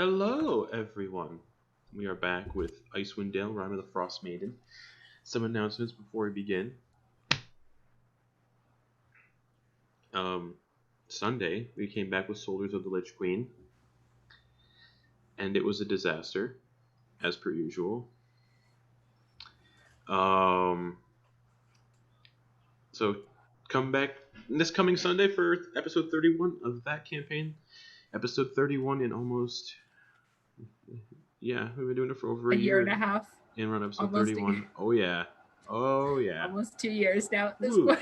Hello, everyone. We are back with Icewind Dale, Rime of the Frostmaiden. Some announcements before we begin. Sunday, we came back with Soldiers of the Lich Queen, and it was a disaster, as per usual. So come back this coming Sunday for episode 31 of that campaign. Episode 31 in almost... Yeah, we've been doing it for over a year and a half. And run episode 31. Oh yeah. Almost 2 years now at this point.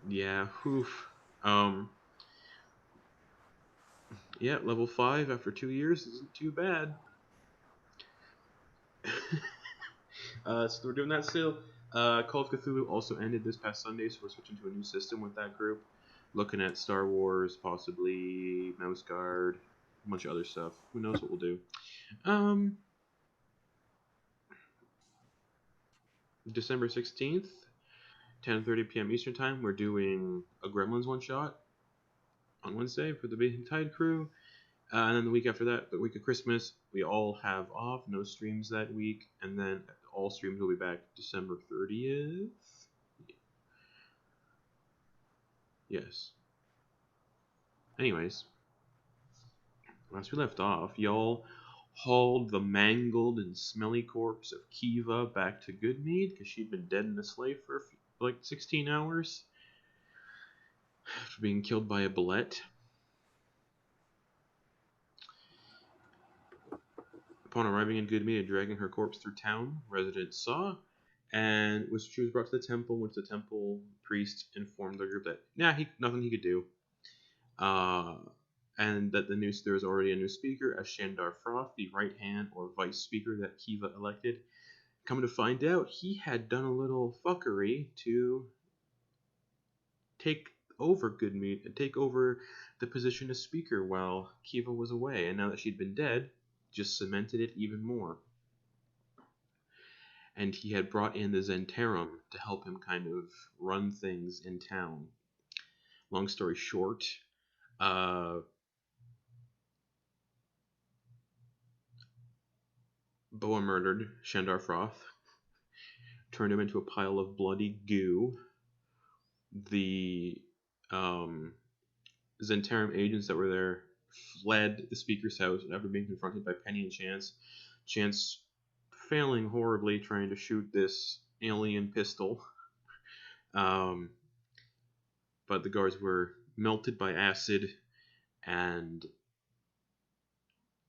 Yeah, oof. Yeah, level 5 after 2 years isn't too bad. So we're doing that still. Call of Cthulhu also ended this past Sunday, so we're switching to a new system with that group. Looking at Star Wars, possibly Mouse Guard, a bunch of other stuff. Who knows what we'll do. December 16th, 10:30 p.m. Eastern Time, we're doing a Gremlins one-shot on Wednesday for the Big Tide crew. And then the week after that, the week of Christmas, we all have off, no streams that week, and then all streams will be back December 30th. Yes. Anyways, last we left off, y'all hauled the mangled and smelly corpse of Kiva back to Good Mead because she'd been dead in a slave for like 16 hours after being killed by a bulette. Upon arriving in Good Mead and dragging her corpse through town, residents saw, and she was brought to the temple, which the temple priest informed the group that nothing he could do, and that there was already a new speaker, as Shandar Froth, the right hand or vice speaker that Kiva elected. Coming to find out, he had done a little fuckery to take over Good Mead and take over the position as speaker while Kiva was away, and now that she'd been dead, just cemented it even more. And he had brought in the Zhentarim to help him kind of run things in town. Long story short, Boa murdered Shandar Froth, turned him into a pile of bloody goo. The Zhentarim agents that were there fled the speaker's house after being confronted by Penny and Chance. Chance failing horribly trying to shoot this alien pistol. But the guards were melted by acid, and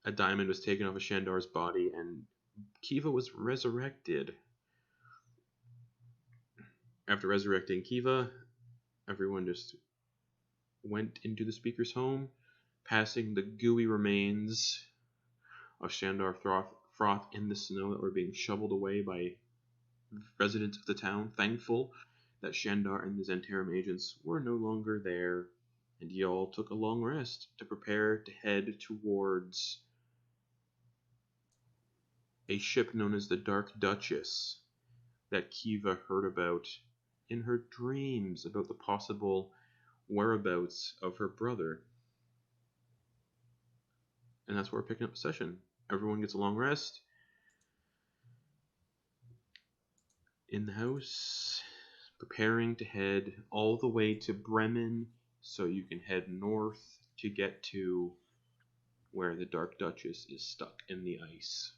a diamond was taken off of Shandar's body, and Kiva was resurrected. After resurrecting Kiva, everyone just went into the speaker's home, passing the gooey remains of Shandar Froth in the snow that were being shoveled away by residents of the town, thankful that Shandar and the Zhentarim agents were no longer there, and y'all took a long rest to prepare to head towards a ship known as the Dark Duchess that Kiva heard about in her dreams about the possible whereabouts of her brother. And that's where we're picking up the session. Everyone gets a long rest in the house, preparing to head all the way to Bremen so you can head north to get to where the Dark Duchess is stuck in the ice.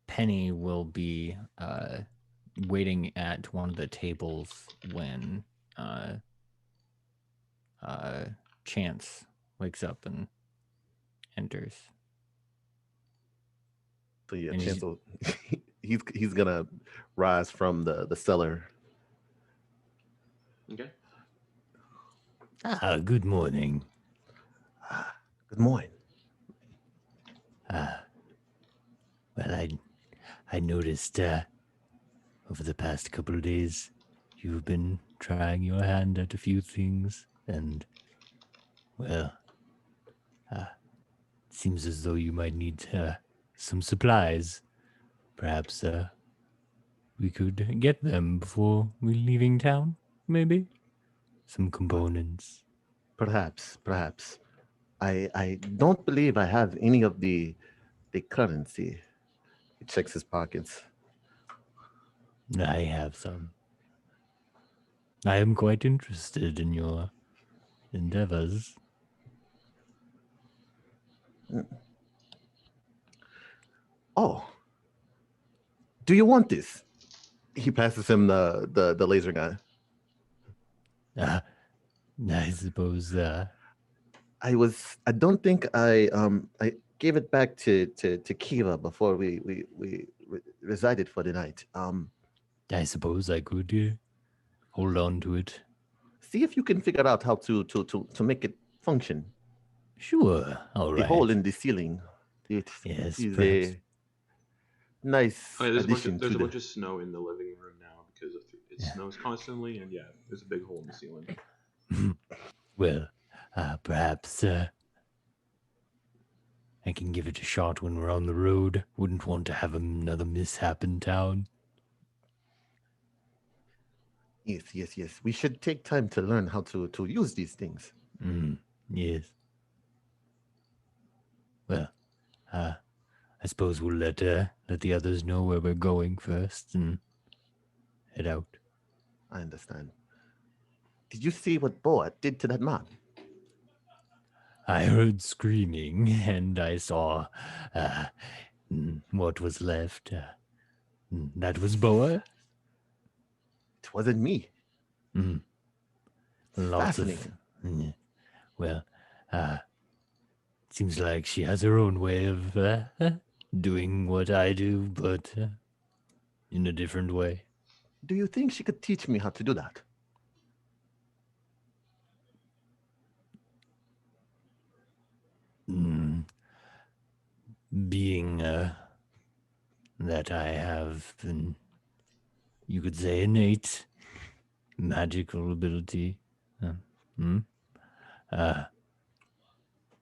Penny will be waiting at one of the tables when Chance wakes up and enters. So yeah, Chance will, he's gonna rise from the cellar. Okay. Good morning. Good morning. Well, I noticed over the past couple of days you've been trying your hand at a few things, and well, it seems as though you might need some supplies. Perhaps we could get them before we leaving town, maybe? Some components. Perhaps. I don't believe I have any of the currency. He checks his pockets. I have some. I am quite interested in your endeavors. Oh, do you want this? He passes him the laser gun. I suppose. I don't think I gave it back to Kiva before we resided for the night. I suppose I could hold on to it. See if you can figure out how to make it function. Sure. All right. The hole in the ceiling. It yes, is perhaps. a nice there's addition a bunch of snow in the living room now because it snows constantly, and there's a big hole in the ceiling. Well, perhaps I can give it a shot when we're on the road. Wouldn't want to have another mishap in town. Yes. We should take time to learn how to use these things. Yes. Well, I suppose we'll let the others know where we're going first and head out. I understand. Did you see what Boa did to that man? I heard screaming, and I saw what was left. That was Boa. It wasn't me. Lots of. Well, seems like she has her own way of doing what I do, but in a different way. Do you think she could teach me how to do that? Being that I have you could say, innate magical ability.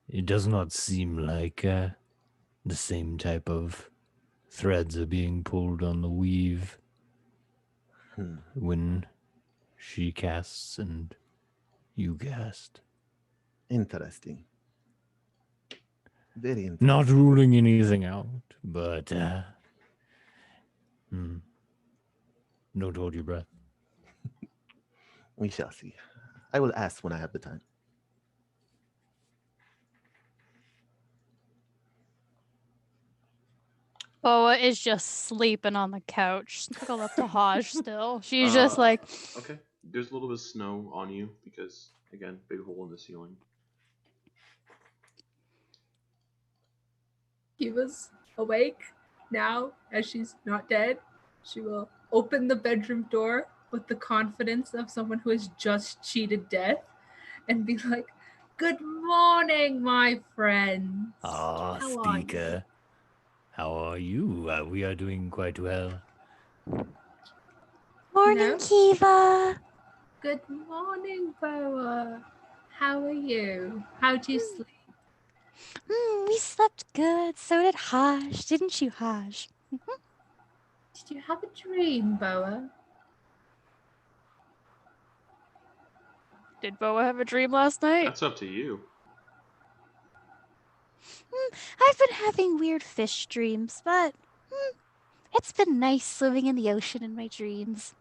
It does not seem like the same type of threads are being pulled on the weave when she casts and you cast. Interesting. Very interesting. Not ruling anything out, but don't hold your breath. We shall see. I will ask when I have the time. Boa is just sleeping on the couch, snuggled up to Hodge still. She's just like... Okay. There's a little bit of snow on you because, again, big hole in the ceiling. Kiva's awake now, as she's not dead. She will open the bedroom door with the confidence of someone who has just cheated death and be like, "Good morning, my friends. Speaker. How are you? We are doing quite well. Morning, Kiva. Good morning, Boa. How are you? How'd you sleep? We slept good. So did Hodge. Didn't you, Hodge? Did you have a dream, Boa? Did Boa have a dream last night? That's up to you. I've been having weird fish dreams, but it's been nice swimming in the ocean in my dreams.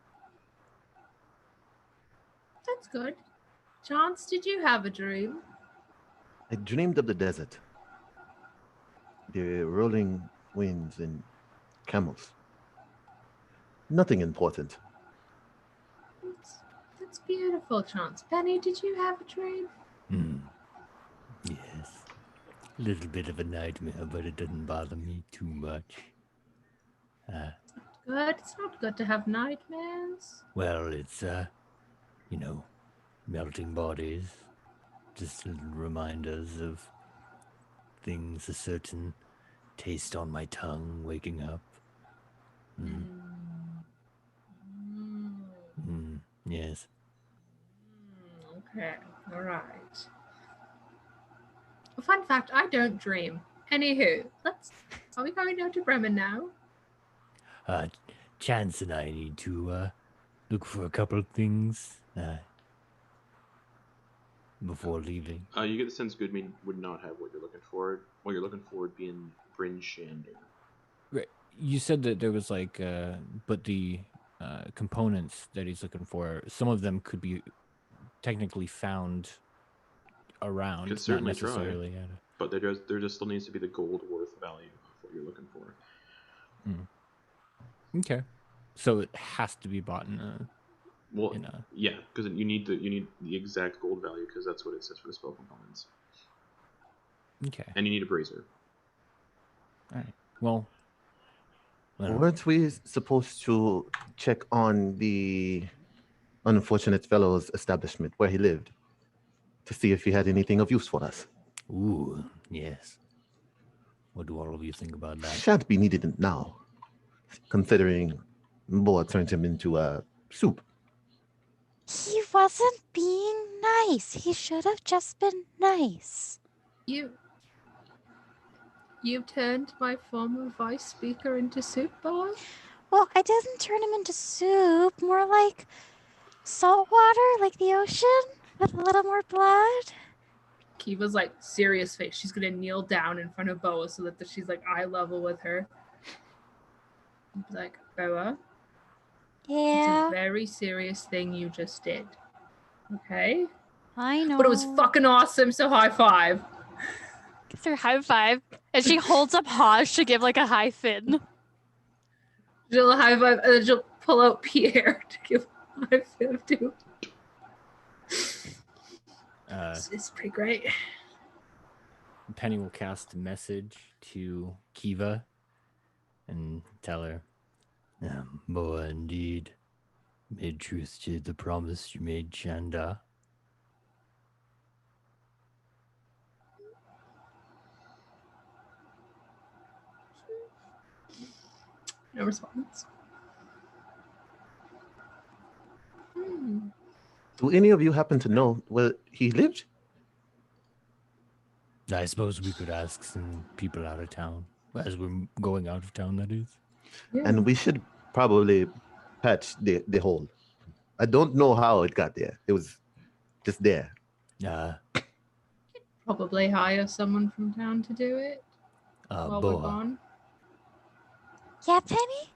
That's good. Chance, did you have a dream? I dreamed of the desert. The rolling winds and camels. Nothing important. That's beautiful, Chance. Penny, did you have a dream? Yes. A little bit of a nightmare, but it doesn't bother me too much. Good. It's not good to have nightmares. Well, it's, melting bodies. Just little reminders of things, a certain taste on my tongue waking up. Yes. Okay. All right. A fun fact, I don't dream. Anywho, are we going down to Bremen now? Chance and I need to look for a couple of things before leaving. You get the sense Good Mead would not have what you're looking for. What you're looking for would be in Bryn Shandar. Right. You said that there was like, but the components that he's looking for, some of them could be technically found around, Could not certainly try. necessarily. But there just still needs to be the gold worth value of what you're looking for. Okay. So it has to be bought in a... Yeah, because you need the exact gold value, because that's what it says for the spell components. Okay. And you need a brazier. All right. Well, weren't we supposed to check on the unfortunate fellow's establishment where he lived to see if he had anything of use for us? Ooh, yes. What do all of you think about that? Shan't be needed now, considering Boa turned him into a soup. He wasn't being nice. He should have just been nice. You turned my former vice speaker into soup, boy? Well, I didn't turn him into soup. More like salt water, like the ocean, with a little more blood. Kiva's like serious face. She's gonna kneel down in front of Boa so that she's like eye level with her. Like, Boa, Yeah. it's a very serious thing you just did. Okay? I know. But it was fucking awesome, so high five. Gives her high five. And she holds up Haj to give like a high fin. She'll high five and then she'll pull out Pierre to give a high five to. It's pretty great. Penny will cast a message to Kiva and tell her, Boa indeed made truth to the promise you made Shandar. No response. Do any of you happen to know where he lived? I suppose we could ask some people out of town, as we're going out of town, that is. Yeah. And we should probably patch the hole. I don't know how it got there. It was just there. Probably hire someone from town to do it while we're Boa, gone. Yeah, Penny?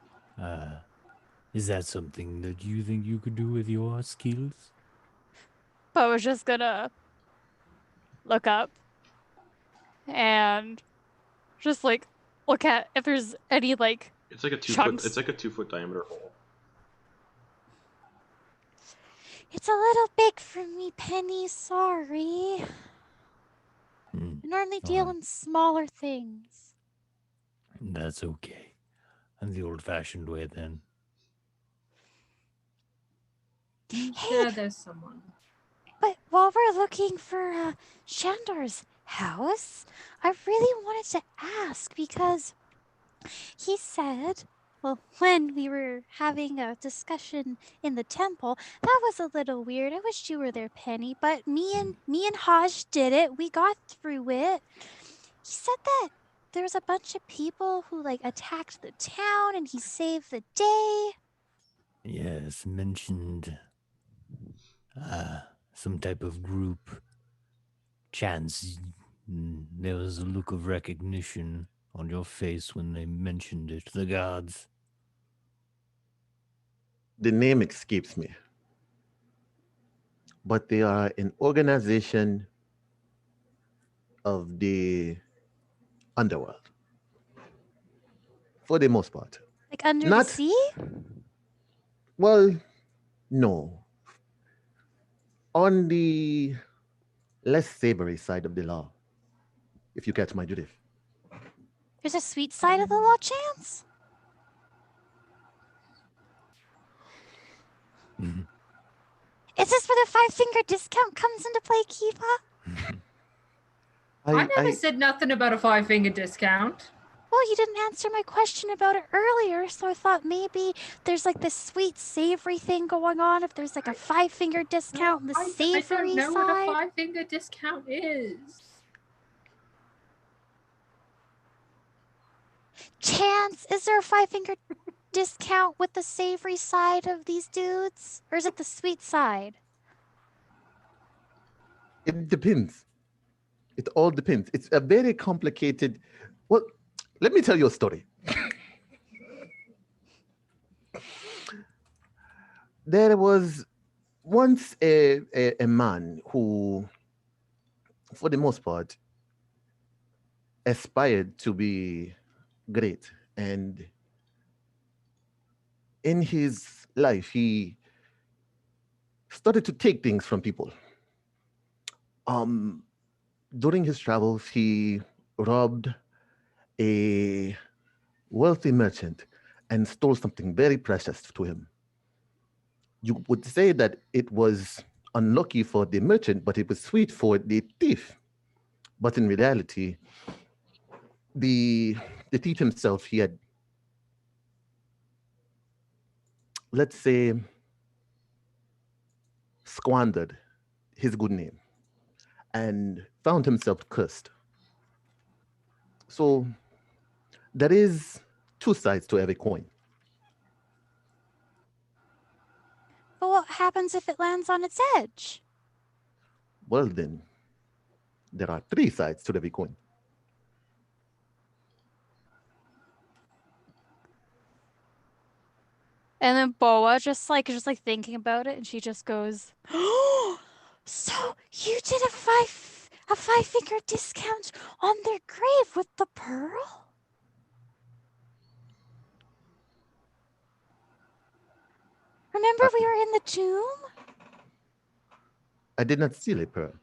is that something that you think you could do with your skills? But was just gonna look up and just like look at if there's any like It's like a 2 chunks. foot. It's like a 2 foot diameter hole. It's a little big for me, Penny. Sorry. I normally deal in smaller things. That's okay. I'm the old-fashioned way then. Yeah, there's someone. But while we're looking for Shandar's house, I really wanted to ask because he said, well, when we were having a discussion in the temple, that was a little weird. I wish you were there, Penny, but me and Haj did it. We got through it. He said that there was a bunch of people who like attacked the town and he saved the day. Yes, mentioned some type of group. Chance, there was a look of recognition on your face when they mentioned it. The gods. The name escapes me. But they are an organization of the underworld. For the most part. Like under the sea? Well, no. On the less savory side of the law, if you catch my drift. There's a sweet side of the law, Chance? Is this where the 5-finger discount comes into play, Kiva? I never said nothing about a 5-finger discount. Well, you didn't answer my question about it earlier, so I thought maybe there's like this sweet savory thing going on. If there's like a 5-finger discount on the savory I don't know side. what a 5-finger discount is. Chance, is there a 5-finger discount with the savory side of these dudes? Or is it the sweet side? It depends. It all depends. It's a very complicated. Well, let me tell you a story. There was once a man who, for the most part, aspired to be great. And in his life, he started to take things from people. During his travels, he robbed a wealthy merchant and stole something very precious to him. You would say that it was unlucky for the merchant, but it was sweet for the thief. But in reality, the thief himself, he had, let's say, squandered his good name and found himself cursed. So there is two sides to every coin. But what happens if it lands on its edge? Well, then, there are three sides to every coin. And then Boa just like thinking about it, and she just goes, Oh, so you did a five-finger discount on their grave with the pearl? Remember we were in the tomb? I did not steal a pearl.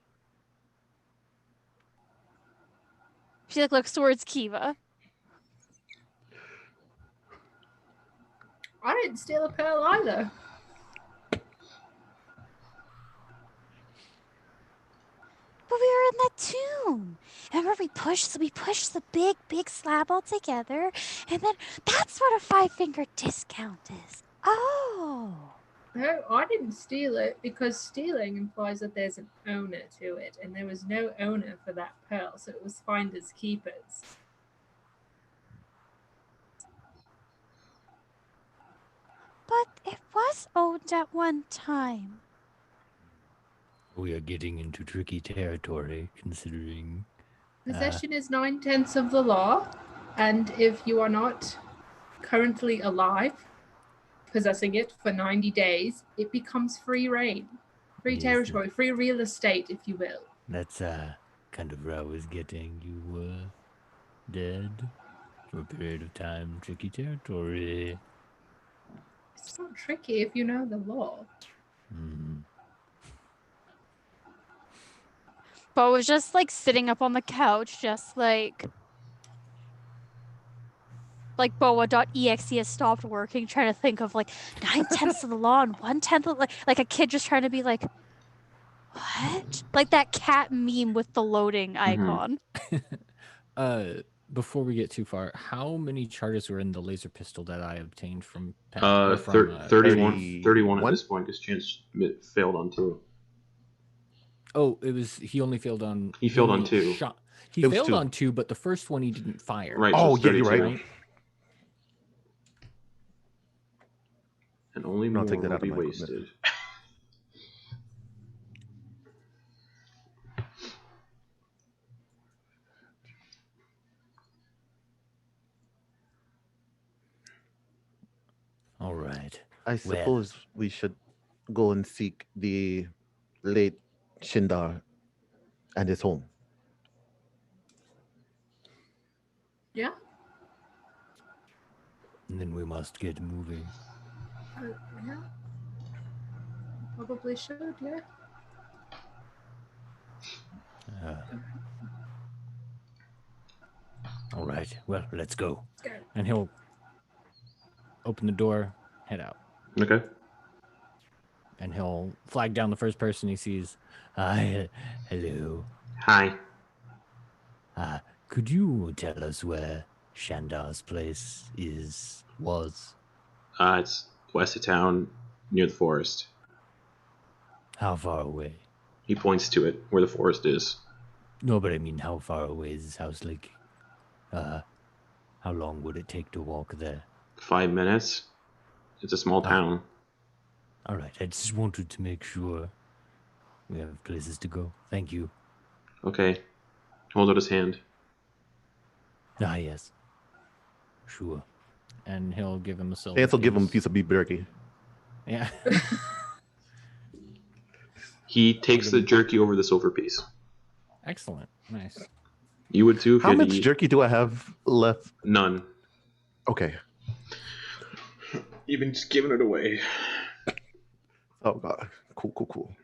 she like looks towards Kiva. I didn't steal a pearl either. But we were in that tomb. Remember we pushed the big slab all together, and then that's what a five-finger discount is. Oh. No, I didn't steal it because stealing implies that there's an owner to it, and there was no owner for that pearl, so it was finders keepers. But it was owned at one time. We are getting into tricky territory, considering... Possession is 9/10 of the law, and if you are not currently alive, possessing it for 90 days, it becomes free reign, free territory, free real estate, if you will. That's kind of where I was getting. You were dead for a period of time. Tricky territory. It's not tricky if you know the law. Boa was just like sitting up on the couch, just like Boa.exe has stopped working, trying to think of like 9/10 of the law and 1/10 of like a kid just trying to be like, what? Like that cat meme with the loading icon. Before we get too far, how many charges were in the laser pistol that I obtained from... 31 at this point, because Chance failed on 2. Oh, it was... He only failed on... He failed on 2. He failed on 2, but the first one he didn't fire. Right. Oh, so yeah, you're right. And only more will be wasted. All right. I suppose we should go and seek the late Shandar and his home. Yeah? And then we must get moving. Yeah. Probably should, yeah. All right. Well, let's go. Let's go. And he'll open the door, head out. Okay. And he'll flag down the first person he sees. Hello. Hi. Could you tell us where Shandar's place was? It's west of town, near the forest. How far away? He points to it, where the forest is. No, but I mean, how far away is his house? Like, how long would it take to walk there? 5 minutes. It's a small town. All right, I just wanted to make sure we have places to go. Thank you. Okay. Hold out his hand. Ah, yes. Sure. And he'll give him a silver Chance will give him a piece. piece of beef jerky. Yeah. He takes the jerky over the silver piece. Excellent. Nice. You would too if How you had to much eat. jerky do I have left? None. Okay. Even just giving it away. Oh god. Cool.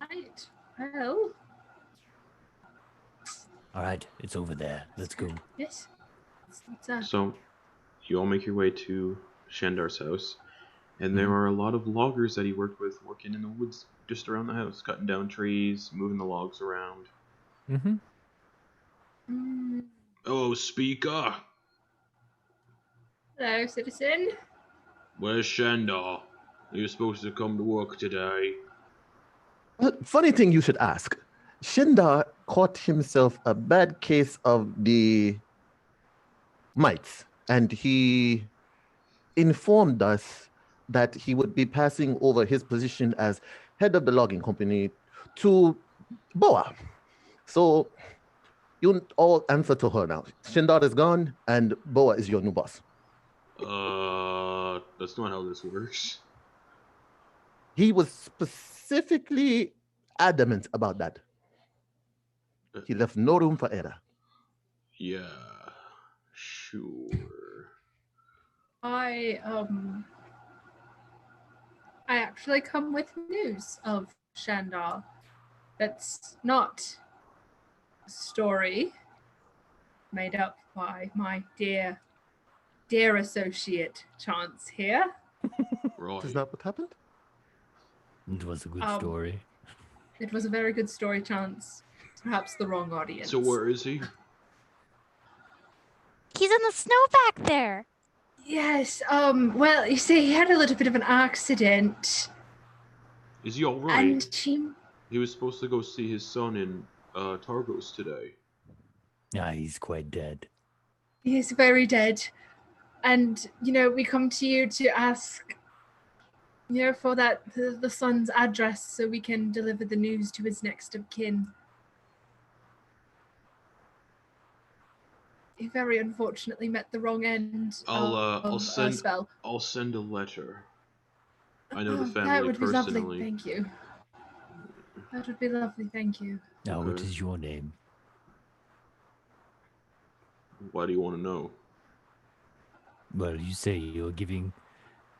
Right. Well, All right, it's over there. Let's go. yes. So, you all make your way to Shandar's house, and there are a lot of loggers that he worked with working in the woods just around the house, cutting down trees, moving the logs around. Mm-hmm. Hello, speaker. Hello, citizen. Where's Shandar? You're supposed to come to work today. Funny thing you should ask. Shandar caught himself a bad case of the mites, and he informed us that he would be passing over his position as head of the logging company to Boa. So you all answer to her now. Shandar is gone, and Boa is your new boss. That's not how this works. He was specifically adamant about that. He left no room for error. Yeah, sure. I actually come with news of Shandar. That's not a story made up by my dear associate Chance here. Right. Is that what happened? It was a good story. It was a very good story, Chance. Perhaps the wrong audience. So where is he? He's in the snow back there. Yes, well, you see, he had a little bit of an accident. Is he alright? And He was supposed to go see his son in Targos today. Ah, he's quite dead. he is very dead. And, we come to you to ask, for the son's address so we can deliver the news to his next of kin. He very unfortunately met the wrong end I'll of send a spell. I'll send a letter. I know the That family would be personally. lovely, thank you. That would be lovely, thank you. Now, what Okay. is your name? Why do you want to know? Well, you say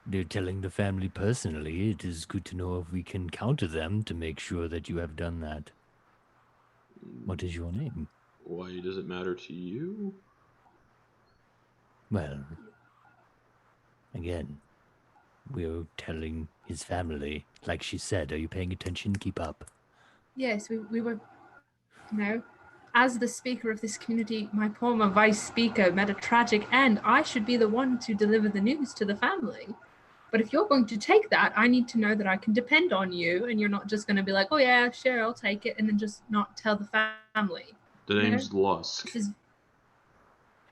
they're telling the family personally. It is good to know if we can counter them to make sure that you have done that. What is your name? Why does it matter to you? Well, again, we're telling his family. Like she said, are you paying attention? Keep up. Yes, we were, as the speaker of this community, my former vice speaker met a tragic end. I should be the one to deliver the news to the family. But if you're going to take that, I need to know that I can depend on you, and you're not just going to be like, oh yeah, sure, I'll take it, and then just not tell the family. The name's Lusk. This is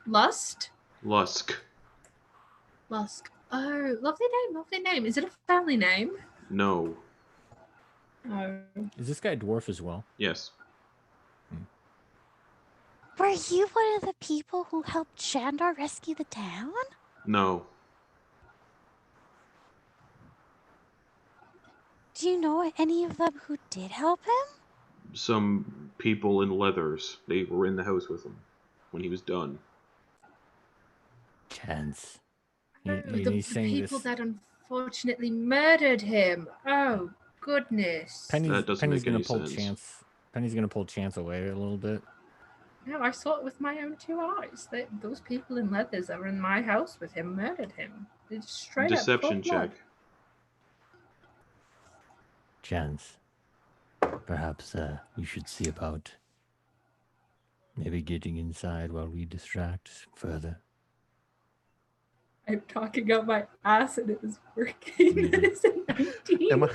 Lust? Lusk. Lusk. Oh, lovely name. Is it a family name? No. Oh. Is this guy dwarf as well? Yes. Were you one of the people who helped Shandar rescue the town? No. Do you know any of them who did help him? Some people in leathers. They were in the house with him when he was done. Chance. The he's saying people this. that unfortunately murdered him. Oh, goodness. That doesn't make gonna any pull sense. Chance. Penny's gonna pull Chance away a little bit. No, I saw it with my own two eyes. Those people in leathers that were in my house with him murdered him. It's straight Deception up cold blood. check. Chance. Perhaps you should see about maybe getting inside while we distract further. I'm talking out my ass and it was working. That is a 19.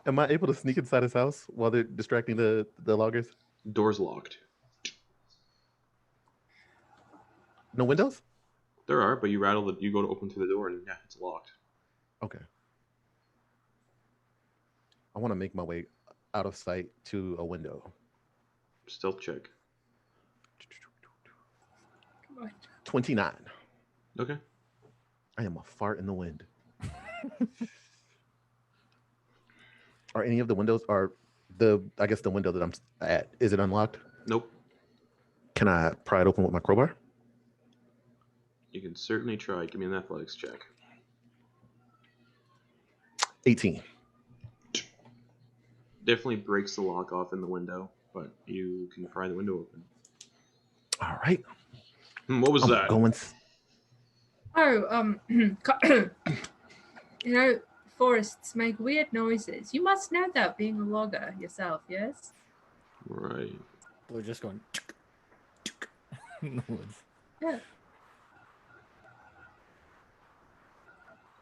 Am I able to sneak inside his house while they're distracting the loggers? Door's locked. No windows? There are, but you rattle it. You go to open through the door, and yeah, it's locked. Okay. I want to make my way out of sight to a window. Stealth check. Come on. 29. Okay. I am a fart in the wind. Are any of the windows, I guess the window that I'm at, is it unlocked? Nope. Can I pry it open with my crowbar? You can certainly try. Give me an athletics check. 18. Definitely breaks the lock off in the window, but you can pry the window open. All right. What was that? Oh, forests make weird noises. You must know that, being a logger yourself, yes? Right. We're just going in the woods. Yeah.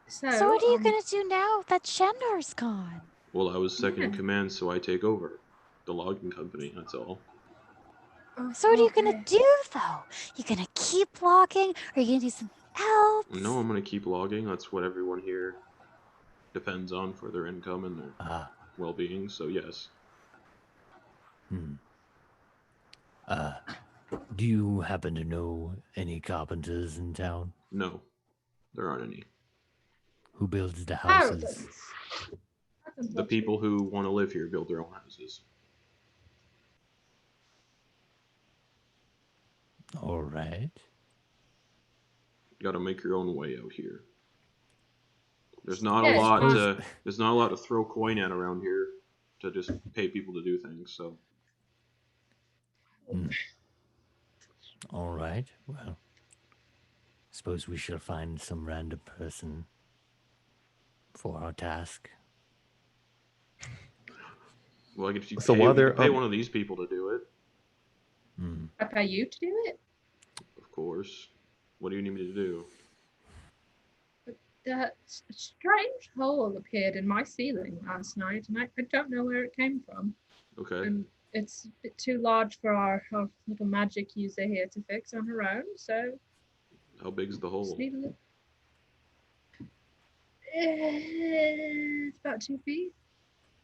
So So what are you gonna do now that Shandar's gone? Well, I was second in command, so I take over the logging company. That's all. So what are you gonna do though? You gonna keep logging, or are you gonna do something else? No, I'm gonna keep logging. That's what everyone here depends on for their income and their well-being. So yes. Do you happen to know any carpenters in town? No, there aren't any. Who builds the houses? The people who want to live here build their own houses. All right. You got to make your own way out here. There's not a lot to throw coin at around here to just pay people to do things. So. All right. Well, suppose we shall find some random person for our task. Well, if you So pay, while you they're can pay one of these people to do it. I pay you to do it? Of course. What do you need me to do? That strange hole appeared in my ceiling last night, and I don't know where it came from. Okay. And it's a bit too large for our little magic user here to fix on her own, so... How big's the hole? It's about 2 feet.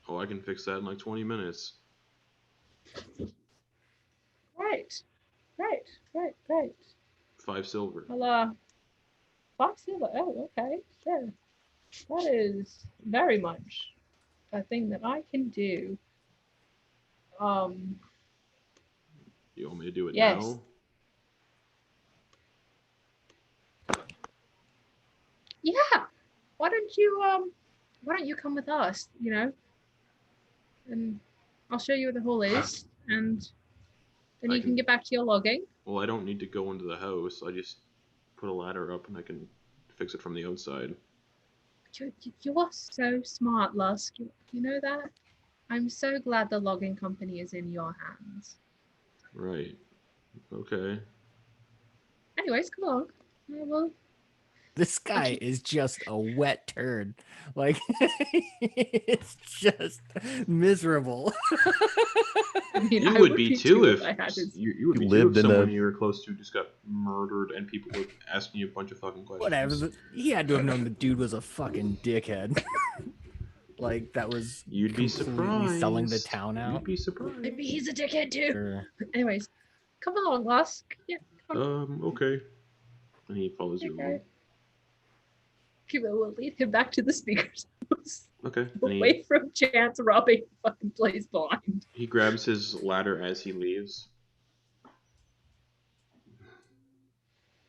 Oh, I can fix that in like 20 minutes. Right. 5 silver. Well, 5 silver. Oh, okay. Sure. That is very much a thing that I can do. You want me to do it Yes. now? Yeah. Why don't you come with us, and I'll show you where the hole is, and then you can get back to your logging. Well, I don't need to go into the house. I just put a ladder up and I can fix it from the outside. You are so smart, Lusk. You know that? I'm so glad the logging company is in your hands. Right. Okay. Anyways, come along. Well, This guy is just a wet turd. Like, it's just miserable. I mean, You I would be too if I had his... you would be too if someone you were close to just got murdered and people were asking you a bunch of fucking questions. Whatever. He had to have known the dude was a fucking dickhead. Like, that was You'd be surprised. Selling the town out. You'd be surprised. Maybe he's a dickhead too. Sure. Anyways, come along, Lusk. Yeah. Okay. And he follows you along. We'll lead him back to the speaker's house. Okay. Away from Chance robbing the fucking place blind. He grabs his ladder as he leaves.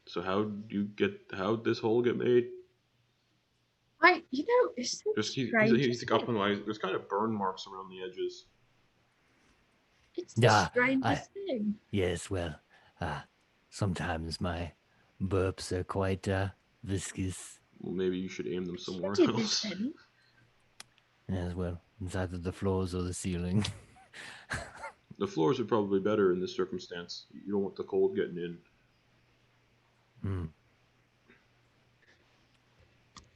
So how'd this hole get made? It's so strange. He's up and there's kind of burn marks around the edges. It's the strangest thing. Yes, well, sometimes my burps are quite viscous. Well, maybe you should aim them somewhere else. As well, it's either the floors or the ceiling. The floors are probably better in this circumstance. You don't want the cold getting in.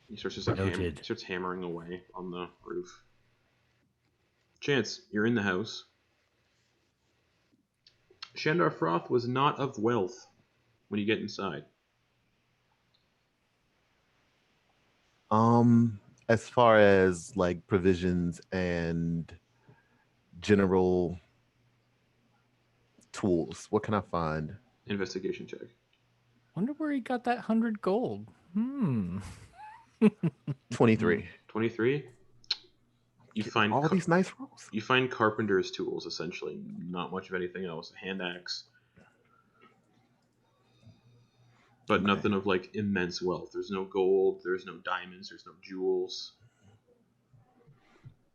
He starts hammering away on the roof. Chance, you're in the house. Shandar Froth was not of wealth. when you get inside? As far as like provisions and general tools, what can I find? Investigation check. Wonder where he got that 100 gold. 23. 23. You find all these nice rolls. You find carpenter's tools, essentially. Not much of anything else. A hand axe. But nothing of like immense wealth. There's no gold, there's no diamonds, there's no jewels.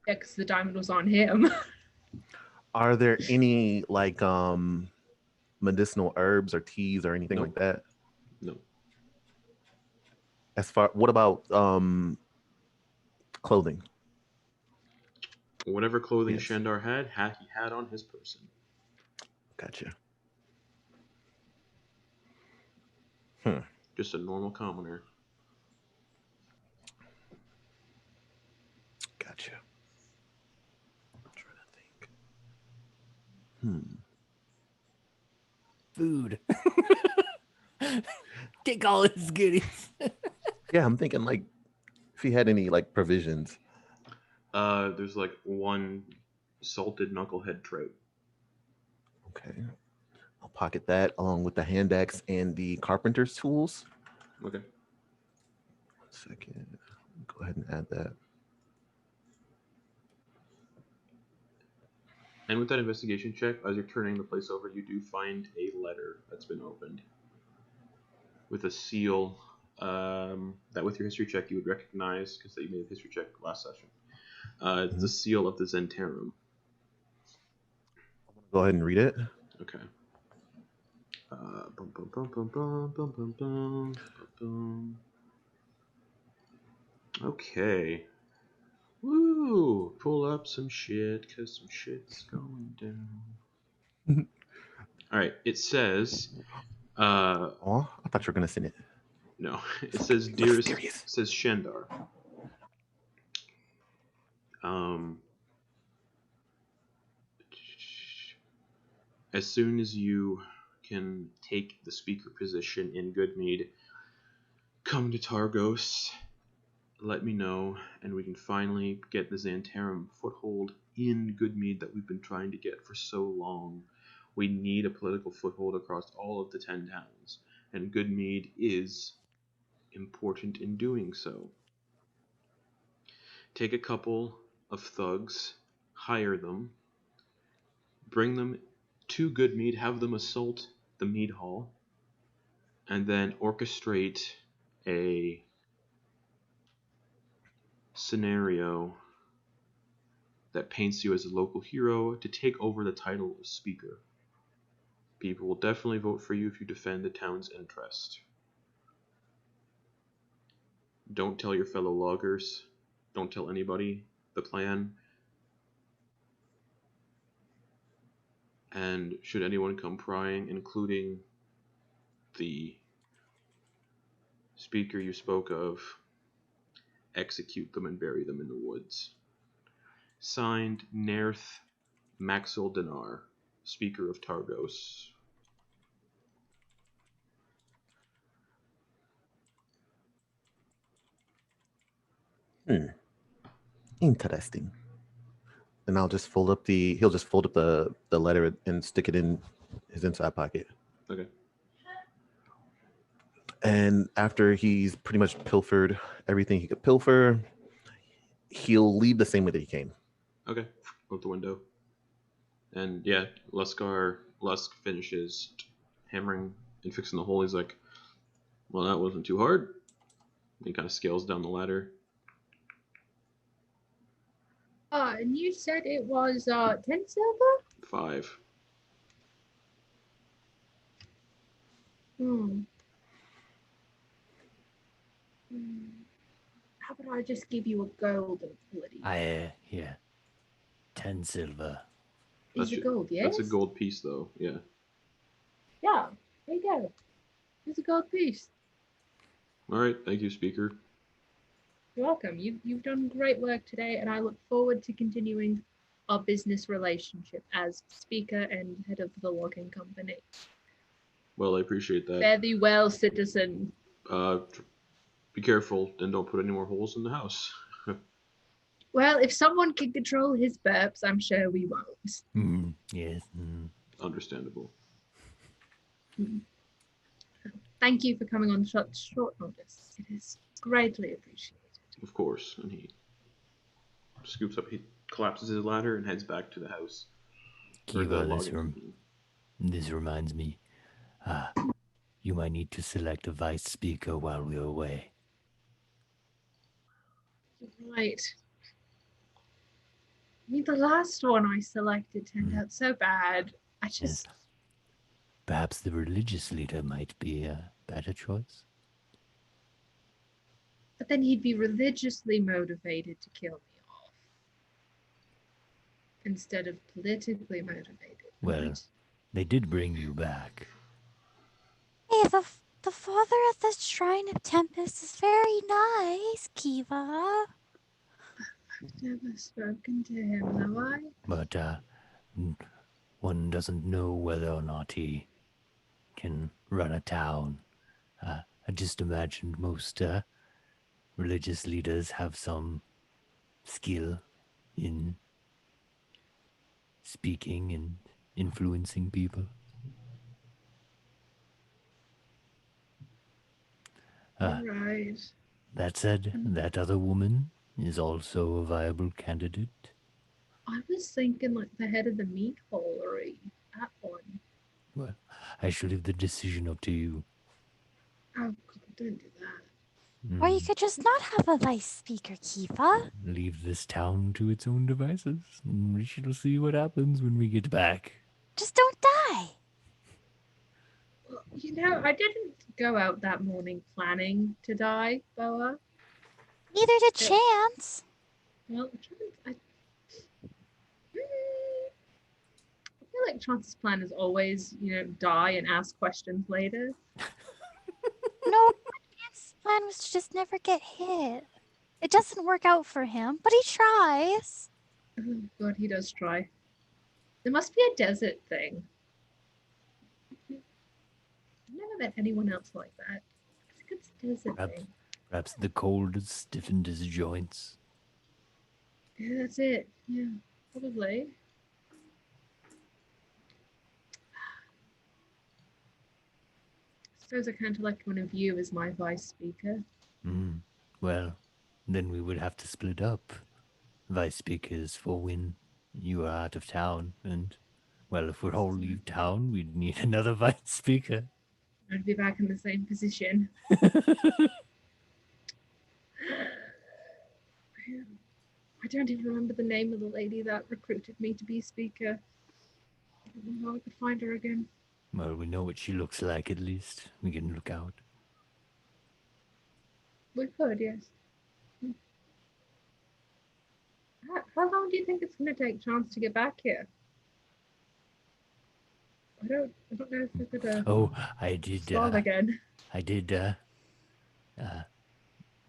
Yeah, because the diamond was on him. Are there any like medicinal herbs or teas or anything like that? No. What about clothing? Whatever clothing Shandar had, he had on his person. Gotcha. Just a normal commoner. Gotcha. I'm trying to think. Food. Take all his goodies. Yeah, I'm thinking like if he had any like provisions. There's like one salted knucklehead trout. Okay. I'll pocket that along with the hand axe and the carpenter's tools. Okay. 1 second. Go ahead and add that. And with that investigation check, as you're turning the place over, you do find a letter that's been opened with a seal that with your history check you would recognize because you made a history check last session. It's the seal of the Zhentarim. Go ahead and read it. Okay. Bum, bum, bum, bum, bum, bum, bum, bum, bum. Okay. Woo! Pull up some shit, because some shit's going down. Alright, it says... oh, I thought you were going to send it. No. It says, dearest... It says Shandar. As soon as you can take the speaker position in Good Mead, come to Targos, let me know, and we can finally get the Zhentarim foothold in Good Mead that we've been trying to get for so long. We need a political foothold across all of the 10 towns, and Good Mead is important in doing so. Take a couple of thugs, hire them, bring them to Good Mead, have them assault the mead hall, and then orchestrate a scenario that paints you as a local hero to take over the title of speaker. People will definitely vote for you if you defend the town's interest. Don't tell your fellow loggers. Don't tell anybody the plan. And should anyone come prying, including the speaker you spoke of, execute them and bury them in the woods. Signed, Nerth Maxil Dinar, Speaker of Targos. Interesting. And I'll just fold up he'll just fold up the letter and stick it in his inside pocket. Okay. And after he's pretty much pilfered everything he could pilfer, he'll leave the same way that he came. Okay. Out the window. And yeah, Lusk finishes hammering and fixing the hole. He's like, well, that wasn't too hard. And he kind of scales down the ladder. And you said it was 10 silver? 5. How about I just give you a gold bloody? Here. 10 silver. Is it gold, yes? That's a gold piece, though, yeah. Yeah, there you go. It's a gold piece. Alright, thank you, Speaker. You're welcome. You've done great work today, and I look forward to continuing our business relationship as speaker and head of the logging company. Well, I appreciate that. Fare thee well, citizen. Be careful and don't put any more holes in the house. Well, if someone can control his burps, I'm sure we won't. Yes. Understandable. Thank you for coming on such short notice. It is greatly appreciated. Of course. And he scoops up, he collapses his ladder and heads back to the house. Kiva, this reminds me. You might need to select a vice speaker while we're away. Right. I mean, the last one I selected turned out so bad. I just... Yes. Perhaps the religious leader might be a better choice? But then he'd be religiously motivated to kill me off. Instead of politically motivated. Well, Right? they did bring you back. Hey, the father at the Shrine of Tempest is very nice, Kiva. I've never spoken to him, have I? But one doesn't know whether or not he can run a town. I just imagined most religious leaders have some skill in speaking and influencing people. Right. That said, that other woman is also a viable candidate. I was thinking like the head of the meat holery. That one. Well, I shall leave the decision up to you. Oh, God, don't do that. Or you could just not have a vice speaker, Kiva. Leave this town to its own devices. We shall see what happens when we get back. Just don't die. Well, you know, I didn't go out that morning planning to die, Boa. Neither did Chance. Well, I feel like Chance's plan is always, die and ask questions later. No, Chance's plan was to just never get hit. It doesn't work out for him, but he tries. Oh, God, he does try. There must be a desert thing. I've never met anyone else like that. I think it's a desert thing. Perhaps the cold has stiffened his joints. Yeah, that's it. Yeah, probably. I suppose I can't elect one of you as my vice speaker. Well, then we would have to split up. Vice speakers for when you are out of town, and, well, if we all leave town, we'd need another vice speaker. I'd be back in the same position. I don't even remember the name of the lady that recruited me to be speaker. I don't know how I could find her again. Well, we know what she looks like, at least. We can look out. We could, yes. How long do you think it's going to take Chance to get back here? I don't know if we could. I did. Stall again. I did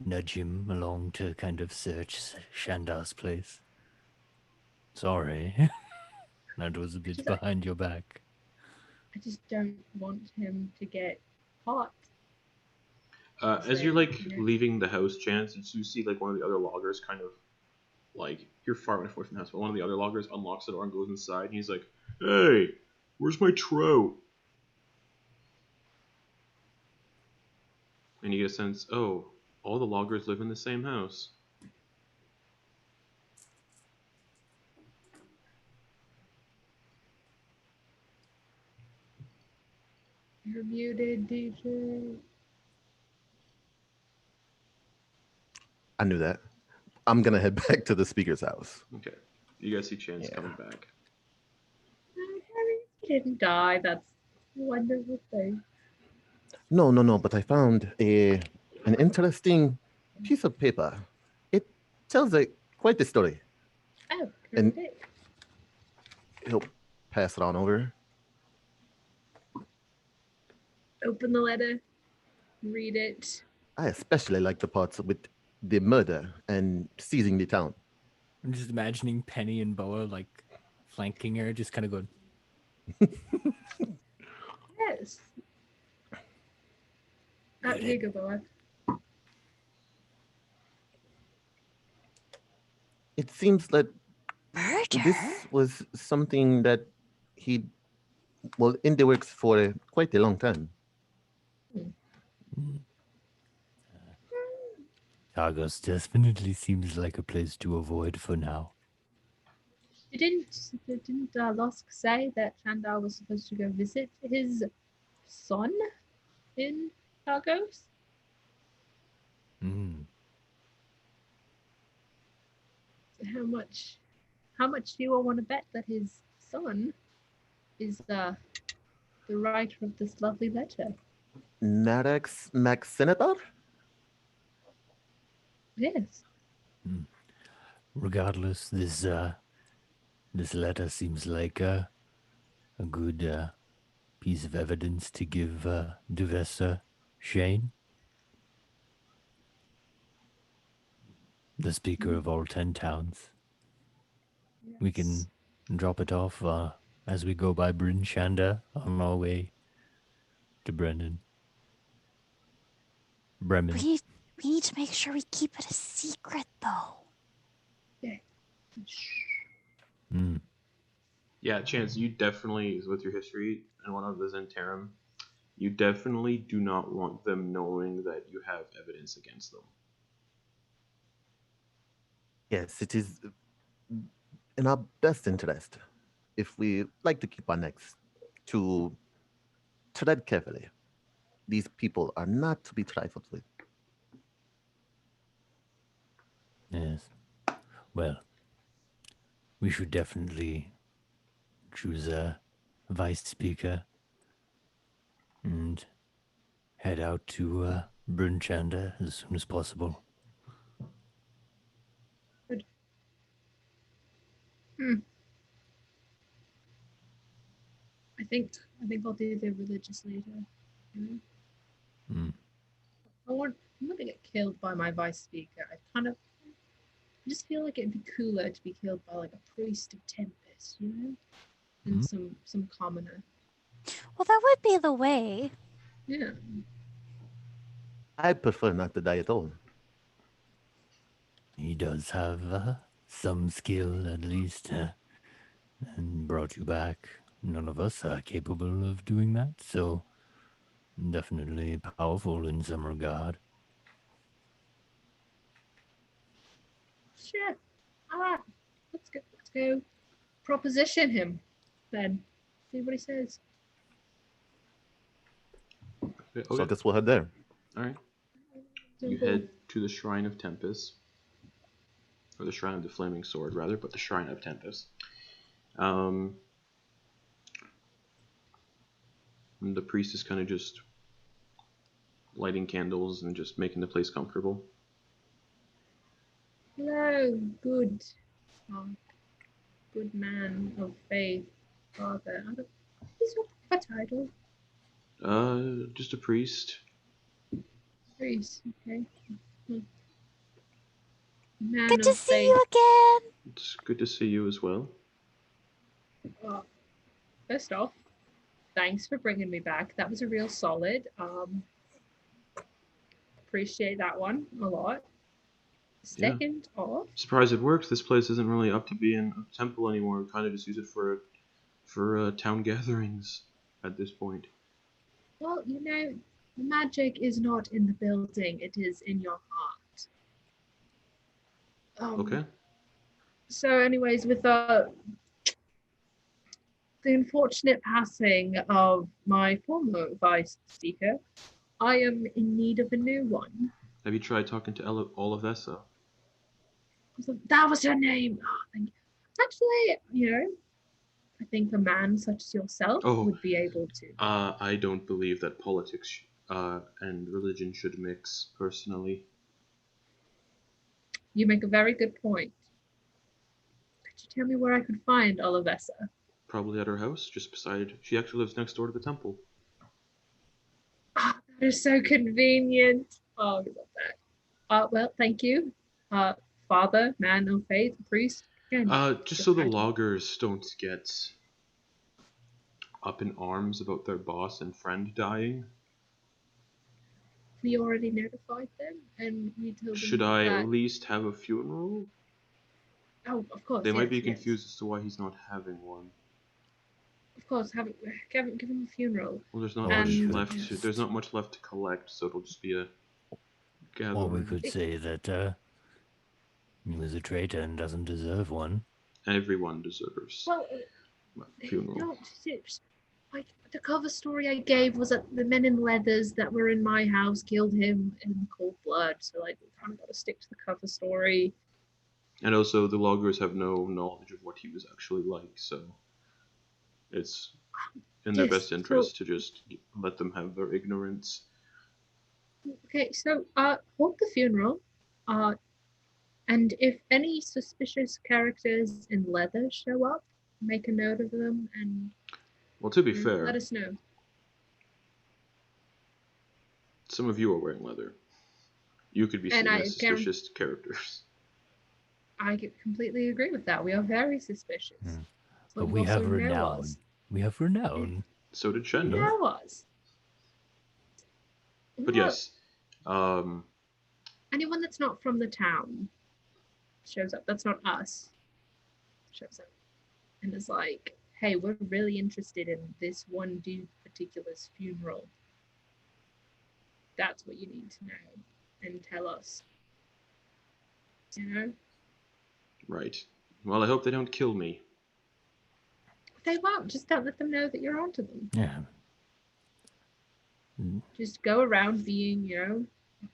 nudge him along to kind of search Shandar's place. Sorry, that was a bit behind your back. I just don't want him to get caught. As you're leaving the house, Chance, you see one of the other loggers kind of you're far enough away from the house, but one of the other loggers unlocks the door and goes inside, and he's like, "Hey, where's my trout?" And you get a sense, oh, all the loggers live in the same house. You're muted, DJ. I knew that. I'm gonna head back to the speaker's house. Okay. You guys see Chance coming back. He didn't die. That's a wonderful thing. No. But I found an interesting piece of paper. It tells quite the story. Oh, And great. he'll pass it on over. Open the letter. Read it. I especially like the parts with the murder and seizing the town. I'm just imagining Penny and Boa flanking her, just kind of going. Yes. Here you go, boy. It seems that Murder? this was something that he, well, in the works for quite a long time. Argos definitely seems like a place to avoid for now. Didn't Lusk say that Shandar was supposed to go visit his son in Argos? Mm. So how much do you all want to bet that his son is the writer of this lovely letter? Narex Maxinator? Yes. Regardless, this letter seems like a good piece of evidence to give Duvessa Shane, the speaker of all 10 towns. We can drop it off as we go by Bryn Shanda on our way to Bremen. We need to make sure we keep it a secret, though. Yeah. Mm. Yeah, Chance, you definitely, with your history and one of the Zhentarim, you definitely do not want them knowing that you have evidence against them. Yes, it is in our best interest, if we like to keep our necks, to tread carefully. These people are not to be trifled with. Yes. Well, we should definitely choose a vice speaker and head out to Bryn Shanda as soon as possible. Good. I think I'll do the religious leader. You know? Mm. I'm not to get killed by my vice speaker. I just feel like it'd be cooler to be killed by like a priest of Tempest, you know, than some commoner. Well, that would be the way. Yeah. I prefer not to die at all. He does have some skill, at least, and brought you back. None of us are capable of doing that, so definitely powerful in some regard. Sure. All right. Let's go proposition him then. See what he says. Okay. So I guess we'll head there. All right. You head to the Shrine of Tempest, or the Shrine of the Flaming Sword, rather, but the Shrine of Tempest. And the priest is kind of just lighting candles and just making the place comfortable. Hello, good man of faith, father. Is your proper title? Just a priest. Priest, okay. Man Good of to see faith. you again. It's good to see you as well. First off, thanks for bringing me back. That was a real solid. Appreciate that one a lot. Second off, Surprised it works. This place isn't really up to being a temple anymore. We kind of just use it for town gatherings at this point. well, you know, the magic is not in the building; it is in your heart. Okay. So, anyways, with the unfortunate passing of my former vice speaker, I am in need of a new one. Have you tried talking to Olivessa? So that was her name. Oh, thank you. Actually, you know, I think a man such as yourself would be able to. I don't believe that politics and religion should mix, personally. You make a very good point. Could you tell me where I could find Olivessa? Probably at her house, just beside. She actually lives next door to the temple. Ah, that is so convenient. Oh, I love that. Well, thank you. Father, man of faith, priest. Again, Just so the loggers don't get up in arms about their boss and friend dying. we already notified them, and we told them Should I that... at least have a funeral? Oh, of course. They might be yes. confused as to why he's not having one. Of course, give him a funeral. Well, there's not Or much we left. could There's not much left to collect, so it'll just be a gathering. Or we could say that he was a traitor and doesn't deserve one. Everyone deserves Well, a funeral. no, like the cover story I gave was that the men in leathers that were in my house killed him in cold blood. So like, we kind of got to stick to the cover story. And also, the loggers have no knowledge of what he was actually like, so it's in their Yes, best interest to just let them have their ignorance. Okay, so hold the funeral, and if any suspicious characters in leather show up, make a note of them and Well, to be fair, let us know. some of you are wearing leather. You could be seen And as suspicious characters. I completely agree with that. We are very suspicious. But we have renown. We have renown. So did Shandar. There was. But yes, anyone that's not from the town shows up. That's not us. Shows up and is like, "Hey, we're really interested in this one dude particular's funeral." That's what you need to know and tell us. You know? Right. Well, I hope they don't kill me. They won't. Just don't let them know that you're onto them. Yeah. Just go around being,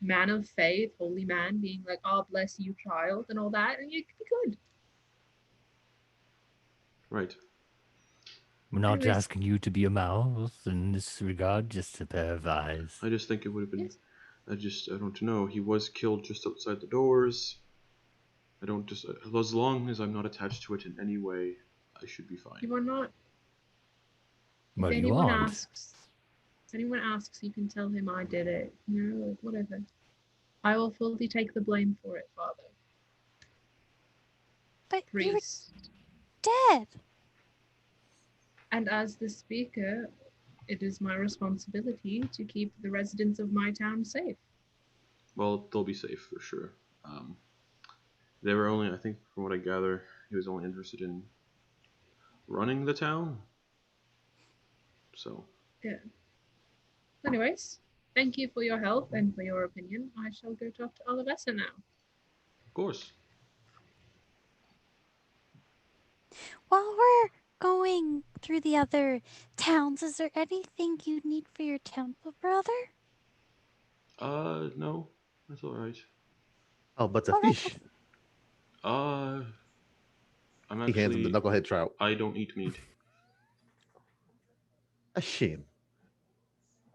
man of faith, holy man, being like, "Oh, bless you, child," and all that, and you could be good. Right. We're not Anyways. asking you to be a mouse in this regard, just a pair of eyes. I just think it would have been... Yes. I don't know. He was killed just outside the doors. As long as I'm not attached to it in any way, I should be fine. You are not. But If you anyone aren't. asks, you can tell him I did it. Like whatever. I will fully take the blame for it, Father. But you were Priest. dead. And as the speaker, it is my responsibility to keep the residents of my town safe. Well, they'll be safe for sure. They were only, I think, from what I gather, he was only interested in running the town. So. Yeah. Anyways, thank you for your help and for your opinion. I shall go talk to Olivessa now. Of course. While we're going through the other towns, is there anything you need for your temple, brother? No. That's alright. Oh, but the All right. fish. I'm He hands him the actually... knucklehead trout. I don't eat meat. A shame.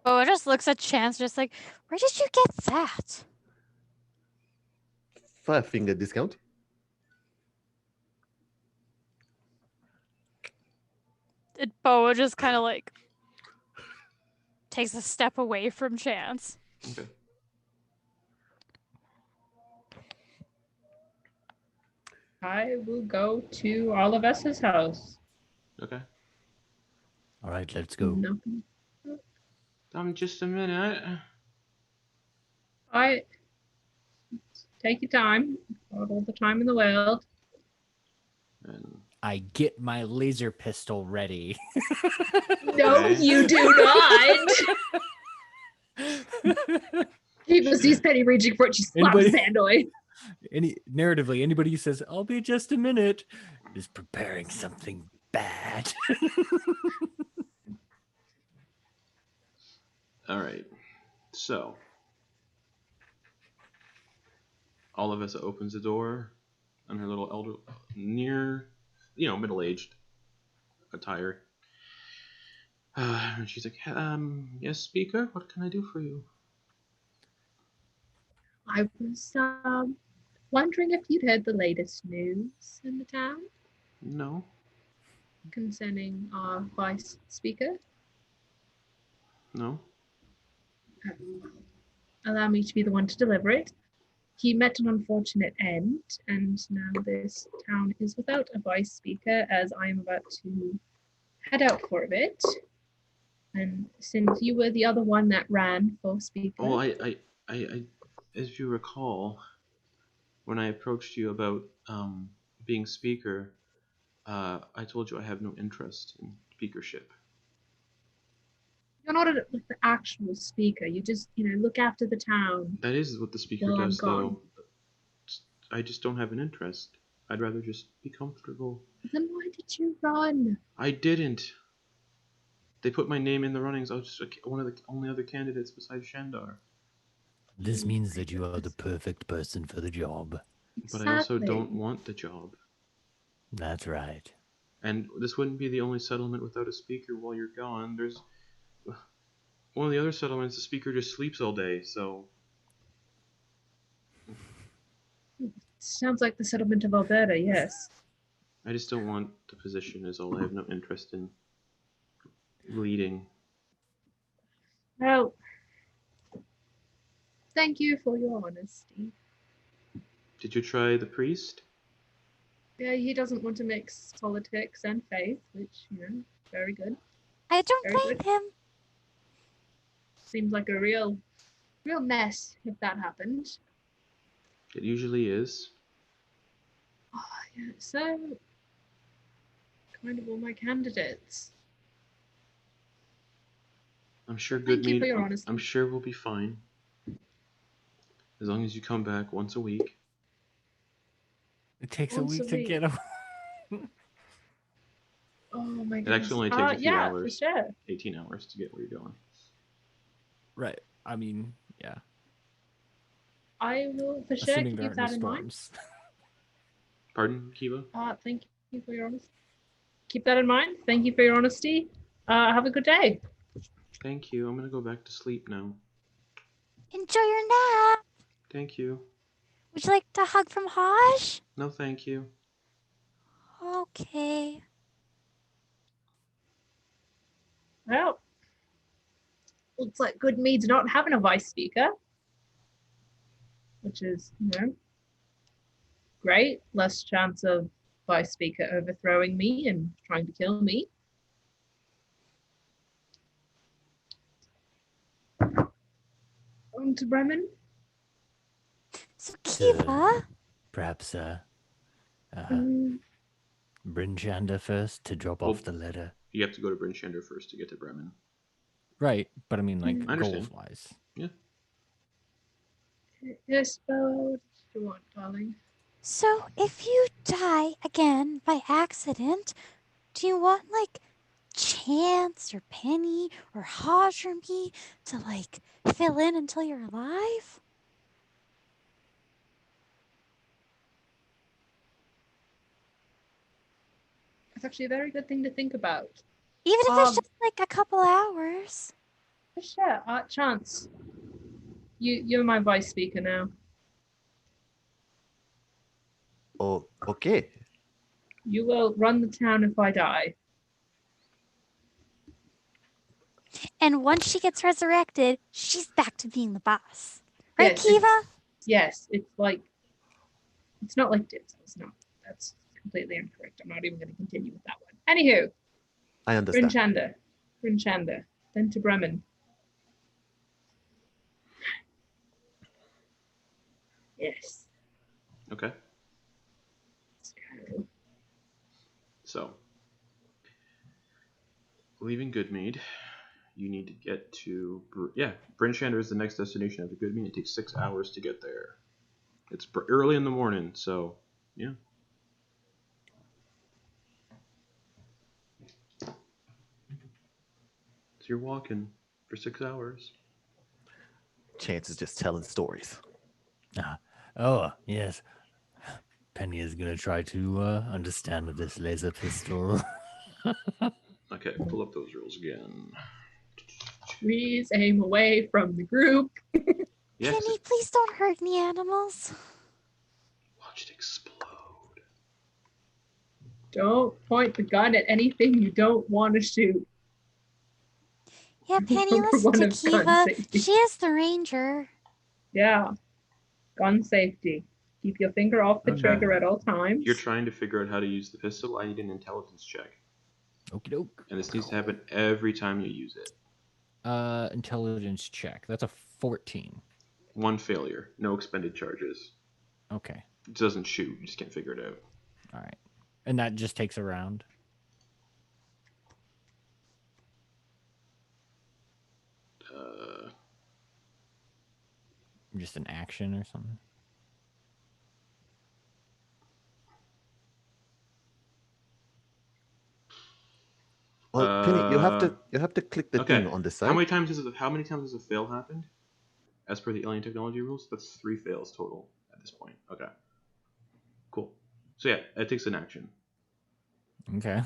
Oh, it just looks at Chance, just like, where did you get that? 5-finger discount. Boa just kind of like takes a step away from Chance. Okay. I will go to Olivessa's house. Okay. All right, let's go. Nothing. Just a minute. Alright. Take your time. Got all the time in the world. And I get my laser pistol ready. No, Okay. you do not. He sees Penny reaching for it. She slaps Anybody- Sandoy. Narratively, anybody who says, "I'll be just a minute," is preparing something bad. all right. So, Olivessa opens the door, and her little elder, near, middle-aged attire. And she's like, yes, speaker, what can I do for you? I was wondering if you'd heard the latest news in the town No. concerning our vice speaker. No. Allow me to be the one to deliver it. He met an unfortunate end, and now this town is without a vice speaker as I am about to head out for a bit. And since you were the other one that ran for speaker, Oh, I, as you recall, when I approached you about being speaker, I told you I have no interest in speakership. you're not like the actual speaker. You just, look after the town. That is what the speaker Well, I'm does, gone. though. I just don't have an interest. I'd rather just be comfortable. Then why did you run? I didn't. They put my name in the runnings. I was just one of the only other candidates besides Shandar. This means that you are the perfect person for the job. But I also Exactly. don't want the job. That's right. And this wouldn't be the only settlement without a speaker while you're gone. There's one of the other settlements, the speaker just sleeps all day, so... Sounds like the settlement of Alberta, yes. I just don't want the position is all. I have no interest in leading. Well, thank you for your honesty. Did you try the priest? Yeah, he doesn't want to mix politics and faith, which, very good. I don't Very blame good. him. Seems like a real mess if that happened. It usually is. Oh, yeah, so kind of all my candidates. I'm sure Thank Good you Mead. for your honesty. I'm sure we'll be fine. As long as you come back once a week. It takes Once a a week to week. get a. Oh my It goodness. actually only takes a few yeah, hours. for sure. 18 hours to get where you're going. Right. I mean, yeah. I will for sure Assuming there keep aren't no that in mind. storms. Pardon, Kiva? Thank you for your honesty. Keep that in mind. Thank you for your honesty. Have a good day. Thank you. I'm gonna go back to sleep now. Enjoy your nap. Thank you. Would you like a hug from Haj? No, thank you. Okay. Well, looks like Good Mead's not having a vice speaker, which is, great. Less chance of vice speaker overthrowing me and trying to kill me. On to Bremen. So Kiva, Perhaps Mm, bring Shanda first to drop off the letter. You have to go to Bryn Shander first to get to Bremen. Right. But I mean, like, I understand. goals-wise. yes, Bella, what do you want, darling? so if you die again by accident, do you want like Chance or Penny or Haj or me to like fill in until you're alive? It's actually a very good thing to think about. Even if it's Um, just like a couple hours. For sure. Chance, you're my vice speaker now. Oh, okay. You will run the town if I die. And once she gets resurrected, she's back to being the boss. Right, Yes, Kiva? Yes, it's not like dibs. It's not. That's completely incorrect. I'm not even going to continue with that one. Anywho, I understand. Bryn Shander, then to Bremen. Yes. Okay. Let's go. So, leaving Good Mead, you need to get to Bryn Shander is the next destination after Good Mead. It takes 6 hours to get there. It's early in the morning, so yeah. So you're walking for 6 hours. Chance is just telling stories. Oh, yes. Penny is going to try to understand this laser pistol. Okay, pull up those rules again. Please aim away from the group. Yes, Penny, please don't hurt any animals. watch it explode. Don't point the gun at anything you don't want to shoot. Yeah, Penny, Number listen one to of gun Kiva. safety. She is the ranger. Yeah. Gun safety. Keep your finger off the Okay. trigger at all times. You're trying to figure out how to use the pistol. I need an intelligence check, Okie doke. and this needs to happen every time you use it. Intelligence check. That's a 14. One failure. No expended charges. Okay. It doesn't shoot. You just can't figure it out. All right. And that just takes a round. Just an action or something. Well, Penny, you have to click the thing on the side. How many times has a fail happened? As per the alien technology rules, that's 3 fails total at this point. Okay. Cool. So yeah, it takes an action. Okay.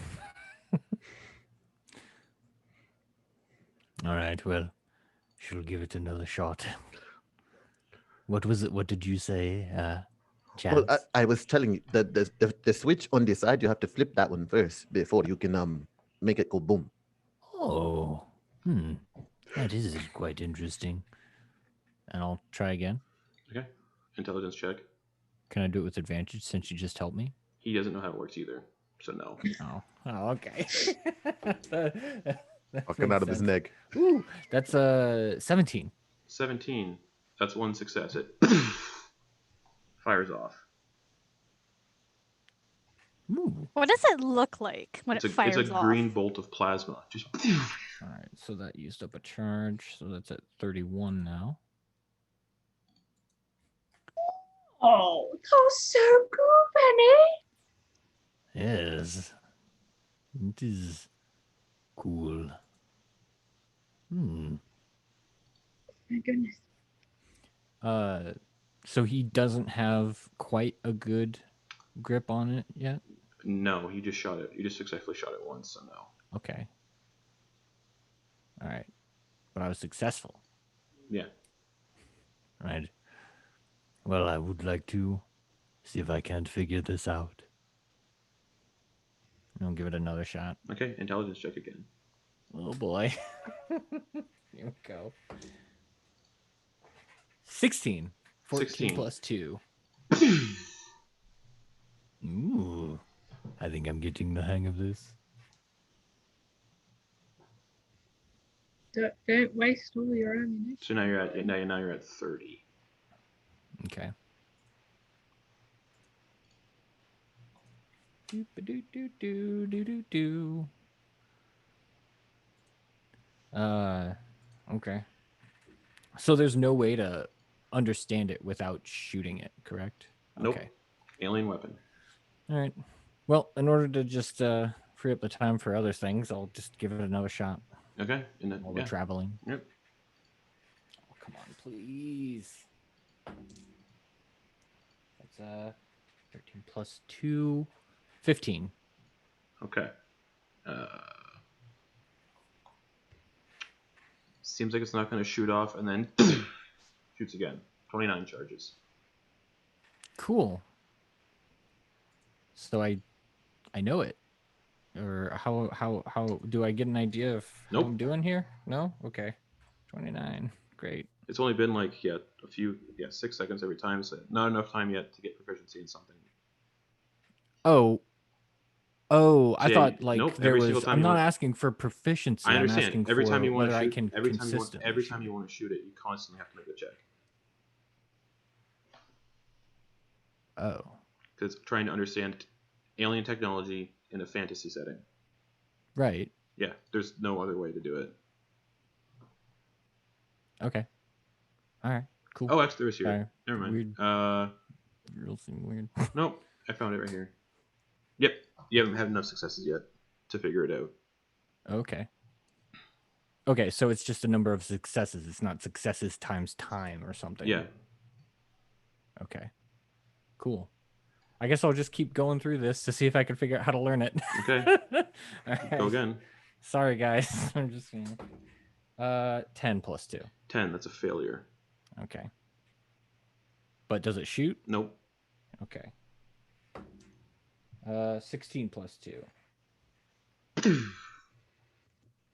All right. Well, she'll give it another shot. What was it? What did you say, Chance? Well, I was telling you that the switch on the side, you have to flip that one first before you can make it go boom. Oh, that is quite interesting. And I'll try again. Okay. Intelligence check. Can I do it with advantage since you just helped me? He doesn't know how it works either, so no. Oh, okay. Fucking out of his neck. Ooh, that's 17. 17. That's one success. It fires off. Ooh. What does it look like when it fires off? It's a green bolt of plasma. Just. All right, so that used up a charge. So that's at 31 now. Oh, that's so cool, Penny. Yes. It is cool. My goodness. So he doesn't have quite a good grip on it yet? No, he just shot it. You just successfully shot it once, so no. Okay. All right. But I was successful. Yeah. All right. Well, I would like to see if I can't figure this out. I'll give it another shot. Okay, intelligence check again. Oh boy. Here we go. 16. 14 16. plus 2. Ooh. I think I'm getting the hang of this. Don't waste all your ammunition. So now you're at 30. Okay. Okay. So there's no way to understand it without shooting it, correct? Nope. Okay. Alien weapon. All right. Well, in order to just free up the time for other things, I'll just give it another shot. Okay. And then, while we're traveling. Yep. Oh, come on, please. That's 13 plus 2, 15. Okay. Seems like it's not going to shoot off, and then shoots again. 29 charges. Cool. So I know it. Or how do I get an idea of how I'm doing here? No? Okay. 29. Great. It's only been 6 seconds every time, so not enough time yet to get proficiency in something. I thought there was. I'm not asking for proficiency. I understand. I'm asking every time you want whether to shoot, I can every time you want to shoot it, you constantly have to make a check. Oh. Because it's trying to understand alien technology in a fantasy setting. Right. Yeah, there's no other way to do it. Okay. All right. Cool. Oh, actually, there is here. Sorry. Never mind. Weird. Real thing weird. Nope, I found it right here. Yep, you haven't had enough successes yet to figure it out. Okay. Okay, so it's just a number of successes. It's not successes times time or something. Yeah. Okay. Cool. I guess I'll just keep going through this to see if I can figure out how to learn it. Okay. Right. Go again. Sorry, guys. I'm just 10 plus 2. 10. That's a failure. Okay. But does it shoot? Nope. Okay. 16 plus 2.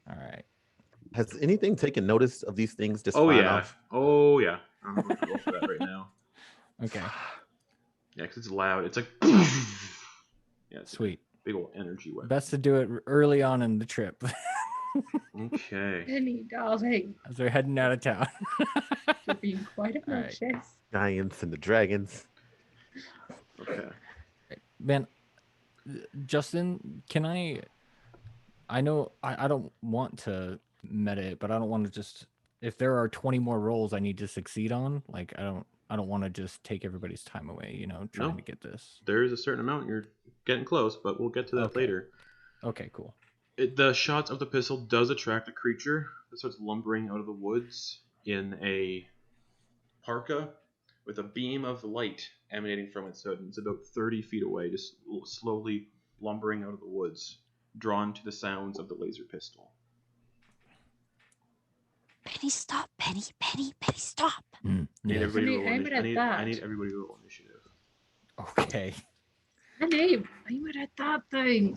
All right. Has anything taken notice of these things just Oh, firing yeah. off? Oh, yeah. I'm going to go for that right now. Okay. Yeah, because it's loud. It's like... yeah, it's sweet. A big old energy weapon. Best to do it early on in the trip. Okay. Penny, darling, As we're heading out of town. you're being quite All right. obnoxious. Giants and the dragons. Okay. Man, Justin, can I know I don't want to meta it, but I don't want to just, if there are 20 more rolls I need to succeed on, like I don't want to just take everybody's time away, trying No. to get this. There is a certain amount. You're getting close, but we'll get to that Okay. later. Okay, cool. The shots of the pistol does attract a creature that starts lumbering out of the woods in a parka with a beam of light emanating from its hood. It's about 30 feet away, just slowly lumbering out of the woods, drawn to the sounds of the laser pistol. Penny, stop. Penny, stop. I need everybody to roll Aim it at that. I need everybody to roll initiative. Okay. Penny, aim it at that thing.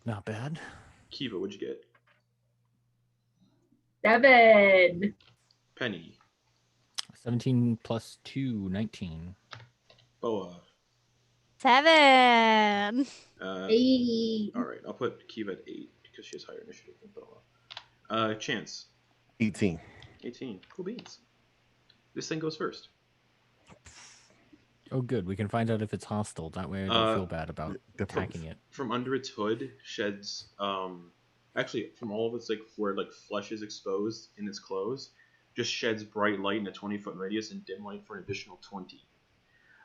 Not bad. Kiva, what'd you get? 7. Penny. 17 plus 2, 19. Boa. 7. 8. All right, I'll put Kiva at 8 because she has higher initiative than Boa. Chance. 18. 18. Cool beans. This thing goes first. Oh, good. We can find out if it's hostile. That way I don't feel bad about attacking it. From under its hood sheds, actually from all of its where flesh is exposed in its clothes, just sheds bright light in a 20-foot radius and dim light for an additional 20.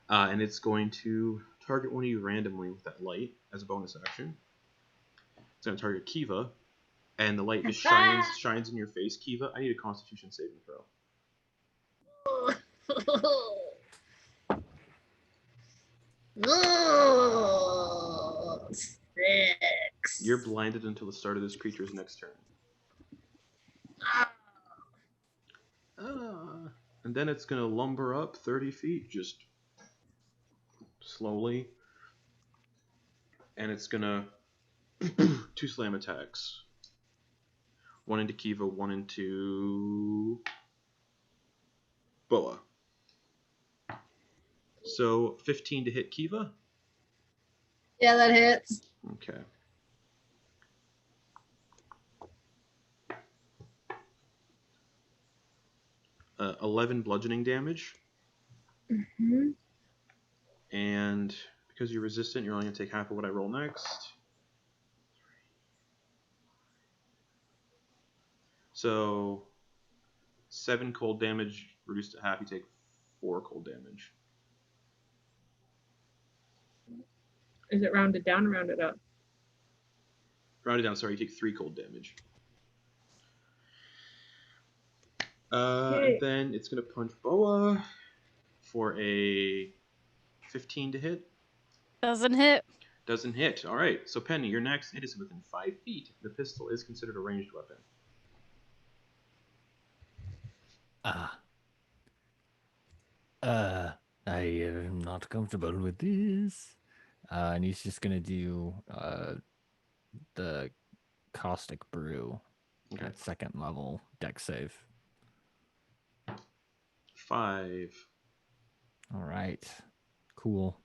And it's going to target one of you randomly with that light as a bonus action. It's going to target Kiva, and the light just shines in your face. Kiva, I need a Constitution saving throw. Oh, 6. You're blinded until the start of this creature's next turn. And then it's going to lumber up 30 feet, just slowly. And it's going to 2 slam attacks. 1 into Kiva, 1 into Boa. So 15 to hit Kiva. Yeah, that hits. Okay. Uh, 11 bludgeoning damage. Mm-hmm. And because you're resistant, you're only going to take half of what I roll next. So 7 cold damage reduced to half. You take 4 cold damage. Is it rounded down or rounded up? Rounded down, sorry, you take 3 cold damage. And then it's going to punch Boa for a 15 to hit. Doesn't hit. Doesn't hit. All right, so Penny, you're next. It is within 5 feet. The pistol is considered a ranged weapon. I am not comfortable with this. And he's just going to do the Caustic Brew at 2nd level deck save. 5. All right. Cool.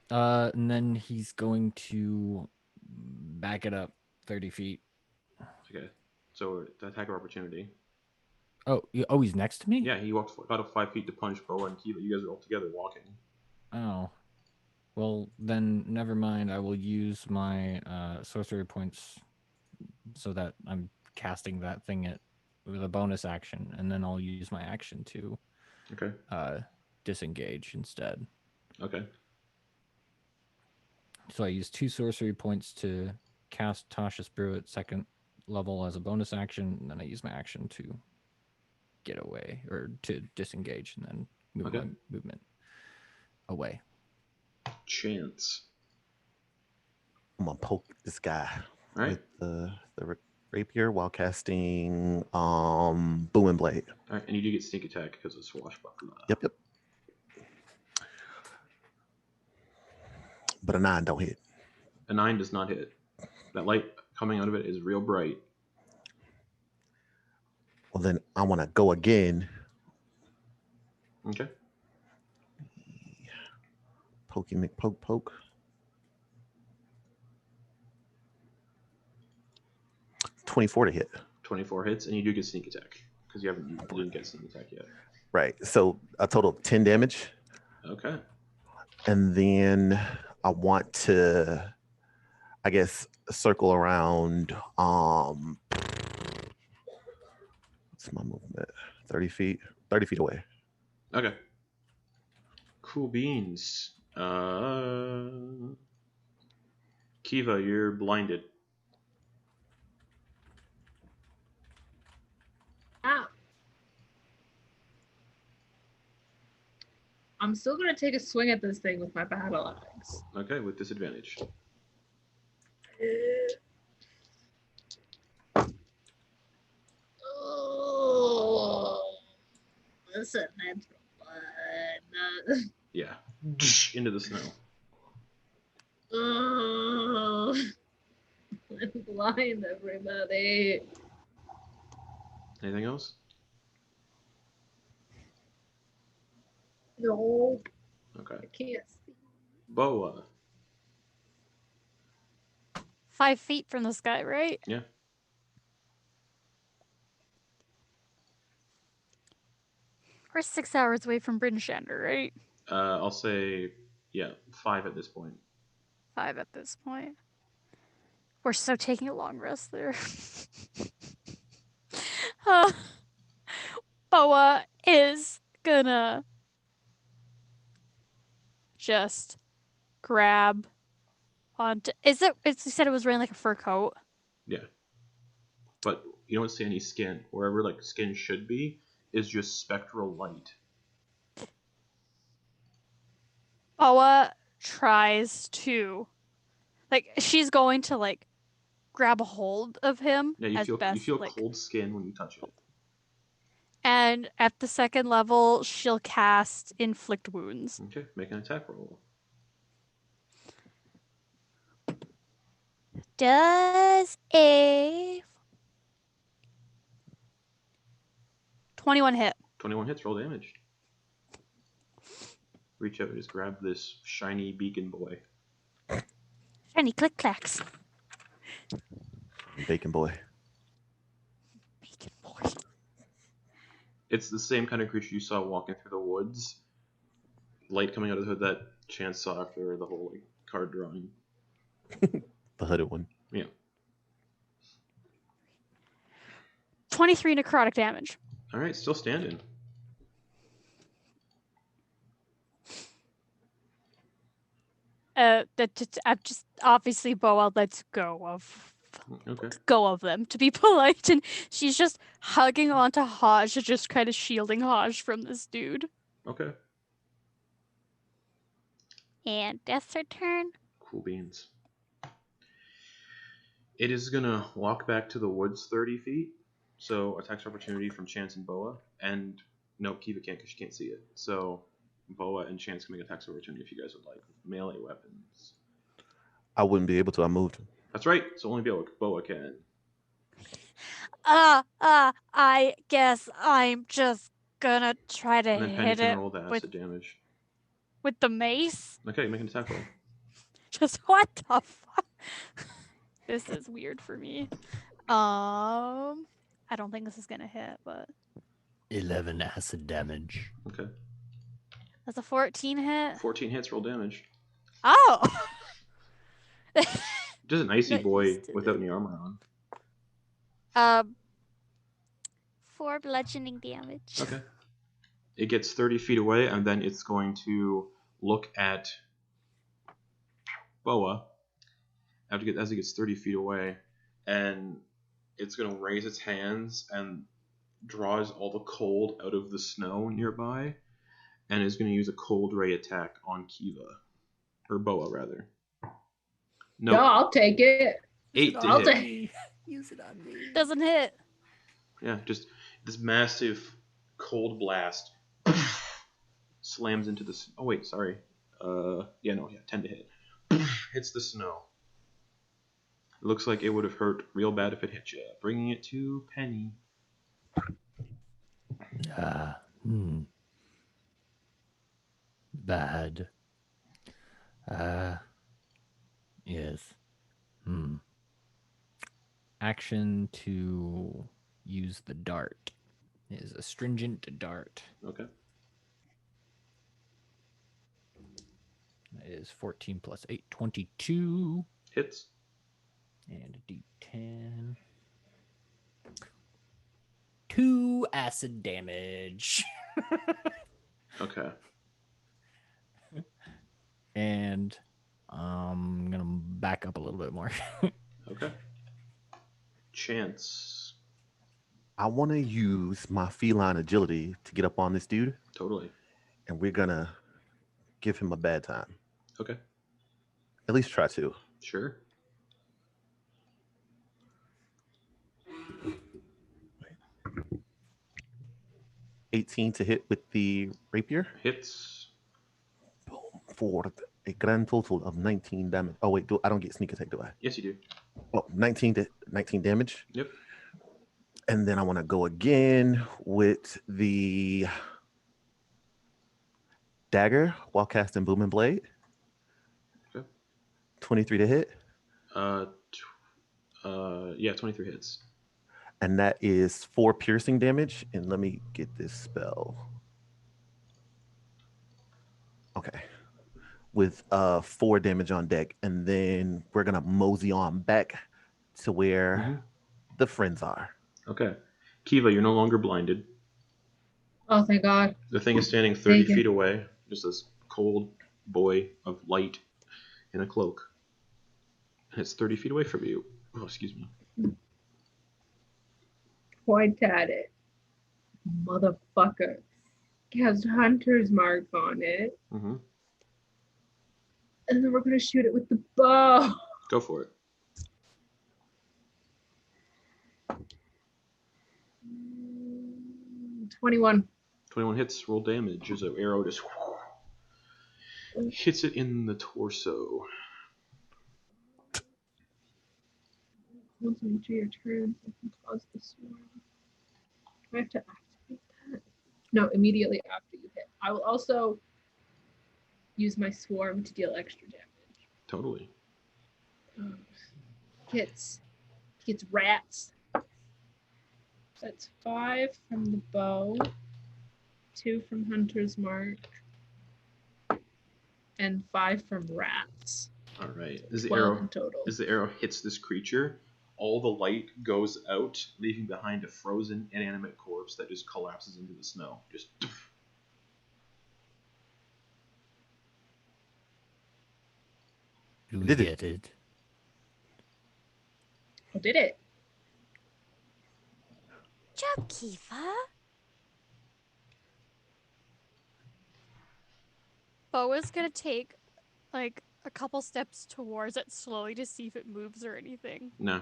And then he's going to back it up 30 feet. Okay, so the attack of opportunity. Oh, he's next to me? Yeah, he walked about up 5 feet to punch Boa and Kiva. You guys are all together walking. Oh. Well, then never mind. I will use my sorcery points so that I'm casting that thing with a bonus action, and then I'll use my action to disengage instead. Okay. So I use 2 sorcery points to cast Tasha's Brew at 2nd level as a bonus action, and then I use my action to get away or to disengage, and then move my movement away. Chance. I'm gonna poke this guy Right. with the rapier while casting boom and blade. All right, and you do get sneak attack because of swashbuckler. Yep. But a 9 don't hit. A 9 does not hit. That light coming out of it is real bright. Well, then I want to go again. Okay. Pokey McPoke Poke. 24 to hit. 24 hits, and you do get sneak attack because you didn't get sneak attack yet. Right. So a total of 10 damage. Okay. And then I want to, I guess, circle around. What's my movement? 30 feet. 30 feet away. Okay. Cool beans. Kiva, you're blinded. Ow. I'm still gonna take a swing at this thing with my battle axe. Okay, with disadvantage. Oh, listen, that's blood. Yeah. Into the snow. Oh, I'm blind, everybody. Anything else? Nope, Okay. I can't see. Boa. 5 feet from this guy, right? Yeah. We're 6 hours away from Bryn Shandar, right? I'll say, 5 at this point. 5 at this point. We're so taking a long rest there. Boa is gonna just grab onto. You said it was wearing like a fur coat? Yeah. But you don't see any skin. Wherever like skin should be is just spectral light. Boa tries to, she's going to grab a hold of him Yeah, you feel like, cold skin when you touch it. and at the second level, she'll cast Inflict Wounds. Okay, make an attack roll. Does a 21 hit? 21 hits, roll damage. Reach out and just grab this shiny beacon boy. Shiny click clacks. Bacon boy. Bacon boy. It's the same kind of creature you saw walking through the woods. Light coming out of the hood that Chance saw after the whole card drawing. The hooded one. Yeah. 23 necrotic damage. All right, still standing. I'm just obviously Boa lets go of them to be polite, and she's just hugging onto Haj, just kind of shielding Haj from this dude. Okay. And that's her turn. Cool beans. It is gonna walk back to the woods 30 feet. So attacks opportunity from Chance and Boa, and no, Kiva can't because she can't see it. So Boa and Chance can make attacks opportunity if you guys would like. Melee weapons. I wouldn't be able to. I moved. That's right. So only Boa can. I guess I'm just gonna try to And then Penny hit can it roll the acid damage. with the mace. Okay, make an attack roll. Just what the fuck? This is weird for me. I don't think this is gonna hit, but 11 acid damage. Okay. that's a 14 hit. 14 hits, roll damage. Oh. Just an icy Not boy used to without any armor on. 4 bludgeoning damage. Okay. It gets 30 feet away, and then it's going to look at Boa as it gets 30 feet away, and it's going to raise its hands and draws all the cold out of the snow nearby, and is going to use a cold ray attack on Kiva. Or Boa, rather. No, I'll take it. 8 to I'll hit. take. Use it on me. Doesn't hit. Yeah, just this massive cold blast slams into the... Oh, wait, sorry. 10 to hit. Hits the snow. It looks like it would have hurt real bad if it hit you. Bringing it to Penny. Bad. Yes. Action to use the dart is astringent dart. Okay. That is 14 plus 8, 22. Hits. And a d10. 2 acid damage. Okay. And I'm going to back up a little bit more. Okay. Chance. I want to use my feline agility to get up on this dude, Totally. and we're gonna give him a bad time. Okay. At least try to. Sure. Wait. 18 to hit with the rapier. Hits. For a grand total of 19 damage. Oh wait, I don't get sneak attack, do I? Yes, you do. Oh, 19 damage. Yep. And then I want to go again with the dagger while casting Booming Blade. Okay. 23 to hit. Yeah, 23 hits. And that is 4 piercing damage. And let me get this spell. Okay. With 4 damage on deck. And then we're gonna mosey on back to where the friends are. Okay. Kiva, you're no longer blinded. Oh, thank God. The thing is standing 30 Thank you. feet away. Just this cold boy of light in a cloak. And it's 30 feet away from you. Oh, excuse me. Point at it. Motherfucker. Cast Hunter's Mark on it. Mm-hmm. And then we're going to shoot it with the bow. Go for it. 21. 21 hits. Roll damage as an arrow just hits it in the torso. Once into your turn, I can cause the swarm. Do I have to activate that? No, immediately after you hit. I will also use my swarm to deal extra damage. Totally. Gets rats. That's 5 from the bow, 2 from Hunter's Mark, and 5 from rats. All right. As the 12 arrow in total. As the arrow hits this creature, all the light goes out, leaving behind a frozen, inanimate corpse that just collapses into the snow. Just. Do we Did it. get it? Oh, did it? Job, Kiva. Bo is gonna take like a couple steps towards it slowly to see if it moves or anything. No.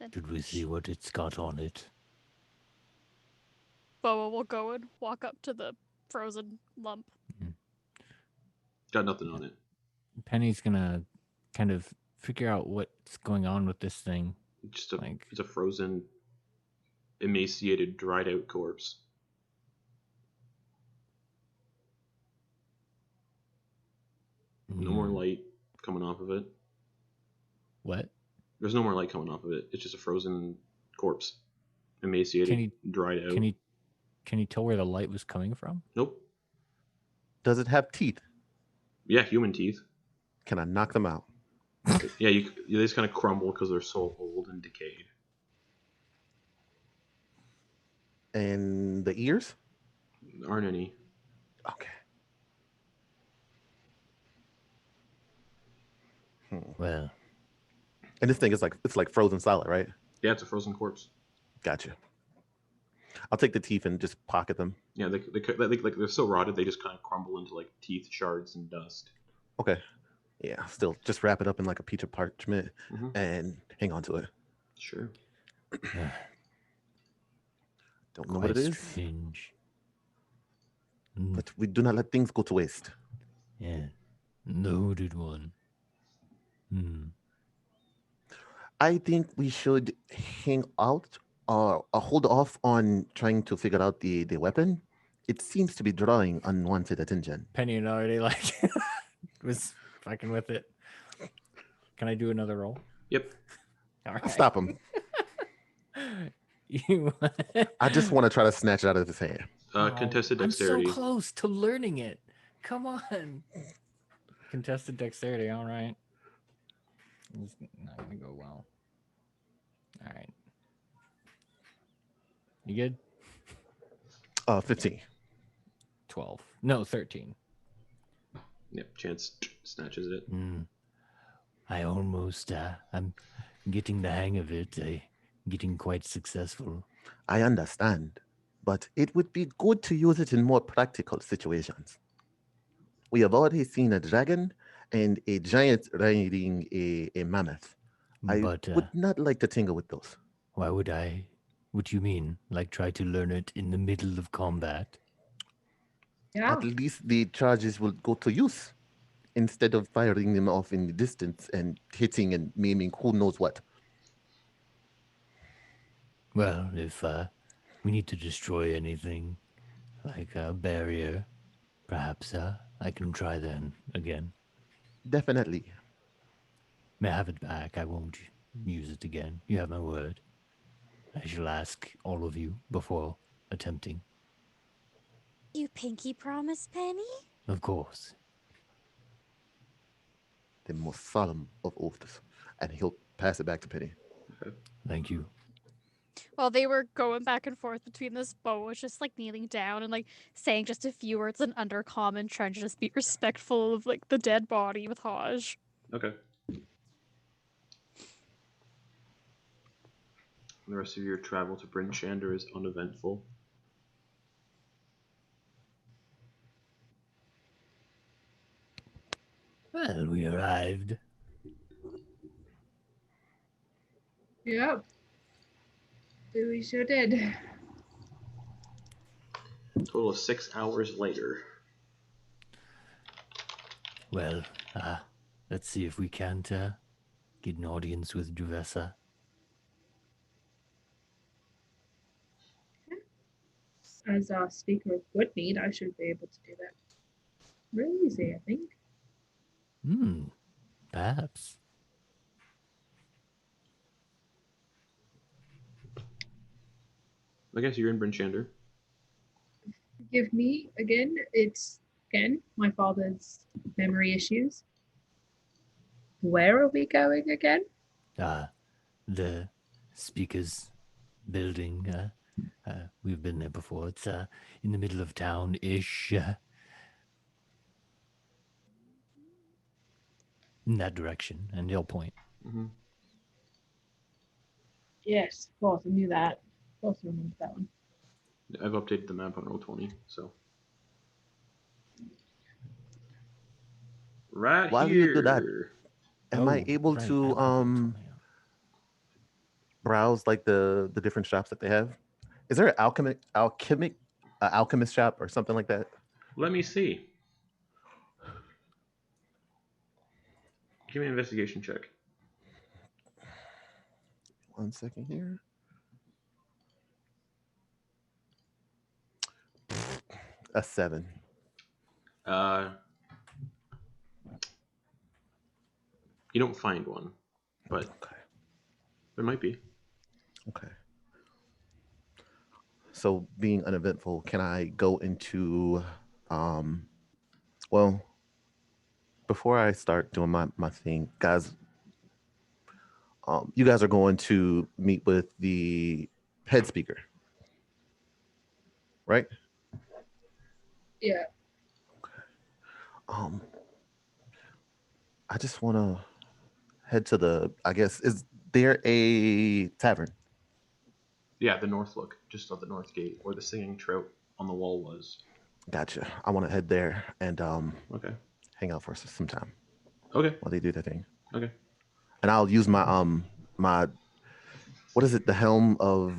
Then Did we see what it's got on it? Boa will go and walk up to the frozen lump. Got nothing on it. Penny's gonna kind of figure out what's going on with this thing. Just Like- it's a frozen, emaciated, dried out corpse. No more light coming off of it. What? There's no more light coming off of it. It's just a frozen corpse. Emaciated, dried out. Can you tell where the light was coming from? Nope. Does it have teeth? Yeah, human teeth. Can I knock them out? Yeah, they just kind of crumble because they're so old and decayed. And the ears? There aren't any. Okay. Well, And this thing is it's like frozen solid, right? Yeah, it's a frozen corpse. Gotcha. I'll take the teeth and just pocket them. Yeah, they're so rotted they just kind of crumble into like teeth shards and dust. Okay. Yeah, still just wrap it up in like a piece of parchment Mm-hmm. and hang on to it. Sure. Don't know what it is, strange. but we do not let things go to waste. Yeah. Noted one. I think we should hang out or hold off on trying to figure out the weapon It seems to be drawing unwanted attention. Penny and already like was fucking with it. Can I do another roll? Yep. All right. Stop him. You. I just want to try to snatch it out of his hand. Contested I'm dexterity. so close to learning it. Come on. Contested dexterity. All right. It's not gonna go well. All right. You good? 15. 12. No, 13. Yep. Chance snatches it. I almost, I'm getting the hang of it. I'm getting quite successful. I understand, but it would be good to use it in more practical situations. We have already seen a dragon and a giant riding a mammoth. I But would not like to tingle with those. why would I? What do you mean? Like try to learn it in the middle of combat? Yeah. At least the charges will go to use instead of firing them off in the distance and hitting and maiming who knows what. Well, if we need to destroy anything, like a barrier, perhaps I can try then again. Definitely. May I have it back? I won't use it again. You have my word. I shall ask all of you before attempting. You pinky promise, Penny? Of course. The most solemn of oaths. And he'll pass it back to Penny. Thank you. While they were going back and forth between this, Bo was just like kneeling down and like saying just a few words in Undercommon, trying to just be respectful of like the dead body with Haj. Okay. The rest of your travel to Bryn Shandar is uneventful. Well, we arrived. Yep. We sure did. Total of 6 hours later. Well, let's see if we can't get an audience with Duvessa. As a speaker of Good Mead, I should be able to do that really easy, I think. Perhaps. I guess you're in Bryn Shandar. Forgive me again. It's again my father's memory issues. Where are we going again? The speaker's building. We've been there before. It's in the middle of town-ish. In that direction, and he'll point. Mm-hmm. Yes, of course, I knew that. Of course, I remember that one. I've updated the map on Roll20, so. Right While here. you do that, am I able right, to browse like the different shops that they have? Is there an alchemist shop or something like that? Let me see. Give me an investigation check. 1 second here. A 7. You don't find one, but Okay. there might be. Okay. So being uneventful, can I go into well, before I start doing my thing, guys, you guys are going to meet with the head speaker, right? Yeah. I just want to head to the, I guess, is there a tavern? Yeah, the north look, just on the north gate, where the singing trout on the wall was. Gotcha. I want to head there and Okay. hang out for some time Okay. while they do their thing. Okay. And I'll use my my what is it? The helm of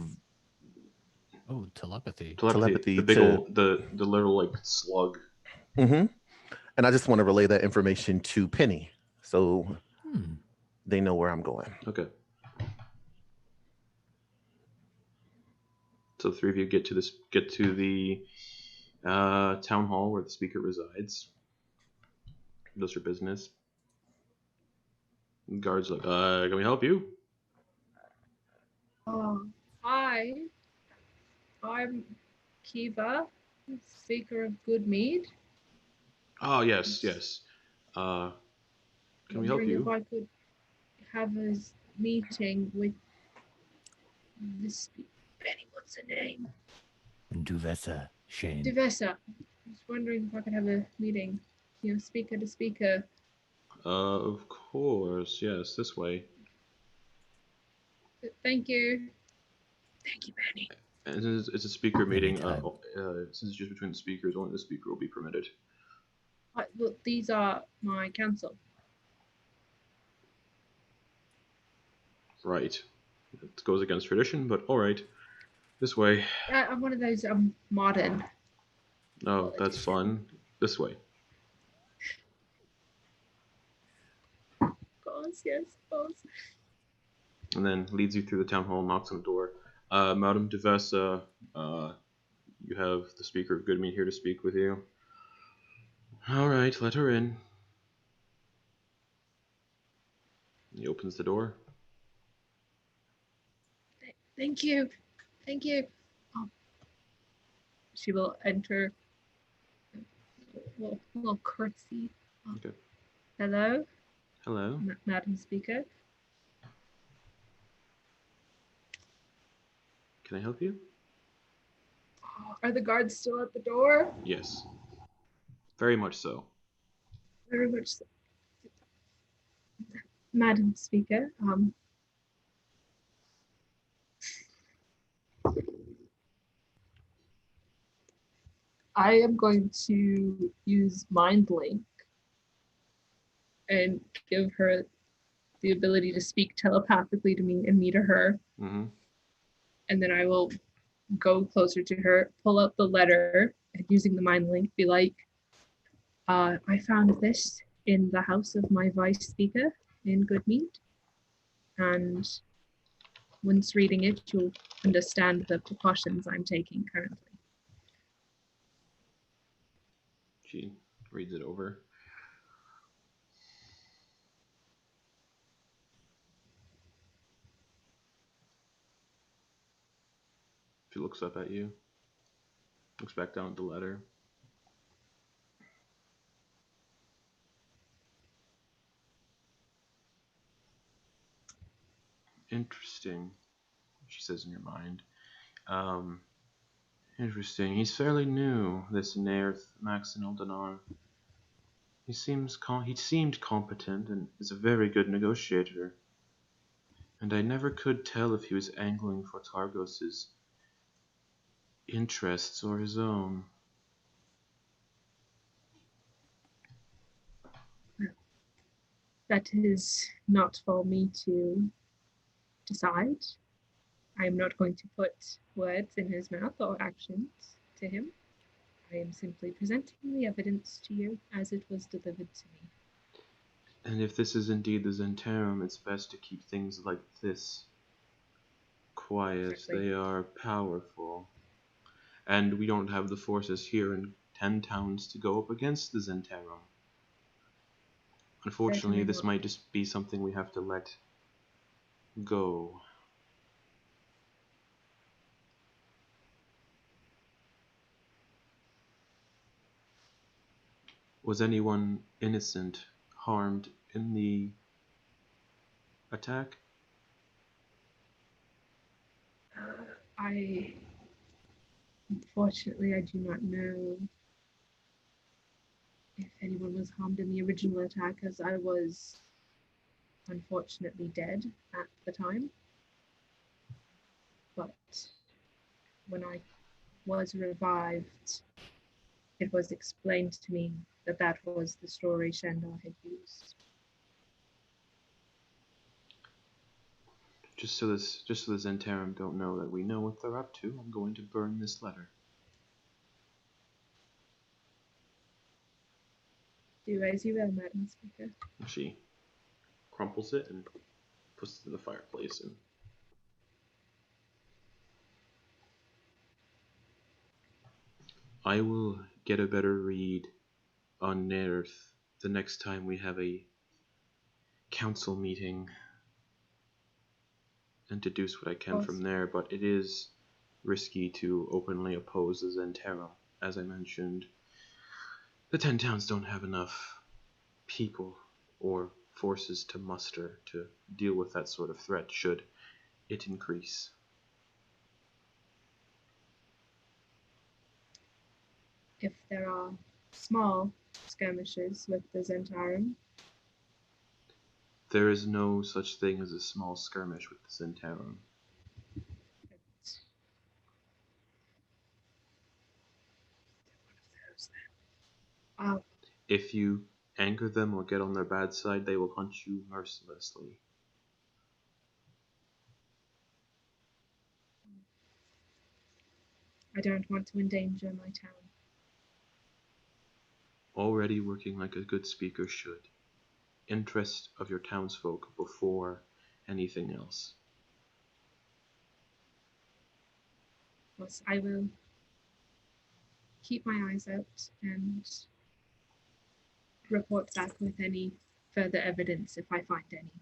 Telepathy. Telepathy The big to- old, the little like slug. Mm-hmm. And I just want to relay that information to Penny, so they know where I'm going. Okay. So the three of you get to the Town hall where the speaker resides. Does her business. The guard's like, can we help you? Hi. I'm Kiva, speaker of Good Mead. Oh, yes. Can we help Wondering you? if I could have a meeting with this Benny, what's her name? Duvessa, Shane. Duvessa. I was wondering if I could have a meeting, speaker to speaker. Of course, yes, this way. Thank you. Thank you, Benny. And since it's a speaker meeting, Anytime. since it's just between the speakers, only the speaker will be permitted. Look, these are my council. Right. It goes against tradition, but alright. This way. I'm one of those modern. Oh, that's fun. This way. Boss, yes, boss. And then leads you through the town hall, knocks on the door. Madame Duvessa, you have the speaker of Good Mead here to speak with you. Alright, let her in. He opens the door. Thank you. She will enter. Little curtsy. Okay. Hello, Hello. Madam Speaker. Can I help you? Are the guards still at the door? Yes. Very much so. Very much so. Madam Speaker, I am going to use Mind Link and give her the ability to speak telepathically to me and me to her. Mm-hmm. And then I will go closer to her, pull out the letter, and using the Mind Link, be like, I found this in the house of my vice speaker in Good Mead. And once reading it, you'll understand the precautions I'm taking currently. She reads it over. She looks up at you. Looks back down at the letter. Interesting, she says in your mind. Interesting. He's fairly new, this Nairth Maxinaldanar. He seemed competent and is a very good negotiator. And I never could tell if he was angling for Targos's interests or his own. That is not for me to decide. I am not going to put words in his mouth or actions to him. I am simply presenting the evidence to you as it was delivered to me. And if this is indeed the Zhentarim, it's best to keep things like this quiet. Exactly. They are powerful. And we don't have the forces here in 10 towns to go up against the Zhentarim. Unfortunately, this might just be something we have to let go. Was anyone innocent harmed in the attack? Unfortunately, I do not know if anyone was harmed in the original attack, as I was unfortunately dead at the time. But when I was revived, it was explained to me that that was the story Shandar had used. Just so the Zhentarim don't know that we know what they're up to, I'm going to burn this letter. Do as you will, Madam Speaker. She crumples it and puts it in the fireplace. And I will get a better read on Nerth the next time we have a council meeting and deduce what I can from there, but it is risky to openly oppose the Zhentarim. As I mentioned, the 10 towns don't have enough people or forces to muster to deal with that sort of threat should it increase. If there are small skirmishes with the Zhentarim, There is no such thing as a small skirmish with the Zhentarim. If you anger them or get on their bad side, they will hunt you mercilessly. I don't want to endanger my town. Already working like a good speaker should. Interest of your townsfolk before anything else. Plus, I will keep my eyes out and report back with any further evidence if I find any.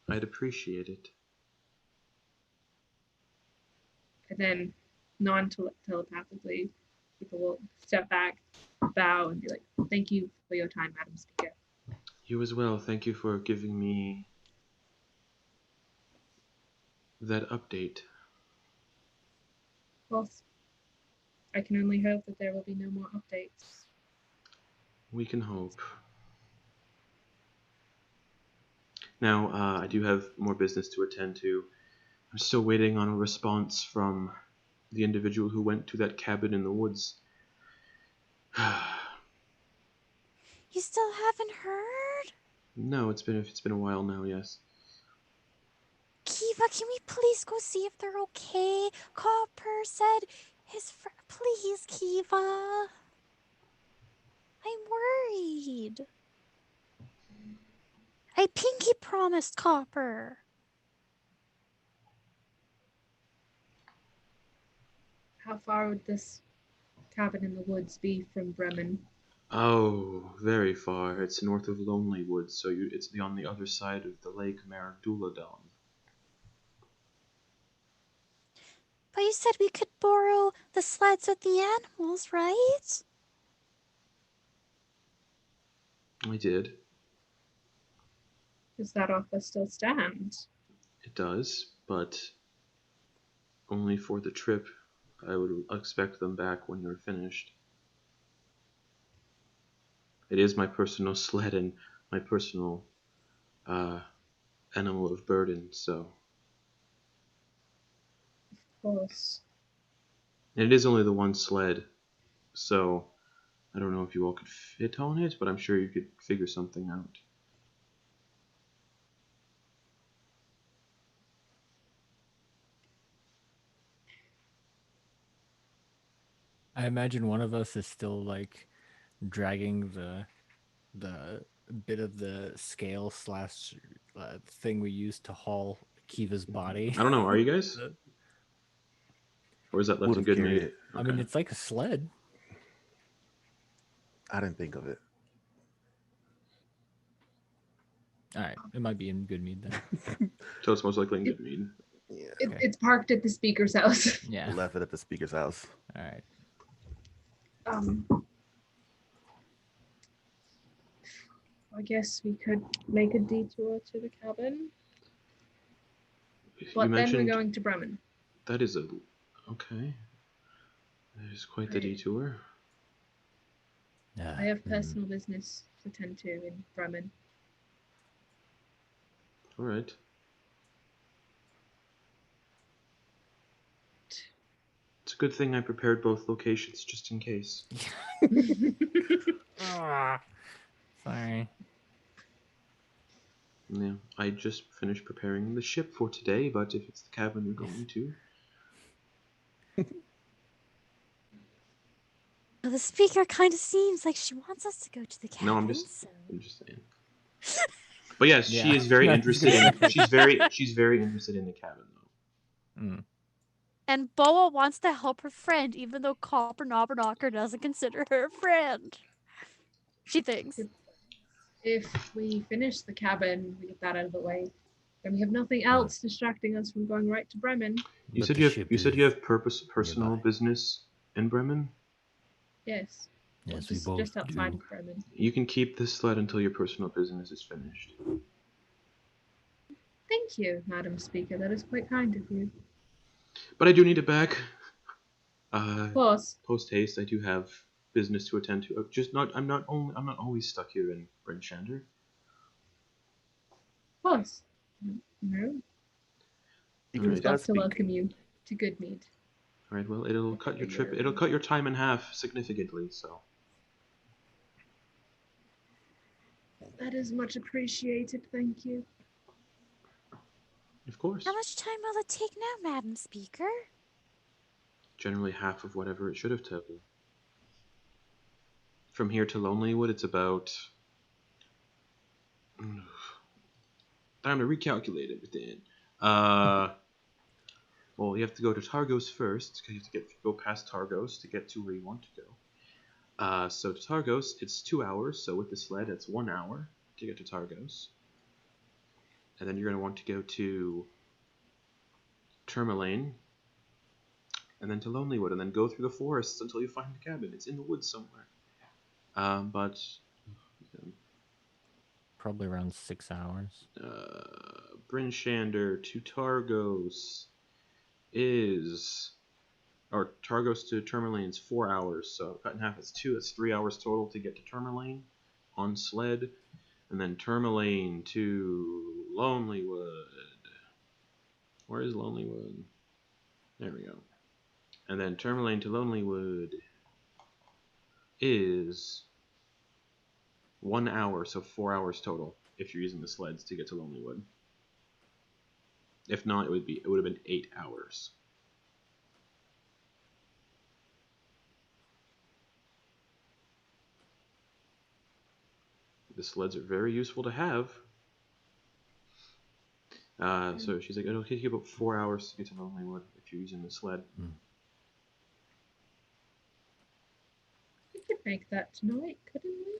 I'd appreciate it. And then, non-telepathically, people will step back, bow, and be like, "Thank you for your time, Madam Speaker." You as well. Thank you for giving me that update. Well, I can only hope that there will be no more updates. We can hope. Now, I do have more business to attend to. I'm still waiting on a response from the individual who went to that cabin in the woods. You still haven't heard? No, it's been a while now, yes. Kiva, can we please go see if they're okay? Copper said his friend. Please, Kiva. I'm worried. I pinky promised Copper. How far would this cabin in the woods be from Bremen? Oh, very far. It's north of Lonely Woods, so it's on the other side of the Lake Maragduladon. But you said we could borrow the sleds with the animals, right? I did. Does that offer still stand? It does, but only for the trip. I would expect them back when you're finished. It is my personal sled and my personal animal of burden, so. Of course. And it is only the one sled, so I don't know if you all could fit on it, but I'm sure you could figure something out. I imagine one of us is still like dragging the bit of the scale slash thing we used to haul Kiva's body. I don't know, are you guys? Or is that left in Would've Good carried Mead? it. I mean, it's like a sled. I didn't think of it. All right, it might be in Good Mead then. So it's most likely in Good Mead. Yeah. Okay. It's parked at the speaker's house. Yeah. Left it at the speaker's house. All right. I guess we could make a detour to the cabin. But then we're going to Bremen. That is okay. That is quite the detour. I have personal business to tend to in Bremen. All right. It's a good thing I prepared both locations just in case. Sorry. Yeah, I just finished preparing the ship for today, but if it's the cabin you're going to... Well, the speaker kind of seems like she wants us to go to the cabin. No, I'm just saying. But yes, she is very interested in. She's very interested in the cabin, though. Mm. And Boa wants to help her friend, even though Copper Knobberknocker doesn't consider her a friend. She thinks. If we finish the cabin, we get that out of the way, then we have nothing else distracting us from going right to Bremen. You But said the you ship have is personal nearby. business in Bremen. Yes. Yes, we both just outside do. of Bremen. You can keep this sled until your personal business is finished. Thank you, Madam Speaker. That is quite kind of you. But I do need it back. Of course. Post haste, I do have business to attend to. I'm not always stuck here in Bryn Shandar. Of course. No. You I can would love to speak. welcome you to Good Mead. All right. Well, it'll cut your trip. It'll cut your time in half significantly. So. That is much appreciated. Thank you. Of course. How much time will it take now, Madam Speaker? Generally half of whatever it should have taken. From here to Lonelywood, it's about... Time to recalculate everything. Well, you have to go to Targos first, because you have to go past Targos to get to where you want to go. So to Targos, it's 2 hours, so with the sled, it's 1 hour to get to Targos. And then you're going to want to go to Tourmaline, and then to Lonelywood, and then go through the forests until you find the cabin. It's in the woods somewhere. But... Probably around 6 hours. Bryn Shandar to Targos is... Or Targos to Tourmaline is 4 hours, so cut in half is 2. That's 3 hours total to get to Tourmaline on sled. And then Tourmaline to Lonelywood. Where is Lonelywood? There we go. And then Tourmaline to Lonelywood is 1 hour, so 4 hours total if you're using the sleds to get to Lonelywood. If not, it would have been 8 hours. The sleds are very useful to have. So she's like, it'll take you about 4 hours to get to Lonelywood if you're using the sled. We could make that tonight, couldn't we?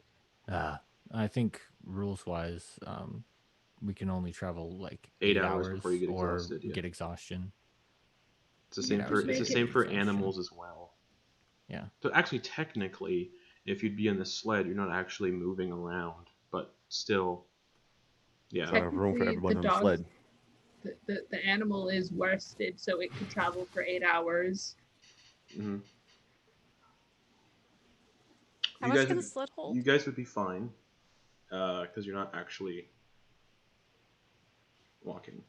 I think rules-wise, we can only travel like 8 hours before you get or exhausted. Yeah. get exhaustion. It's the same for exhaustion. animals as well. Yeah. So actually, technically, if you'd be in the sled, you're not actually moving around, but still, yeah. Room for everyone on the dog- sled. The animal is worsted, so it could travel for 8 hours. Mm-hmm. How much can the sled hold? You guys would be fine, because you're not actually walking.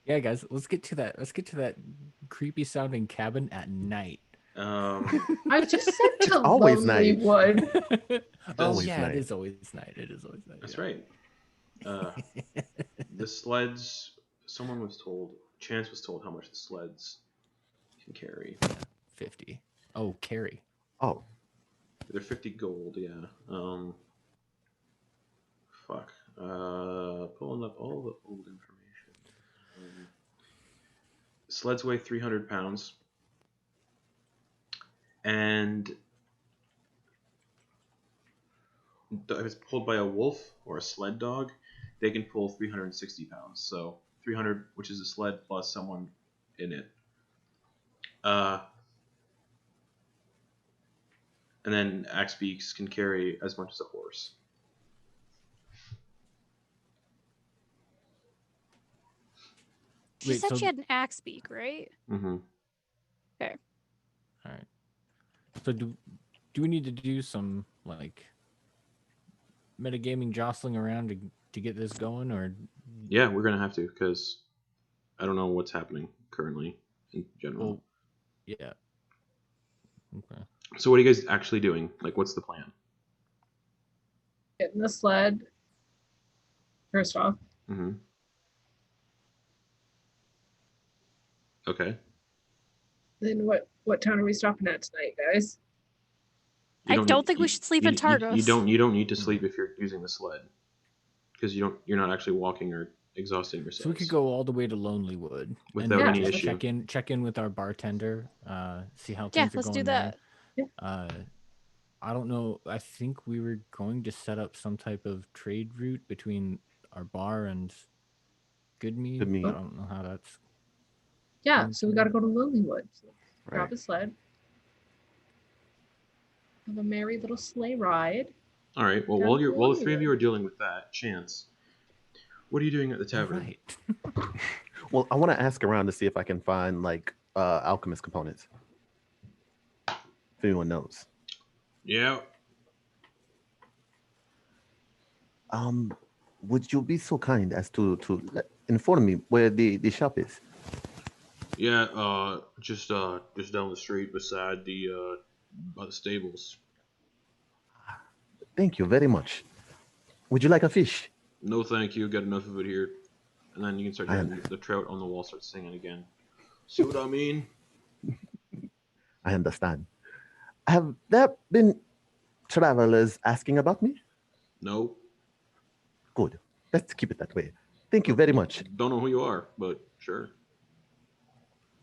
Yeah, guys, let's get to that creepy sounding cabin at night. I just said to always night. Lonelywood. Always yeah, night. it is always night. It is always night. That's right. The sleds. Chance was told how much the sleds can carry. 50. Oh, carry. Oh. They're 50 gold, yeah. Fuck. Pulling up all the old information. Sleds weigh 300 pounds. And if it's pulled by a wolf or a sled dog, they can pull 360 pounds. So 300, which is a sled plus someone in it. And then axe beaks can carry as much as a horse. She said she had an axe beak, right? Mm-hmm. Okay. All right. So do we need to do some like metagaming jostling around to get this going, or? Yeah, we're gonna have to, because I don't know what's happening currently in general. Well, yeah. Okay. So what are you guys actually doing? Like, what's the plan? Get in the sled. First off. Mm-hmm. Okay. Then what town are we stopping at tonight, guys? I don't think we should sleep in Targos. You don't need to sleep if you're using the sled, because you're not actually walking or exhausting yourselves. So we could go all the way to Lonelywood Without and any just issue. check in with our bartender, see how Yeah, things are let's going do that. there. I don't know. I think we were going to set up some type of trade route between our bar and Good Mead. Good Mead. I don't know how that's. Yeah, so we got to go to Lilywood. So grab Right. a sled. Have a merry little sleigh ride. All right. Well, Down while to the three of you Lilywood. are dealing with that, Chance, what are you doing at the All tavern? right. Well, I want to ask around to see if I can find like alchemist components. If anyone knows. Yeah. Would you be so kind as to inform me where the shop is? Yeah. Just down the street beside by the stables. Thank you very much. Would you like a fish? No, thank you. Got enough of it here. And then you can start I hearing the trout on the wall start singing again. See what I mean? I understand. Have there been travelers asking about me? No. Good. Let's keep it that way. Thank you very much. Don't know who you are, but sure.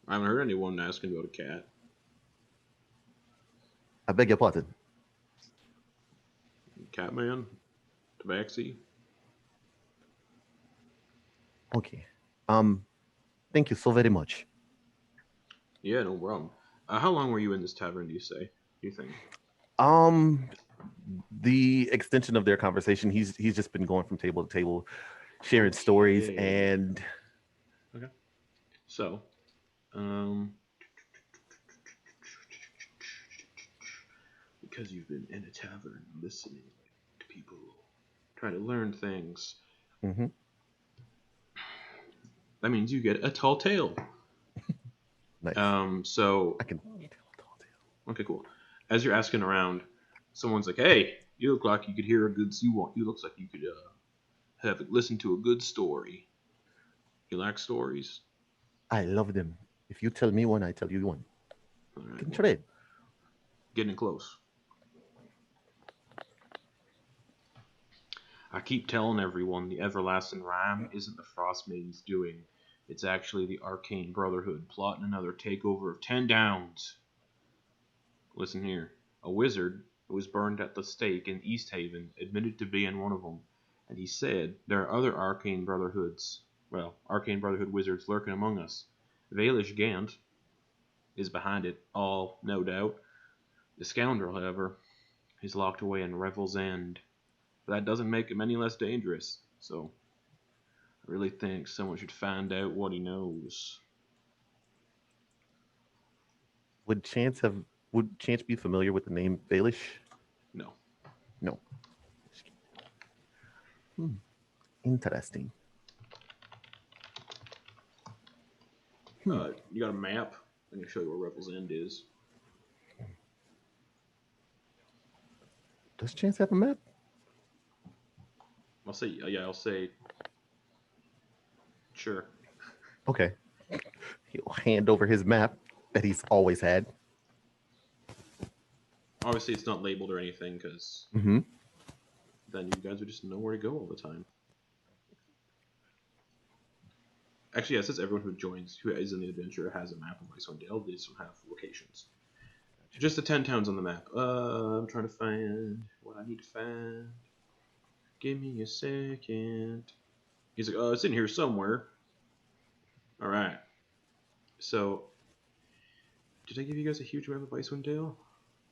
I haven't heard anyone asking about a cat. I beg your pardon. Catman? Tabaxi? Okay. Thank you so very much. Yeah, no problem. How long were you in this tavern, do you think? The extension of their conversation, he's just been going from table to table, sharing stories, Okay. and Okay. So, because you've been in a tavern listening to people, trying to learn things, Mhm. that means you get a tall tale. Nice. So I can. okay, cool. As you're asking around, someone's like, "Hey, you look like you could hear a good. You looks like you could have listen to a good story. You like stories? I love them. If you tell me one, I tell you one. All right, Can well, trade. getting close. I keep telling everyone the everlasting rhyme isn't the Frostmaiden's doing. It's actually the Arcane Brotherhood plotting another takeover of 10 Downs. Listen here. A wizard who was burned at the stake in East Haven admitted to being one of them, and he said there are other Arcane Brotherhood wizards lurking among us. Valish Gant is behind it all, no doubt. The scoundrel, however, is locked away in Revel's End. But that doesn't make him any less dangerous, so I really think someone should find out what he knows. Would Chance be familiar with the name Baelish? No. No. Interesting. You got a map? I can show you where Revel's End is. Does Chance have a map? I'll say. Sure. Okay. He'll hand over his map that he's always had. Obviously, it's not labeled or anything, because Mm-hmm. then you guys would just know where to go all the time. Actually, yeah, it says everyone who is in the adventure has a map of Icewind Dale. They just don't have locations. Just the 10 towns on the map. I'm trying to find what I need to find. Give me a second. He's like, it's in here somewhere. Alright. So, did I give you guys a huge map of Icewind Dale?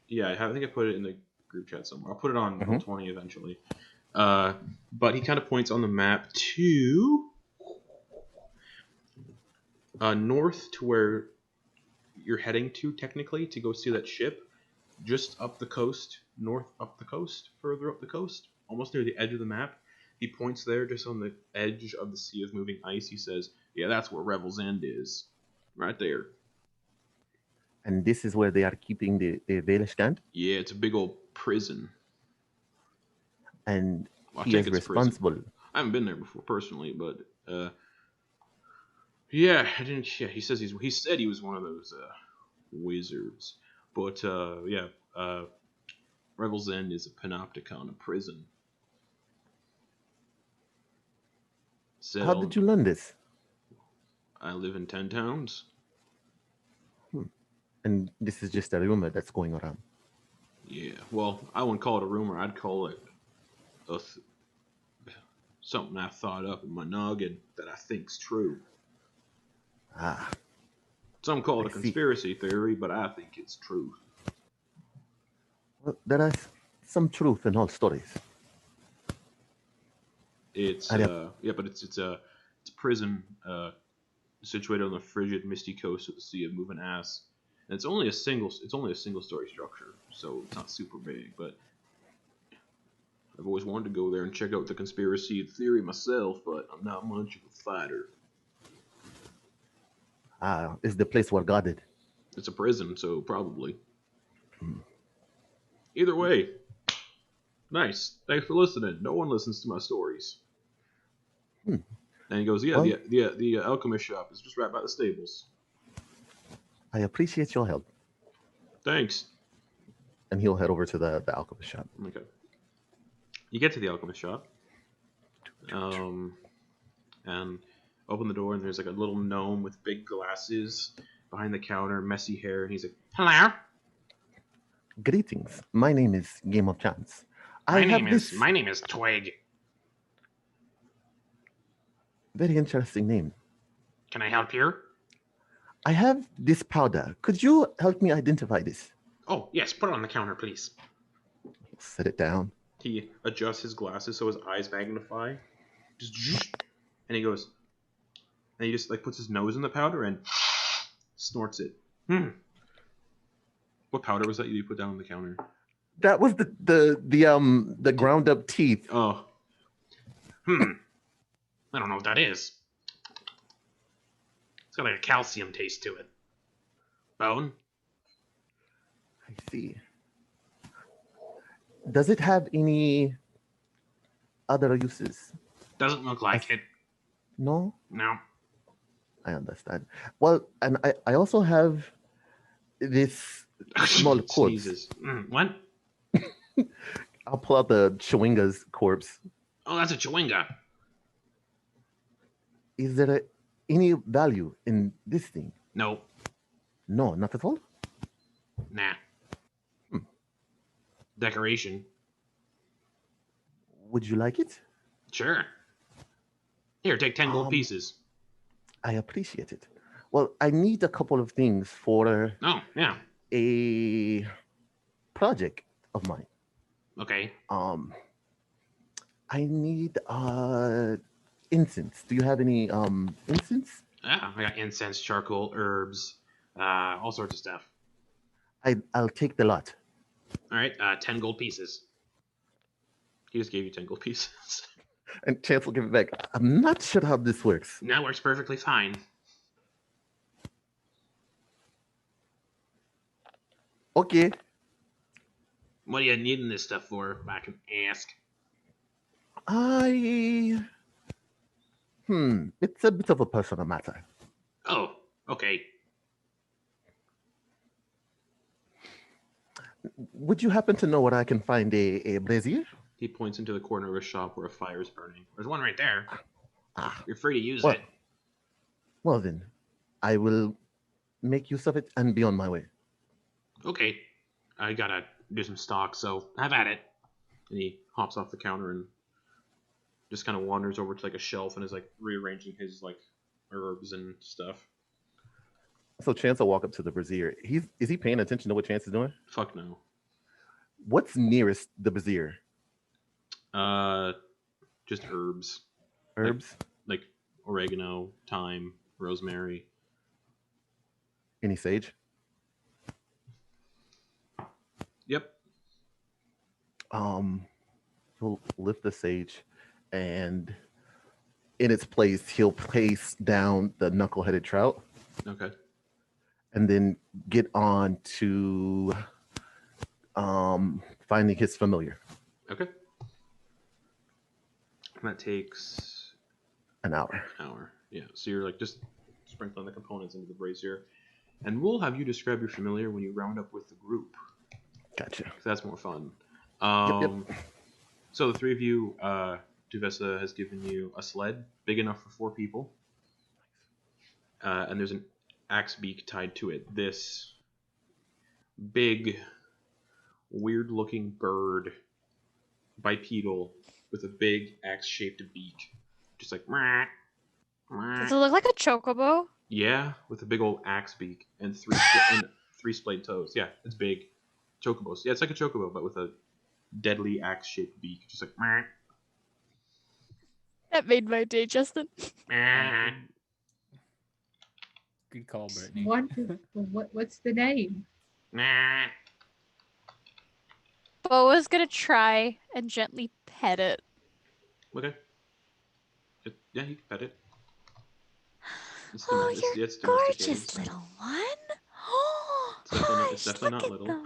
Yeah, I think I put it in the group chat somewhere. I'll put it on Roll20 eventually. But he kind of points on the map to north to where you're heading to, technically, to go see that ship. Just up the coast, further up the coast, almost near the edge of the map. He points there, just on the edge of the sea of moving ice. He says, yeah, that's where Revel's End is. Right there. And this is where they are keeping the Baelish Gant? Yeah, it's a big old prison. And Well, he is responsible. I haven't been there before, personally, but... yeah, I didn't... Yeah, he said he was one of those wizards. But, Revel's End is a panopticon, a prison. Said How did you learn this? I live in 10 towns. And this is just a rumor that's going around. Yeah, well, I wouldn't call it a rumor. I'd call it something I thought up in my noggin that I think's true. Ah, Some call it a I see. conspiracy theory, but I think it's true. well, there is some truth in all stories. It's I but it's a prison situated on the frigid, misty coast of the Sea of Moving Ass. And it's only a single story structure, so it's not super big. But I've always wanted to go there and check out the conspiracy theory myself, but I'm not much of a fighter. Is the place well guarded? It's a prison, so probably. Either way, nice. Thanks for listening. No one listens to my stories. And he goes, yeah, Well- the alchemist shop is just right by the stables. I appreciate your help. Thanks. And he'll head over to the alchemist shop. Okay. You get to the alchemist shop, and open the door, and there's like a little gnome with big glasses behind the counter, messy hair, and he's like, "Hello, Greetings. My name is Game of Chance. my name is Twig. Very interesting name. Can I help you? I have this powder. Could you help me identify this? Oh yes, put it on the counter, please." Set it down. He adjusts his glasses so his eyes magnify, and he goes, and he just like puts his nose in the powder and snorts it. What powder was that you put down on the counter? That was the ground up teeth. Oh. I don't know what that is. It's got like a calcium taste to it. Bone? I see. Does it have any other uses? Doesn't look like it. No? No. I understand. Well, and I also have this small corpse. Sneezes. What? I'll pull out the Chewinga's corpse. Oh, that's a chewinga. Is there any value in this thing? No. No, not at all? Nah. Decoration. Would you like it? Sure. Here, take 10 gold pieces. I appreciate it. Well, I need a couple of things for Oh, yeah. a project of mine. Okay. I need incense. Do you have any incense? Yeah, I got incense, charcoal, herbs, all sorts of stuff. I'll take the lot. All right, 10 gold pieces. He just gave you 10 gold pieces. And Chance will give it back. I'm not sure how this works. That works perfectly fine. Okay. What are you needing this stuff for, if I can ask? It's a bit of a personal matter. Oh, okay. Would you happen to know where I can find a brazier? He points into the corner of his shop where a fire is burning. There's one right there. Ah, You're free to use well, it. well then, I will make use of it and be on my way. Okay. I gotta do some stock, so have at it. And he hops off the counter and just kind of wanders over to like a shelf and is like rearranging his like herbs and stuff. So Chance will walk up to the brazier. Is he paying attention to what Chance is doing? Fuck no. What's nearest the brazier? Just herbs. Herbs? Like oregano, thyme, rosemary. Any sage? Yep. He'll lift the sage, and in its place, he'll place down the knuckle-headed trout, Okay. and then get on to finding his familiar. Okay. That takes An hour. an hour. Yeah. So you're like just sprinkling the components into the brazier. And we'll have you describe your familiar when you round up with the group. Gotcha. 'Cause that's more fun. Yep. So the three of you Duvessa has given you a sled big enough for 4 people. And there's an axe beak tied to it. This big, weird-looking bird, bipedal, with a big axe-shaped beak. Just like, meh, meh. Does it look like a chocobo? Yeah, with a big old axe beak and 3 splayed toes. Yeah, it's big. Chocobos. Yeah, it's like a chocobo, but with a deadly axe-shaped beak. Just like, meh, That made my day, Justin. meh. Good call, Brittany. Wonderful. What's the name? Meh. Boa's gonna try and gently pet it. Okay. Yeah, you can pet it. It's, Oh, it's, you're it's domesticated. gorgeous, little one. It's definitely not Look at little. them.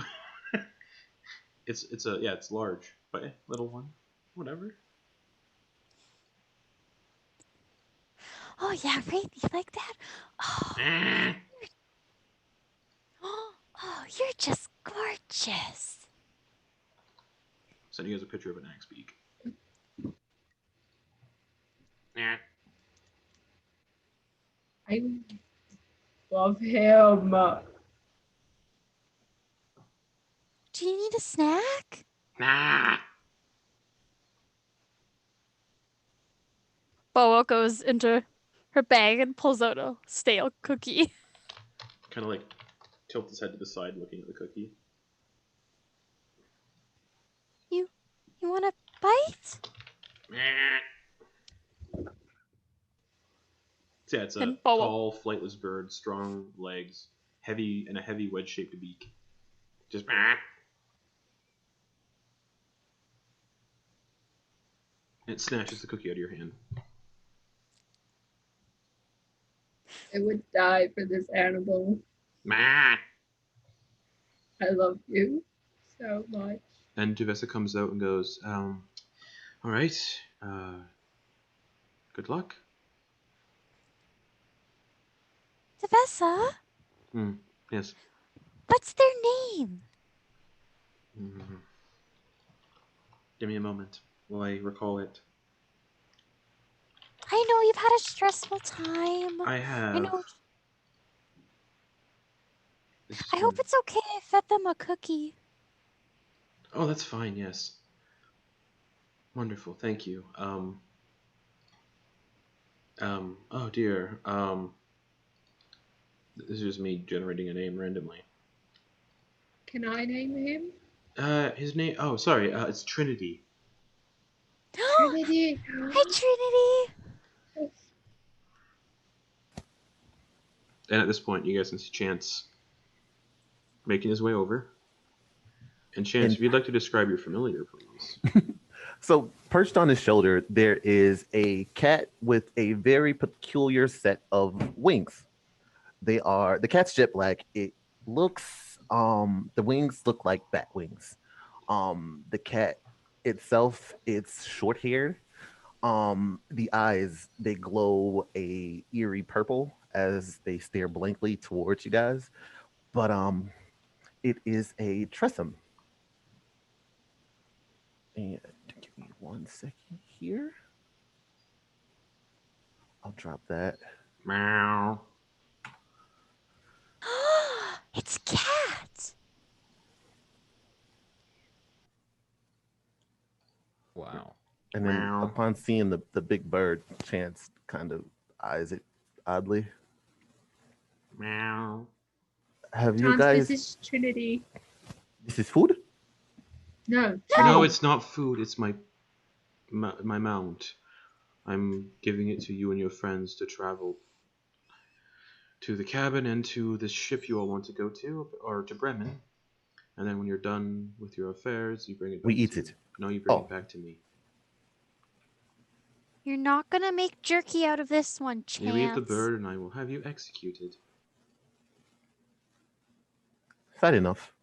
It's large, but little one, whatever. Oh yeah, right. You like that? Oh, oh, you're just gorgeous. Sending you guys a picture of an axe beak. Yeah. I love him. Do you need a snack? Nah. Boa goes into her bag and pulls out a stale cookie. Kind of like tilt his head to the side, looking at the cookie. You want a bite? So yeah, it's a And Boa. tall, flightless bird, strong legs, heavy wedge-shaped beak. Just. It snatches the cookie out of your hand. I would die for this animal. I love you so much. And Duvessa comes out and goes, all right, good luck. Tavessa, Yes. what's their name? Give me a moment while I recall it. I know you've had a stressful time. I have. I know. It's I hope it's okay I fed them a cookie. Oh, that's fine, yes. Wonderful, thank you. Oh dear. This is just me generating a name randomly. Can I name him? His name, oh, sorry, it's Trinity. Trinity. Hi, Trinity. And at this point, you guys can see Chance making his way over. And Chance, if you'd like to describe your familiar, please. So, perched on his shoulder, there is a cat with a very peculiar set of wings. The cat's jet black. It looks, the wings look like bat wings. The cat itself, it's short haired. The eyes, they glow a eerie purple as they stare blankly towards you guys. But it is a Tressum. And give me 1 second here. I'll drop that. Meow. It's Cat. Wow. And then Meow. upon seeing the big bird, Chance kind of eyes it oddly. Meow. Have you Chance, guys? this is Trinity. This is food? No. No, it's not food. It's my mount. I'm giving it to you and your friends to travel to the cabin and to the ship you all want to go to, or to Bremen. And then when you're done with your affairs, you bring it back We eat to it. No, you bring Oh. it back to me. You're not gonna make jerky out of this one, Chance. You eat the bird and I will have you executed. Fat enough.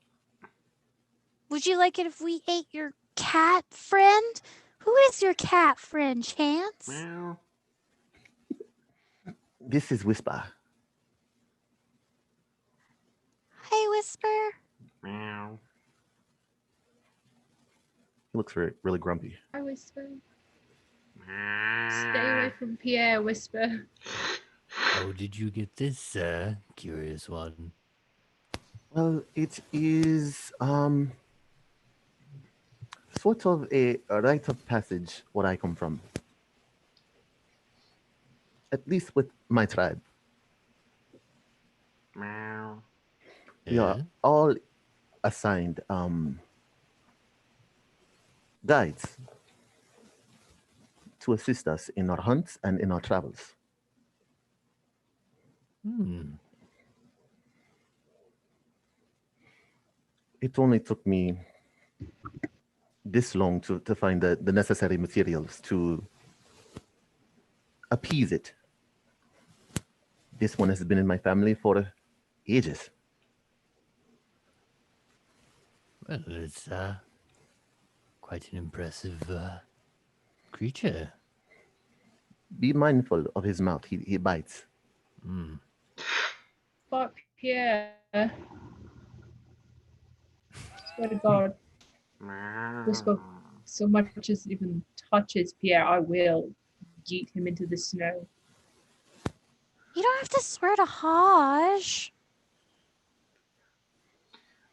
Would you like it if we ate your cat friend? Who is your cat friend, Chance? Meow. This is Whisper. Hey, Whisper. Meow. He looks really grumpy. I whisper. Stay away from Pierre, whisper. How did you get this, sir? Curious one. Well, it is sort of a rite of passage where I come from. At least with my tribe. Meow. We are Eh? all assigned guides to assist us in our hunts and in our travels. Hmm. It only took me this long to find the necessary materials to appease it. This one has been in my family for ages. Well, it's quite an impressive creature. Be mindful of his mouth. He bites. Hmm. Fuck Pierre. Swear to God. Whisper so much as even touches Pierre, I will yeet him into the snow. You don't have to swear to Haj.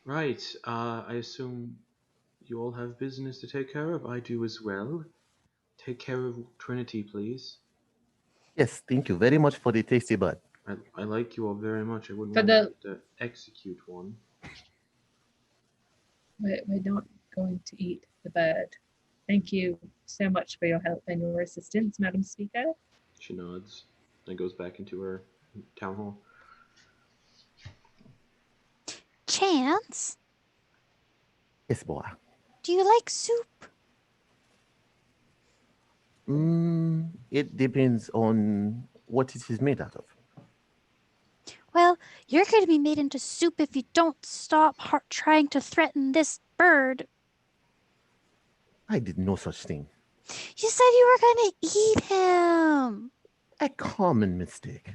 Right. I assume you all have business to take care of. I do as well. Take care of Trinity, please. Yes, thank you very much for the tasty bud. I like you all very much. I wouldn't For want the- to execute one. We're not going to eat the bird. Thank you so much for your help and your assistance, Madam Speaker. She nods and goes back into her town hall. Chance, Yes, boy. do you like soup? It depends on what it is made out of. Well, you're going to be made into soup if you don't stop trying to threaten this bird. I did no such thing. You said you were going to eat him. A common mistake.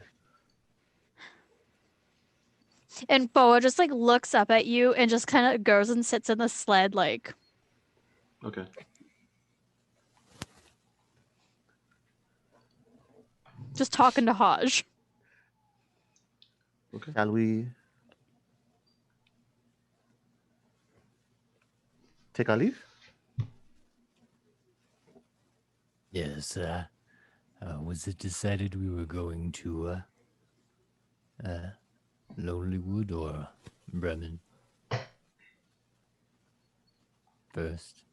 And Boa just like looks up at you and just kind of goes and sits in the sled, like. Okay. Just talking to Haj. Okay. Shall we take our leave? Yes, was it decided we were going to Lonelywood or Bremen first?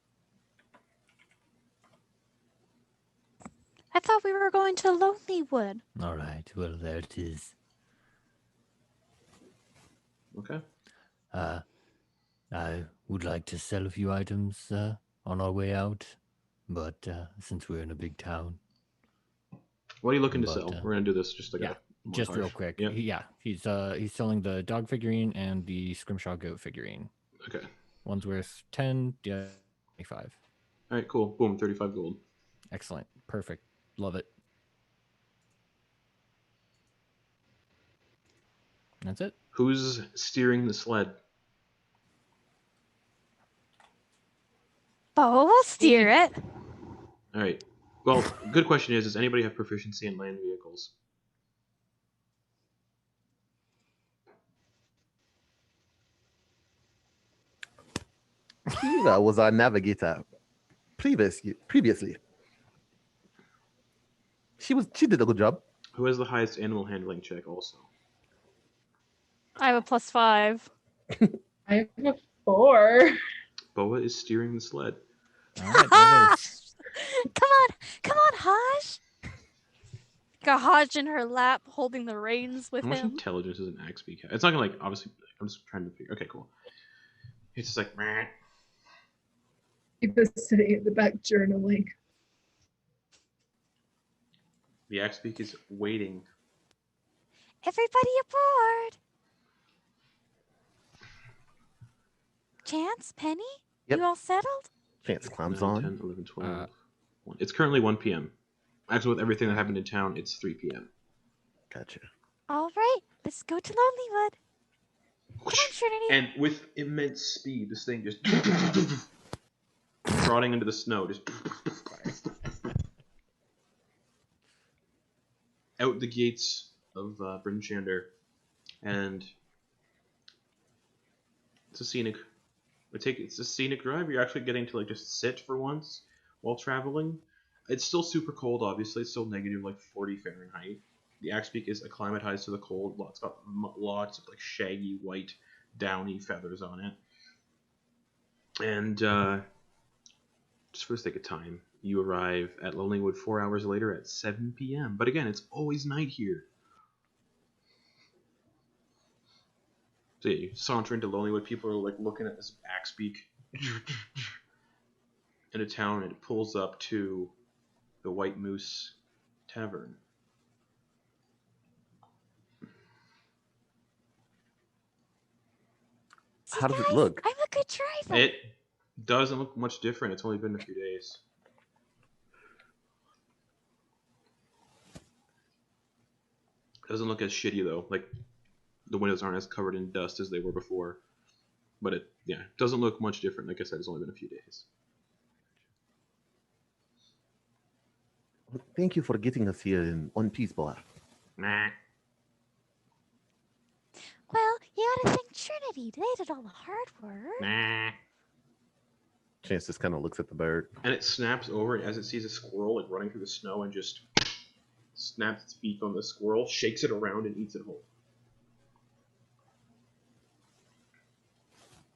I thought we were going to Lonelywood. All right, well, there it is. Okay. I would like to sell a few items on our way out, but since we're in a big town. What are you looking to But, sell? We're gonna do this just like yeah, a just real montage. quick. Yep. He's selling the dog figurine and the Scrimshaw goat figurine. Okay. One's worth 10, the other 25. All right. Cool. Boom. 35 gold. Excellent. Perfect. Love it. That's it. Who's steering the sled? Boa will steer it. All right. Well, good question is, does anybody have proficiency in land vehicles? Kiva was our navigator previously. She did a good job. Who has the highest animal handling check also? I have a +5. I have a 4. Boa is steering the sled. All right, there it is. Come on, Haj. Got Haj in her lap, holding the reins with How much him. intelligence does an axe speak have? It's not gonna like obviously. I'm just trying to figure. Okay, cool. It's just like. Meh. He was sitting at the back journaling. The axe speak is waiting. Everybody aboard. Chance, Penny, Yep. you all settled? Chance climbs 9, on. 10, 11, 12. 1. It's currently 1 p.m. Actually, with everything that happened in town, it's 3 p.m. Gotcha. All right, let's go to Lonelywood. Come on, Trinity. And with immense speed, this thing just trotting into the snow. Just out the gates of Bryn Shandar, and it's a scenic. It's a scenic drive. You're actually getting to like just sit for once while traveling. It's still super cold, obviously. It's still negative like 40 Fahrenheit. The axe beak is acclimatized to the cold. It's got lots of like shaggy white downy feathers on it. And just for the sake of time, you arrive at Lonelywood 4 hours later at 7 p.m. But again, it's always night here. So yeah, you saunter into Lonelywood. People are like looking at this axe beak in a town, and it pulls up to the White Moose Tavern. See, How does it guys, look? I'm a good driver. It doesn't look much different. It's only been a few days. It doesn't look as shitty though. Like the windows aren't as covered in dust as they were before. But it doesn't look much different. Like I said, it's only been a few days. Thank you for getting us here in one piece, boy. Nah. Well, you gotta thank Trinity. They did all the hard work. Nah. Chance just kind of looks at the bird. And it snaps over, and as it sees a squirrel like running through the snow, and just snaps its beak on the squirrel, shakes it around, and eats it whole.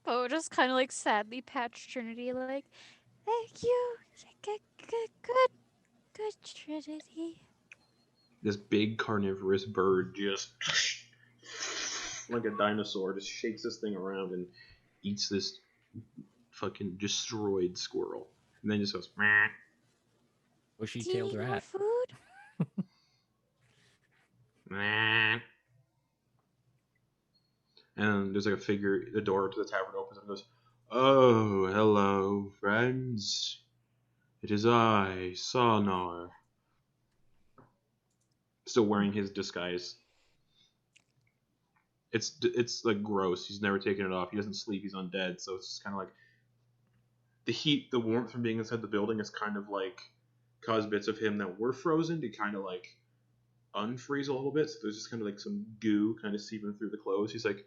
Oh, just kind of like sadly patch Trinity, like, Thank you. Good Trinity. This big carnivorous bird just, like a dinosaur, just shakes this thing around and eats this fucking destroyed squirrel. And then just goes, meh. Was she Do you tailed need more rat? food? Meh. And there's like a figure, the door to the tavern opens and goes, "Oh, hello, friends. It is I, Sonar." Still wearing his disguise. It's like gross. He's never taken it off. He doesn't sleep. He's undead. So it's just kind of like the heat, the warmth from being inside the building is kind of like caused bits of him that were frozen to kind of like unfreeze a little bit. So there's just kind of like some goo kind of seeping through the clothes. He's like,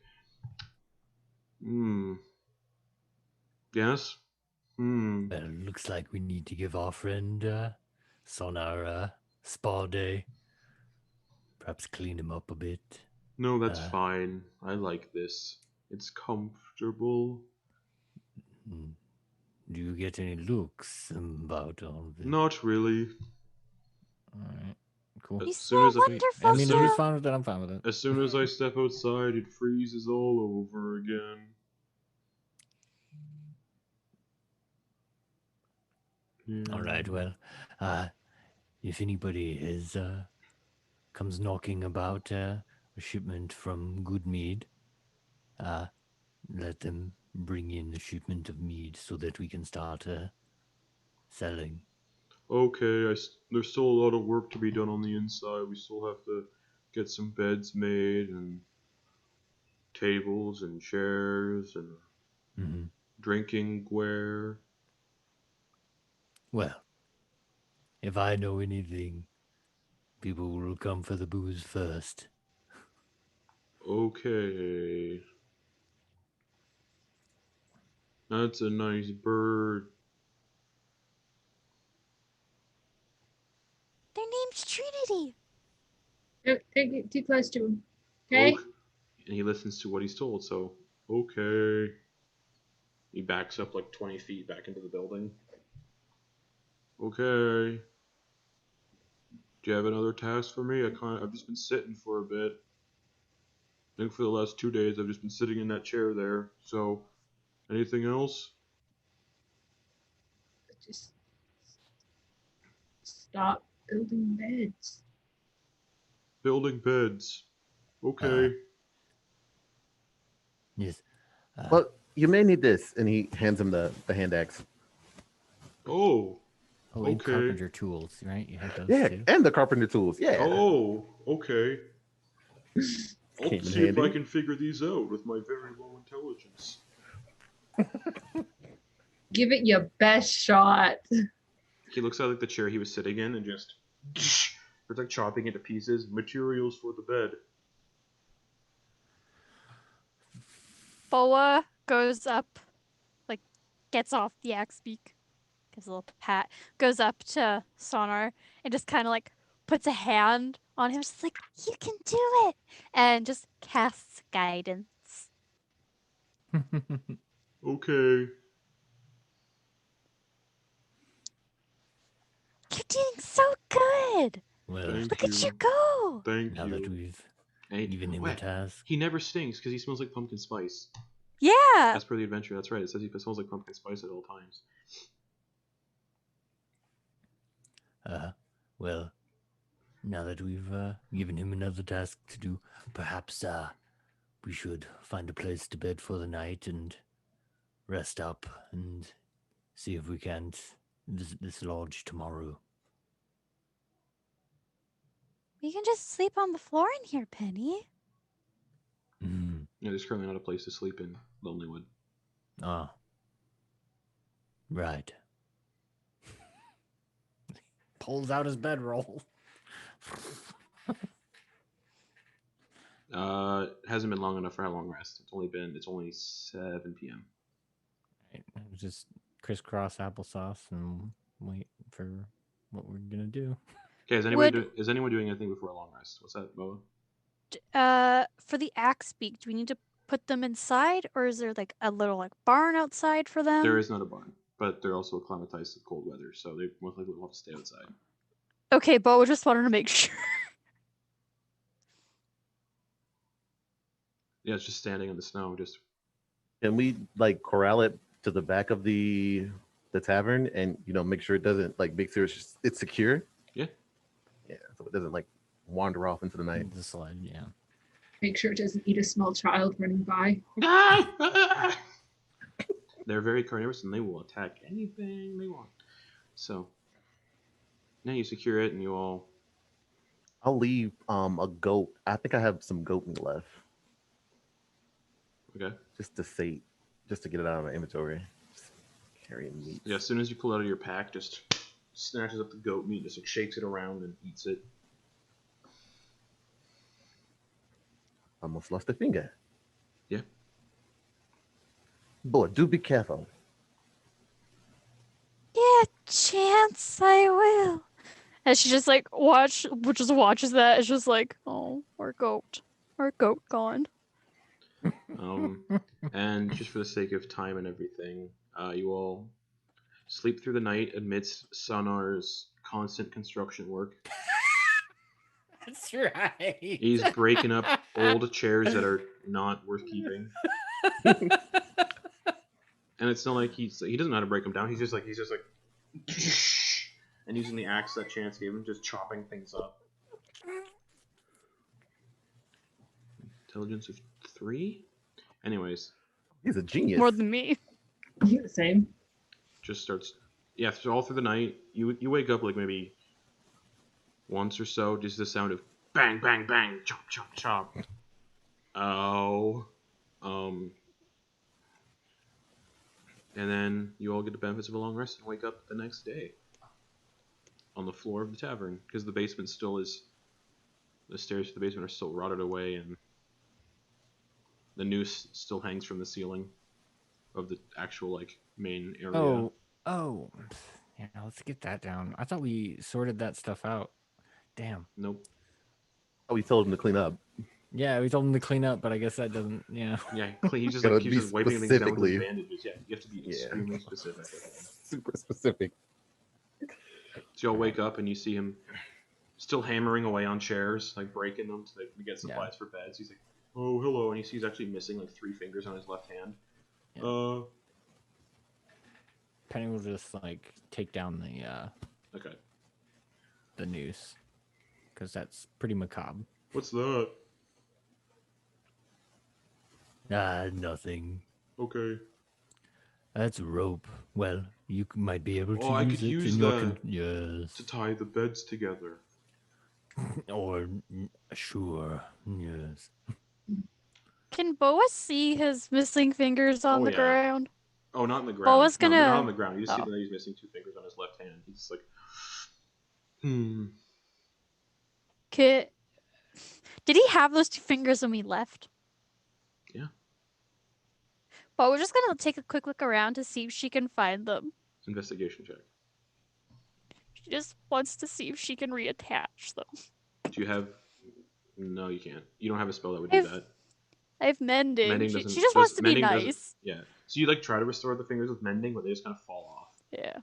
yes? Well, it looks like we need to give our friend Sonar a spa day. Perhaps clean him up a bit. No, that's fine. I like this. It's comfortable. Do you get any looks about all of it? Not really. Alright, cool. You As soon smell as wonderful, I mean, if sir. he's fine with it, I'm fine with it. As soon as I step outside, it freezes all over again. Yeah. All right, well, if anybody comes knocking about a shipment from Good Mead, let them bring in the shipment of mead so that we can start selling. Okay, there's still a lot of work to be done on the inside. We still have to get some beds made and tables and chairs and drinking ware. Well, if I know anything, people will come for the booze first. Okay. That's a nice bird. Their name's Trinity. Don't get too close to him. Okay? And he listens to what he's told, so, okay. He backs up like 20 feet back into the building. Okay. Do you have another task for me? I've just been sitting for a bit. I think for the last 2 days I've just been sitting in that chair there. So, anything else? Just stop building beds. Building beds. Okay. Yes. Well, you may need this. And he hands him the hand axe. Oh. Oh, and Okay. carpenter tools, right? You have those Yeah, too. and the carpenter tools. Yeah. Oh, okay. I'll Came in see if I handy. can figure these out with my very low intelligence. Give it your best shot. He looks at like the chair he was sitting in and just It's like chopping into pieces. Materials for the bed. Boa goes up, like, gets off the axe beak, gives a little pat, goes up to Sonar and just kind of like puts a hand on him, just like, you can do it, and just casts guidance. Okay. You're doing so good. Well, Thank Look you. at you go. Thank now that you. we've And given him a task, he never stings because he smells like pumpkin spice. Yeah. As per the adventure, that's right. It says he smells like pumpkin spice at all times. well, now that we've given him another task to do, perhaps we should find a place to bed for the night and rest up and see if we can't visit this lodge tomorrow. We can just sleep on the floor in here, Penny. Yeah, there's currently not a place to sleep in Lonelywood. Ah. Right. Pulls out his bedroll. It hasn't been long enough for a long rest. It's only 7 p.m. Right. Just crisscross applesauce and wait for what we're gonna do. Okay, is anyone doing anything before a long rest? What's that, Boa? For the axe beak, do we need to put them inside, or is there like a little like barn outside for them? There is not a barn, but they're also acclimatized to cold weather, so they most likely will have to stay outside. Okay, but we just wanted to make sure. Yeah, it's just standing in the snow. Just Can we like corral it to the back of the tavern and make sure it doesn't make sure it's secure? Yeah. Yeah, so it doesn't wander off into the night. The slide, yeah. Make sure it doesn't eat a small child running by. They're very carnivorous and they will attack anything they want. So now you secure it and you all. I'll leave a goat. I think I have some goat meat left. Okay. Just to get it out of my inventory. Just carrying meat. Yeah, as soon as you pull it out of your pack, just snatches up the goat meat, just shakes it around and eats it. Almost lost a finger. Yeah. Boy, do be careful. Yeah, chance I will. And she just like watches that. It's just like, oh, our goat gone. And just for the sake of time and everything, you all sleep through the night amidst Sonar's constant construction work. That's right. He's breaking up old chairs that are not worth keeping. And it's not like he doesn't know how to break them down. He's just like and using the axe that Chance gave him, just chopping things up. Intelligence of 3? Anyways. He's a genius. More than me. The same. Just starts, yeah, all through the night. You wake up like maybe once or so, just the sound of bang, bang, bang, chop, chop, chop. Oh. And then you all get the benefits of a long rest and wake up the next day on the floor of the tavern, because the basement still is, the stairs to the basement are still rotted away, and the noose still hangs from the ceiling of the actual main area. Oh, yeah. Let's get that down. I thought we sorted that stuff out. Damn. Nope. Oh, we told him to clean up. Yeah, we told him to clean up, but I guess that doesn't. Yeah. Yeah, he's just Gotta he's be just wiping things down with his specifically. bandages. Yeah, you have to be extremely specific. Super specific. So y'all wake up and you see him still hammering away on chairs, breaking them to get supplies for beds. He's like, "Oh, hello," and he's actually missing 3 fingers on his left hand. Yeah. Penny will just take down the noose, because that's pretty macabre. What's that? Nothing. Okay. That's rope. Well, you might be able to I use could it use in your that yes. to tie the beds together. Or sure, yes. Can Boa see his missing fingers on the ground? Oh, not in the ground. Boa's No, gonna. they're not on the ground. You just see Oh. that he's missing 2 fingers on his left hand. He's just Did he have those 2 fingers when we left? Yeah. But we're just gonna take a quick look around to see if she can find them. Investigation check. She just wants to see if she can reattach them. Do you have? No, you can't. You don't have a spell that would do that. I have mending. Mending She doesn't. just wants to be mending doesn't- nice. Yeah. So you like try to restore the fingers with mending, but they just kind of fall off. Yeah.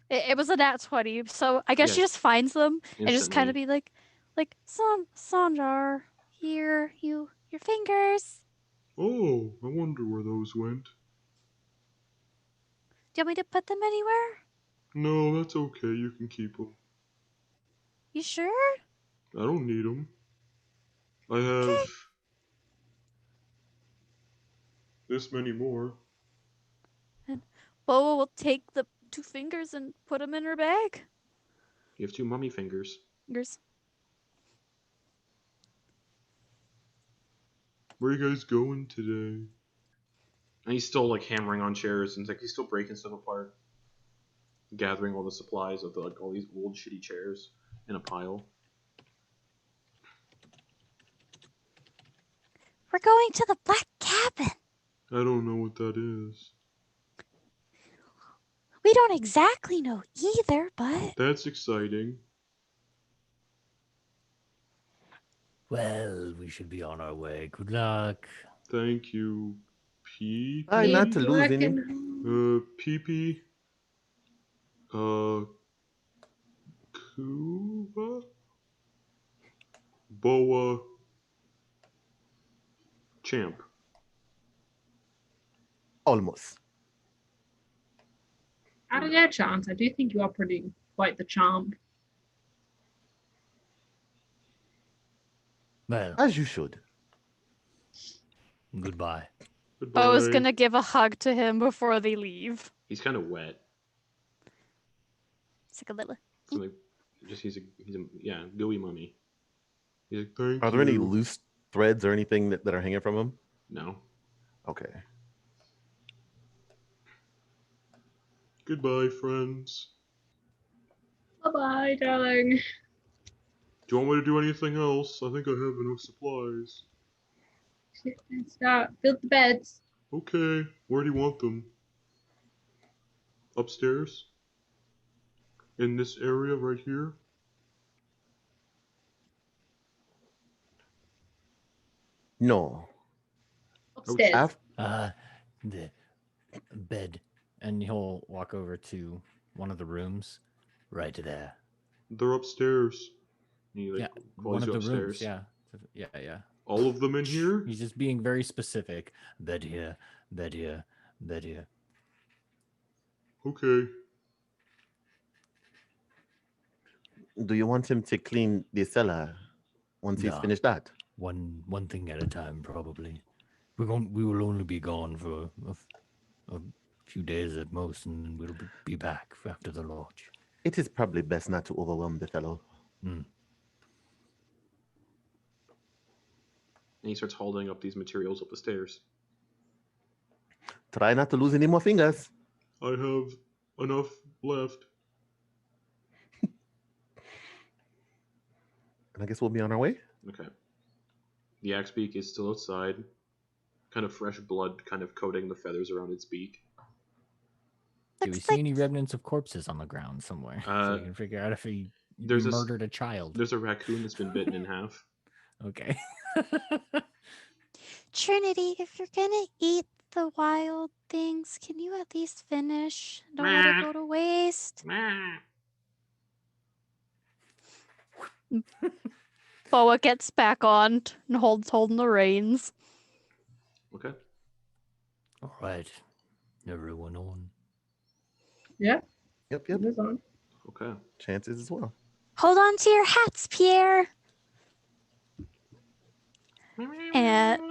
It was a nat 20, so I guess she Yeah. just finds them and just kind of Instantly. be like, Shandar, here, your fingers. Oh, I wonder where those went. Do you want me to put them anywhere? No, that's okay. You can keep them. You sure? I don't need them. I have this many more. And Boa will take the 2 fingers and put them in her bag. You have 2 mummy fingers. Fingers. Where are you guys going today? And he's still like hammering on chairs, and like he's still breaking stuff apart, gathering all the supplies of like all these old shitty chairs in a pile. We're going to the Black Cabin. I don't know what that is. We don't exactly know either, but That's exciting. Well, we should be on our way. Good luck. Thank you, P. Try not to Keep lose any. working. PP. Kuva. Boa. Champ. Almost. Out of their chance, I do think you are pretty quite the charm. Well, As you should. goodbye. Goodbye. Boa's gonna give a hug to him before they leave. He's kind of wet. It's like a little. So like, he's a gooey mummy. He's like, thank Are there any you." loose threads or anything that are hanging from him? No. Okay. Goodbye, friends. Bye-bye, darling. Do you want me to do anything else? I think I have enough supplies. Start. Build the beds. Okay. Where do you want them? Upstairs? In this area right here? No. Upstairs. The bed. And he'll walk over to one of the rooms right there. They're upstairs. He like Yeah, calls one of you the upstairs. rooms. Yeah. All of them in here? He's just being very specific. Bed here, bed here, bed here. Okay. Do you want him to clean the cellar once he's No. finished that? One thing at a time, probably. We will only be gone for a few days at most, and then we'll be back after the launch. It is probably best not to overwhelm the fellow. And he starts holding up these materials up the stairs. Try not to lose any more fingers. I have enough left. And I guess we'll be on our way. Okay. The axe beak is still outside. Kind of fresh blood kind of coating the feathers around its beak. Do we see any remnants of corpses on the ground somewhere? So we can figure out if he murdered a child. There's a raccoon that's been bitten in half. Okay. Trinity, if you're gonna eat the wild things, can you at least finish? Don't let it go to waste. Boa gets back on and holding the reins. Okay. All right, everyone on. Yeah. Yep. Move on. Okay. Chances as well. Hold on to your hats, Pierre. And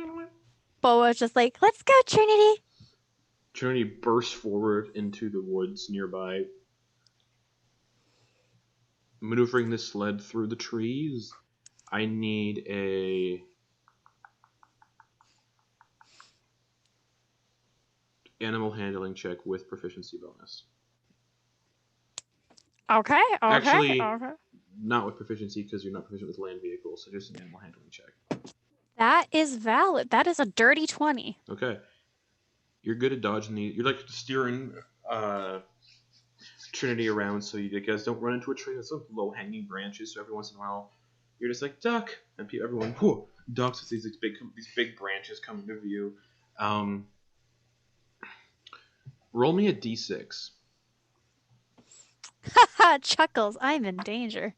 Boa's just like, let's go, Trinity. Trinity bursts forward into the woods nearby, maneuvering this sled through the trees. I need a animal handling check with proficiency bonus. Okay. Actually, not with proficiency because you're not proficient with land vehicles, so just an animal handling check. That is valid. That is a dirty 20. Okay. You're good at dodging you're like steering Trinity around so you guys don't run into a tree with some low hanging branches. So every once in a while, you're just like duck, and everyone ducks as these big branches come into view. Roll me a d6. Haha, chuckles. I'm in danger.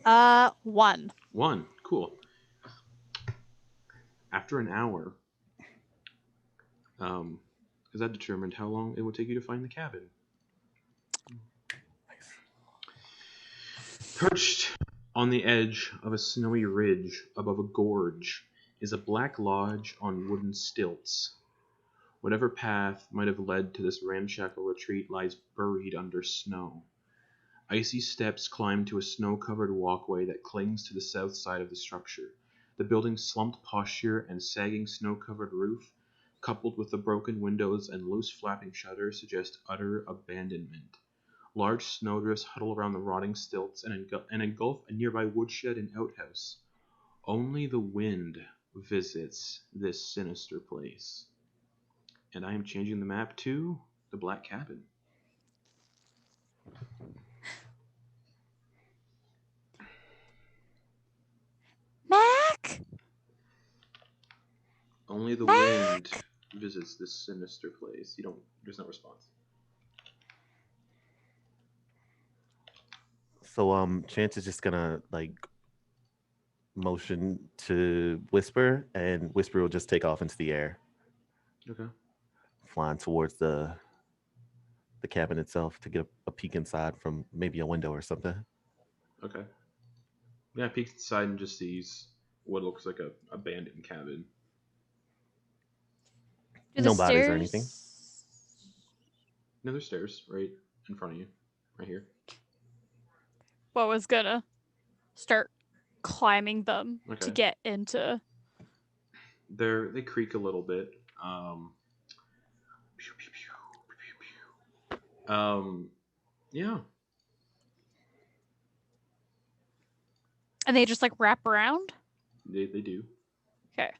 1. 1. Cool. After an hour, because that determined how long it would take you to find the cabin. Perched on the edge of a snowy ridge above a gorge is a black lodge on wooden stilts. Whatever path might have led to this ramshackle retreat lies buried under snow. Icy steps climb to a snow-covered walkway that clings to the south side of the structure. The building's slumped posture and sagging snow-covered roof, coupled with the broken windows and loose flapping shutters, suggest utter abandonment. Large snowdrifts huddle around the rotting stilts and engulf a nearby woodshed and outhouse. Only the wind visits this sinister place. And I am changing the map to the Black Cabin. Mac? Only the wind visits this sinister place. There's no response. So Chance is just gonna like motion to Whisper, and Whisper will just take off into the air, Okay. flying towards the cabin itself to get a peek inside from maybe a window or something. Okay. Yeah, peeks inside and just sees what looks like a abandoned cabin. No bodies or anything. No, there's stairs right in front of you, right here. What was gonna start climbing them Okay. to get into. They creak a little bit. Yeah. And they just like wrap around? They do. Okay.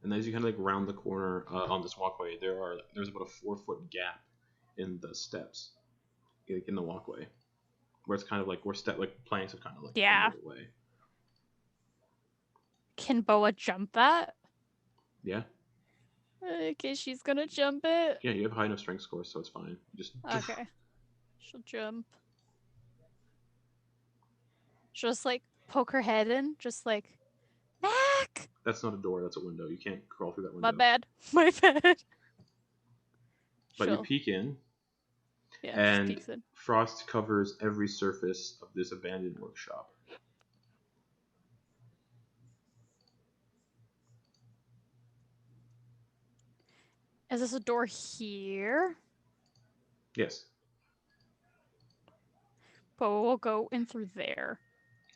And as you kind of like round the corner on this walkway, there's about a 4-foot gap in the steps, like in the walkway, where it's kind of like planks have kind of like Yeah. away. Can Boa jump that? Yeah. Okay, she's gonna jump it. Yeah, you have high enough strength scores, so it's fine. Just Okay. She'll jump. She'll just like poke her head in, just like Mac. That's not a door, that's a window. You can't crawl through that window. My bad. My bad. But you peek in, Yeah, and just peeks in. frost covers every surface of this abandoned workshop. Is this a door here? Yes. But we'll go in through there.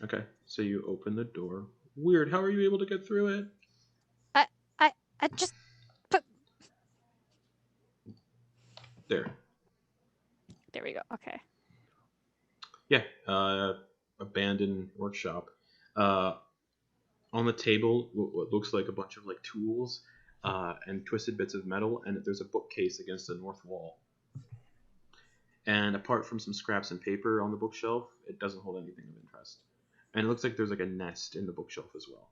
Okay, so you open the door. Weird, how are you able to get through it? I just put. There. There we go. Okay. Yeah, abandoned workshop. On the table, what looks like a bunch of like tools and twisted bits of metal, and there's a bookcase against the north wall. And apart from some scraps and paper on the bookshelf, it doesn't hold anything of interest. And it looks like there's like a nest in the bookshelf as well.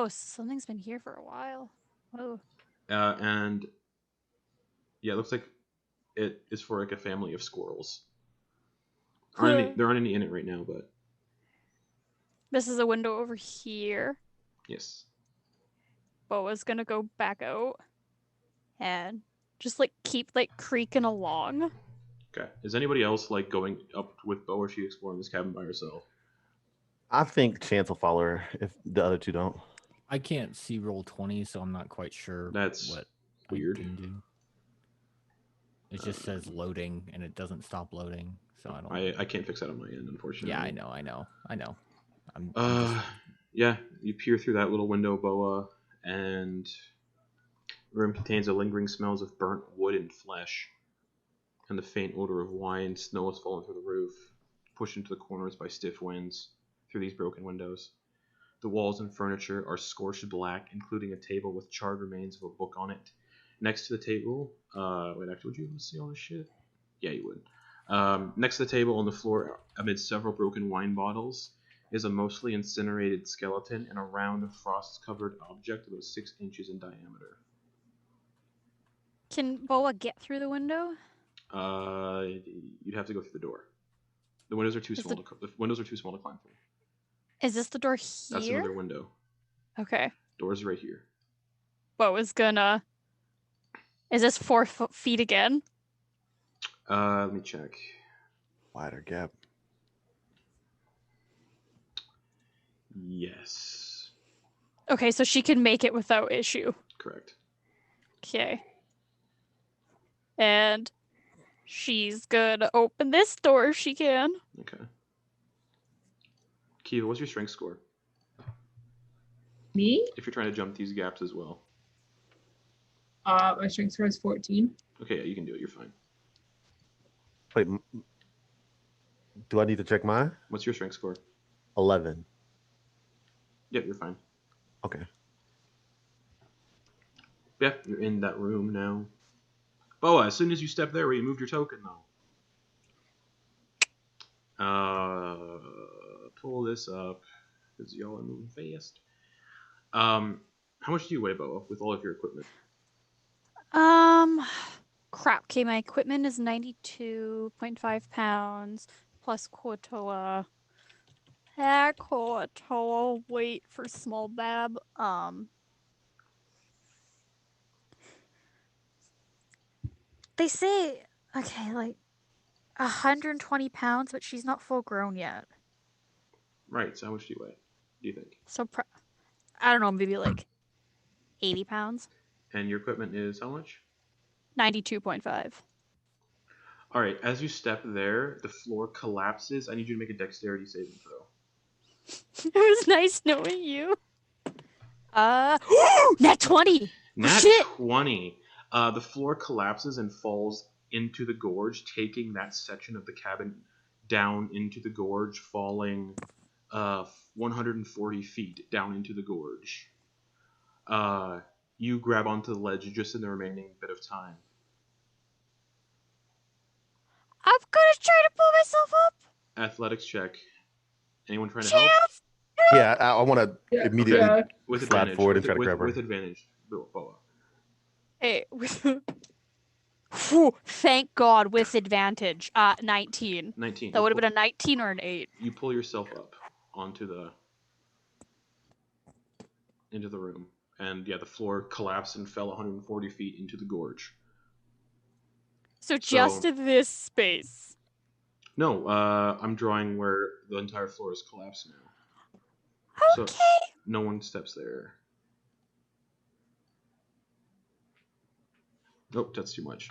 Something's been here for a while. Oh. And yeah, it looks like it is for like a family of squirrels. There aren't any in it right now, but This is a window over here. yes. Boa's gonna go back out and just like keep like creaking along. Okay. Is anybody else like going up with Bo, or is she exploring this cabin by herself? I think Chance will follow her if the other two don't. I can't see roll 20, so I'm not quite sure That's what weird. I can do. It just says loading, and it doesn't stop loading, so I don't. I can't fix that on my end, unfortunately. Yeah, I know. I'm Yeah, you peer through that little window, Boa, and the room contains the lingering smells of burnt wood and flesh, and the faint odor of wine. Snow has fallen through the roof. pushed into the corners by stiff winds through these broken windows. The walls and furniture are scorched black, including a table with charred remains of a book on it. Next to the table, wait, actually, would you see all this shit? Yeah, you would. Next to the table on the floor, amid several broken wine bottles, is a mostly incinerated skeleton and a round, frost-covered object about 6 inches in diameter. Can Boa get through the window? You'd have to go through the door. The windows are too small. The windows are too small to climb through. Is this the door here? That's another window. Okay. Door's right here. Boa's gonna. Is this 4 feet again? Let me check. Wider gap. Yes. Okay, so she can make it without issue. Correct. Okay. And she's gonna open this door if she can. Okay. Kiva, what's your strength score? Me? If you're trying to jump these gaps as well. My strength score is 14. Okay, yeah, you can do it. You're fine. Wait, do I need to check mine? What's your strength score? 11. Yep, you're fine. Okay. Yeah, you're in that room now. Boa, as soon as you step there, you moved your token, though. Pull this up, because y'all are moving fast. How much do you weigh, Boa, with all of your equipment? Crap. Okay, my equipment is 92.5 pounds plus Kuo-toa. Kuo-toa weight for small bab. They say, okay, like 120 pounds, but she's not full grown yet. Right, so how much do you weigh, do you think? So, I don't know, maybe like 80 pounds. And your equipment is how much? 92.5. All right, as you step there, the floor collapses. I need you to make a dexterity saving throw. It was nice knowing you. Nat 20! Nat Shit! 20. The floor collapses and falls into the gorge, taking that section of the cabin down into the gorge, falling 140 feet down into the gorge. You grab onto the ledge just in the remaining bit of time. I'm gonna try to pull myself up. Athletics check. Anyone trying to help? Yeah, I want to immediately With slide advantage. forward and try to grab her. With advantage, Boa. Hey, Whew, thank God, with advantage. 19. 19. That would have been a 19 or an 8. You pull yourself up into the room. And yeah, the floor collapsed and fell 140 feet into the gorge. So just in this space. No, I'm drawing where the entire floor is collapsed now. Okay. So no one steps there. Nope, that's too much.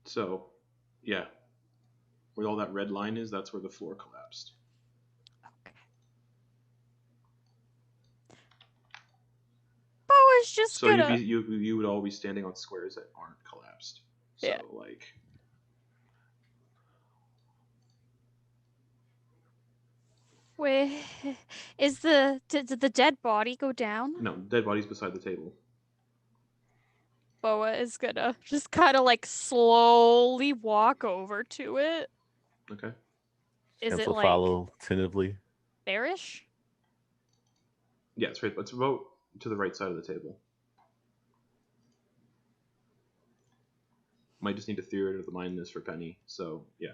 So, yeah. Where all that red line is, that's where the floor collapsed. Okay. I was just so gonna... you would all be standing on squares that aren't collapsed. So, yeah. like... Wait, did the dead body go down? No, dead body's beside the table. Boa is gonna just kind of like slowly walk over to it. Okay. Is it like follow tentatively? bearish? Yeah, it's right. Let's vote to the right side of the table. Might just need to theory of the mindness for Penny. So yeah.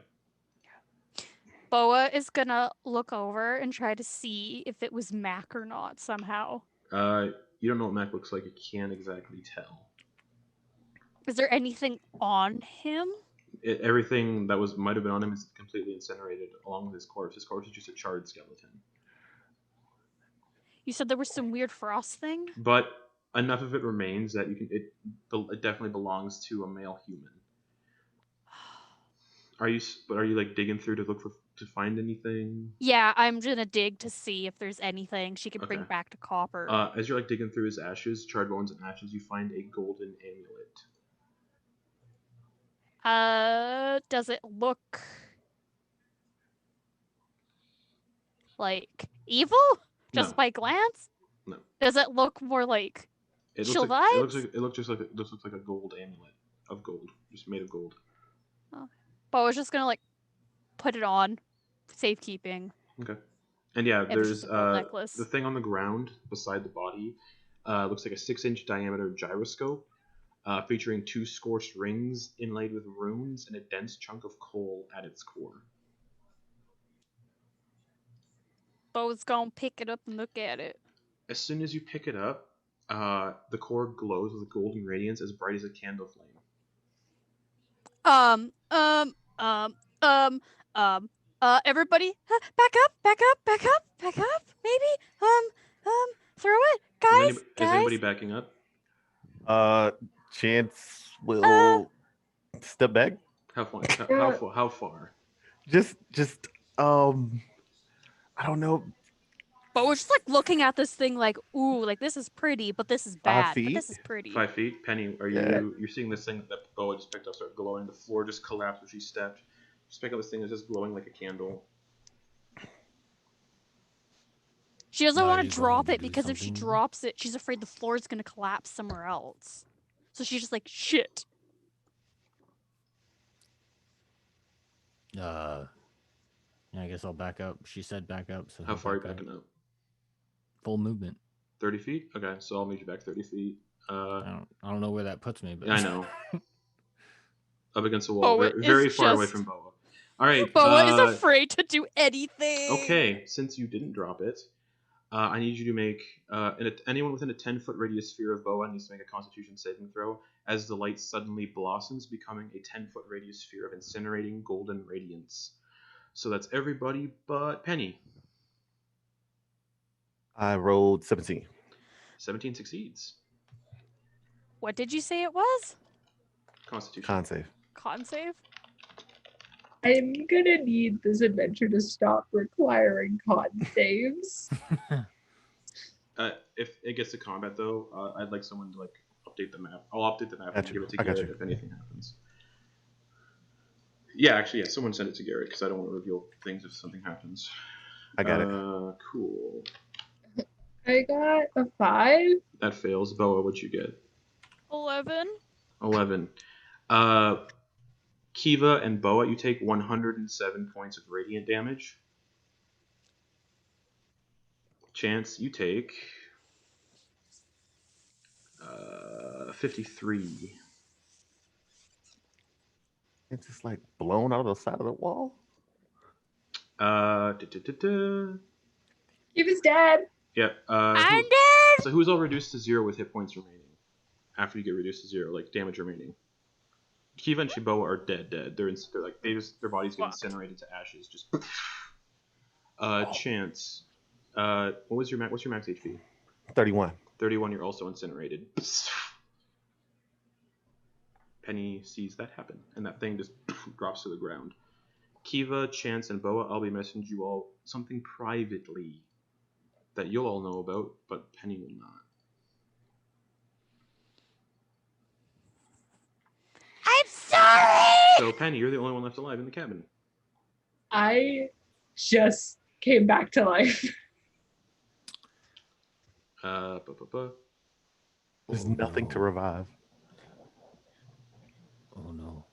Boa is gonna look over and try to see if it was Mac or not somehow. You don't know what Mac looks like. You can't exactly tell. Is there anything on him? Everything that might have been on him is completely incinerated, along with his corpse. His corpse is just a charred skeleton. You said there was some weird frost thing? But enough of it remains that it definitely belongs to a male human. Are you like digging through to to find anything? Yeah, I'm gonna dig to see if there's anything she can bring Okay. back to Copper. As you're like digging through his ashes, charred bones and ashes, you find a golden amulet. Does it look like evil? Just No. by glance? No. Does it look more like It chill looks like vibes? it looks like a gold amulet of gold, just made of gold. But I was just gonna like put it on, safekeeping. Okay. And yeah, If it's there's just a gold necklace. the thing on the ground beside the body. Looks like a 6-inch diameter gyroscope, featuring 2 scorched rings inlaid with runes and a dense chunk of coal at its core. Bo's gonna pick it up and look at it. As soon as you pick it up, the core glows with a golden radiance as bright as a candle flame. Everybody, back up, maybe, throw it, guys, Is anybody backing up? Chance will step back. How far? How far? Just I don't know. But we're just like looking at this thing like, ooh, like this is pretty, but this is 5 bad. But feet? this is pretty. 5 feet. Penny, are you? Yeah. You're seeing this thing that Boa just picked up start glowing. The floor just collapsed where she stepped. Just pick up this thing that's just glowing like a candle. She doesn't Might want to as well drop do it because if she something. drops it, she's afraid the floor is gonna collapse somewhere else. So she's just like, shit. Yeah, I guess I'll back up. She said back up, so How he'll far are you back up. backing up? Full movement. 30 feet. Okay, so I'll meet you back 30 feet. I don't know where that puts me, but I know. Up against the wall, Boa very is far away just- from Boa. All right. Boa is afraid to do anything. Okay, since you didn't drop it, I need you to make anyone within a 10-foot radius sphere of Boa needs to make a Constitution saving throw as the light suddenly blossoms, becoming a 10-foot radius sphere of incinerating golden radiance. So that's everybody but Penny. I rolled 17. 17 succeeds. What did you say it was? Constitution. Con save. Con save? I'm gonna need this adventure to stop requiring con saves. If it gets to combat though, I'd like someone to like update the map. I'll update the map and Gotcha. give it to I got Garrett you. if anything happens. Yeah, actually, yeah. Someone send it to Garrett because I don't want to reveal things if something happens. I got it. Cool. I got a 5. That fails. Boa, what'd you get? 11. 11. Kiva and Boa, you take 107 points of radiant damage. Chance, you take 53. It's just like blown out of the side of the wall. He was dead. Yep. I'm dead! So who's all reduced to 0 with hit points remaining? After you get reduced to 0, like damage remaining. Kiva and Shiboa are dead. They're like their bodies get incinerated to ashes. Just. Chance. What's your max HP? 31. 31. You're also incinerated. Penny sees that happen, and that thing just drops to the ground. Kiva, Chance, and Boa, I'll be messaging you all something privately that you'll all know about, but Penny will not. I'm sorry! So, Penny, you're the only one left alive in the cabin. I just came back to life. There's nothing to revive. Oh no.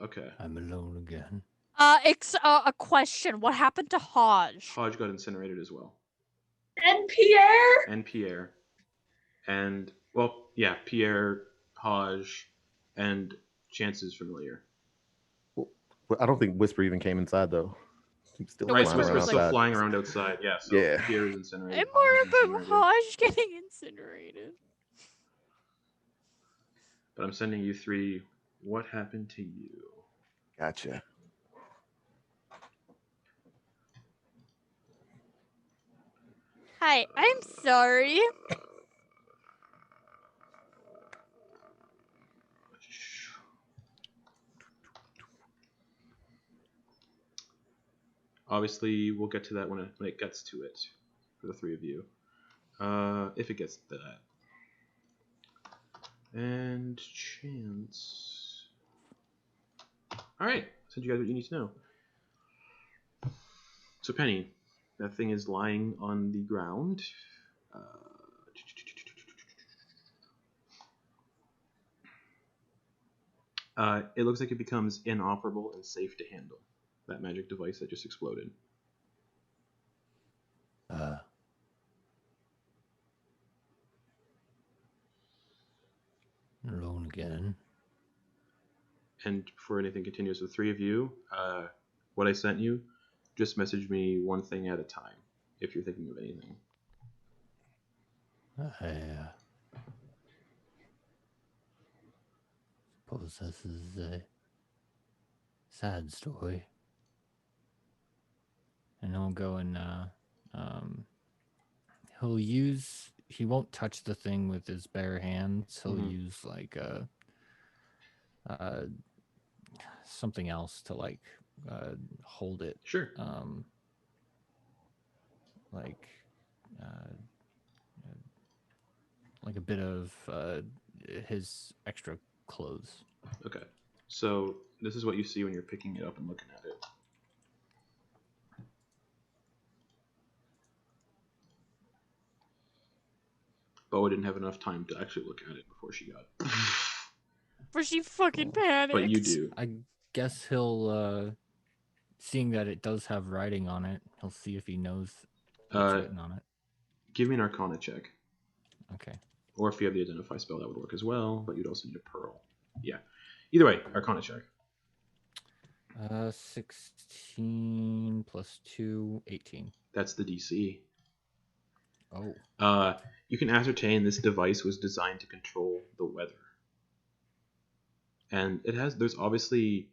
Okay. I'm alone again. A question. What happened to Hodge? Hodge got incinerated as well. And Pierre? And Pierre. And, well, yeah, Pierre, Hodge, and Chance's familiar. Well, I don't think Whisper even came inside though. He's still Right, flying so around Whisper's still outside. flying around outside, yeah. So Yeah. Pierre is incinerated. I'm Hodge is more about incinerated. Hodge getting incinerated. But I'm sending you 3. What happened to you? Gotcha. Hi, I'm sorry. obviously, we'll get to that when it gets to it for the three of you. If it gets to that. And chance. Alright, send you guys what you need to know. So Penny, that thing is lying on the ground. It looks like it becomes inoperable and safe to handle. That magic device that just exploded. Alone again. And before anything continues, the three of you, what I sent you, just message me one thing at a time if you're thinking of anything. I suppose this is a sad story. And he'll go and he won't touch the thing with his bare hands. He'll use like something else to like hold it. Sure. Like a bit of his extra clothes. Okay. So this is what you see when you're picking it up and looking at it. Boa didn't have enough time to actually look at it before she got it. Before she fucking panicked. But you do. I guess he'll, seeing that it does have writing on it, he'll see if he knows what's written on it. Give me an Arcana check. Okay. Or if you have the Identify spell, that would work as well, but you'd also need a Pearl. Yeah. Either way, Arcana check. 16 plus 2, 18. That's the DC. Oh. You can ascertain this device was designed to control the weather. And there's obviously,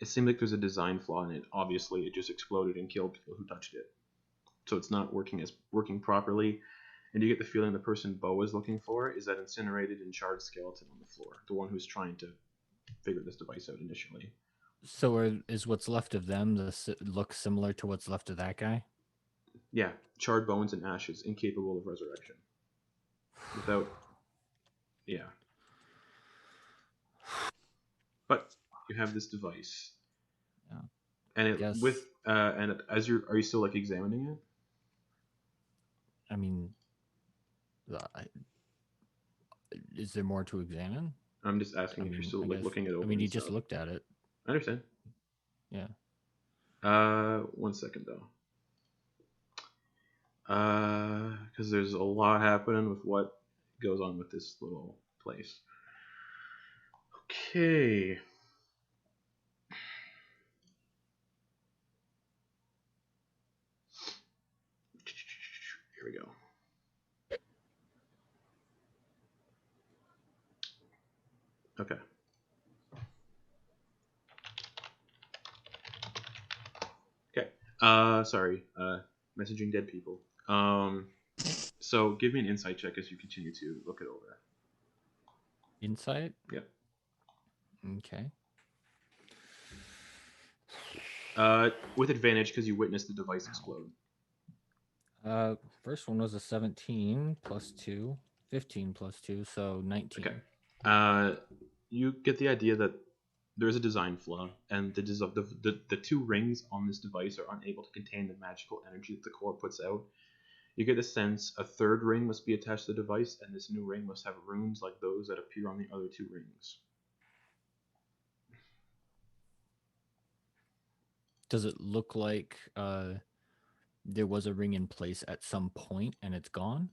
it seemed like there's a design flaw in it. Obviously, it just exploded and killed people who touched it. So it's not working properly. And you get the feeling the person Bo is looking for is that incinerated and charred skeleton on the floor. The one who's trying to figure this device out initially. So is what's left of them look similar to what's left of that guy? Yeah, charred bones and ashes, incapable of resurrection. Yeah. But you have this device. Yeah. And are you still like examining it? I mean, is there more to examine? I'm just asking if you're still looking it over. I mean, you just looked at it. I understand. Yeah. 1 second though. Because there's a lot happening with what goes on with this little place. Okay. Here we go. Okay. Okay. Sorry. Messaging dead people. So give me an insight check as you continue to look it over. Insight? Yep. Okay. With advantage because you witnessed the device explode. First one was a 17 plus 2, 15 plus 2, so 19. Okay. You get the idea that there is a design flaw, and the two rings on this device are unable to contain the magical energy that the core puts out. You get a sense a third ring must be attached to the device, and this new ring must have runes like those that appear on the other two rings. Does it look like there was a ring in place at some point and it's gone?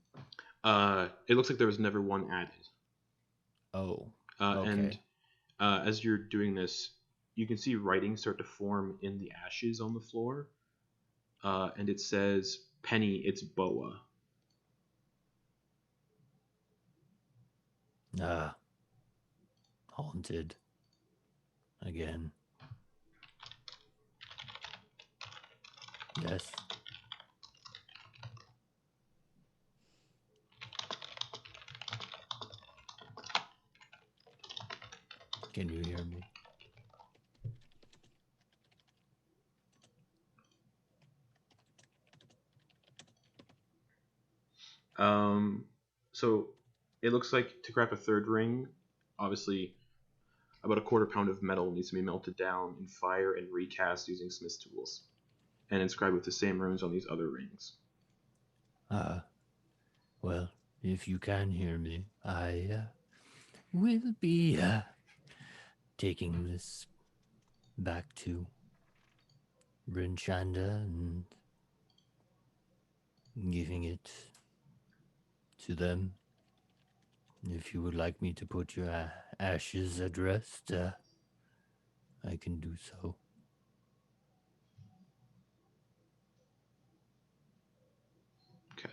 It looks like there was never one added. Oh. Okay. And as you're doing this, you can see writing start to form in the ashes on the floor. And it says, Penny, it's Boa. Haunted. Again. Yes. Can you hear me? So it looks like to craft a third ring, obviously about a quarter pound of metal needs to be melted down in fire and recast using smith's tools, and inscribed with the same runes on these other rings. Well, if you can hear me, I will be taking this back to Rinchanda and giving it to them. If you would like me to put your ashes at rest, I can do so. Okay.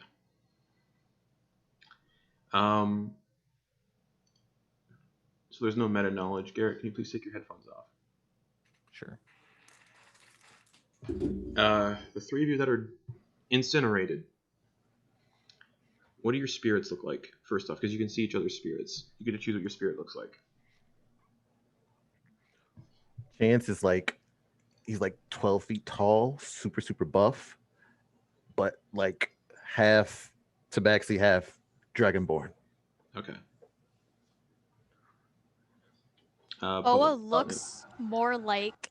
So there's no meta knowledge. Garrett, can you please take your headphones off? Sure. The three of you that are incinerated, what do your spirits look like? First off, because you can see each other's spirits. You get to choose what your spirit looks like. Chance is like, he's like 12 feet tall, super, super buff, but like half Tabaxi, half Dragonborn. Okay. Oa looks more like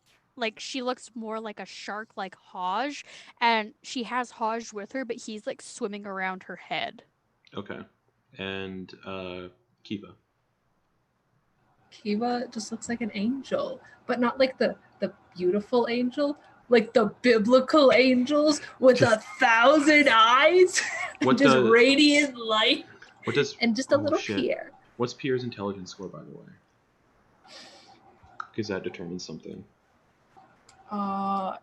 she looks more like a shark, like Haj, and she has Haj with her, but he's like swimming around her head. Okay. And Kiva. Kiva just looks like an angel, but not like the beautiful angel, like the biblical angels with Just- 1,000 eyes, What just does- radiant light, What does and just a oh, little shit. Pierre. What's Pierre's intelligence score, by the way? Because that determines something. I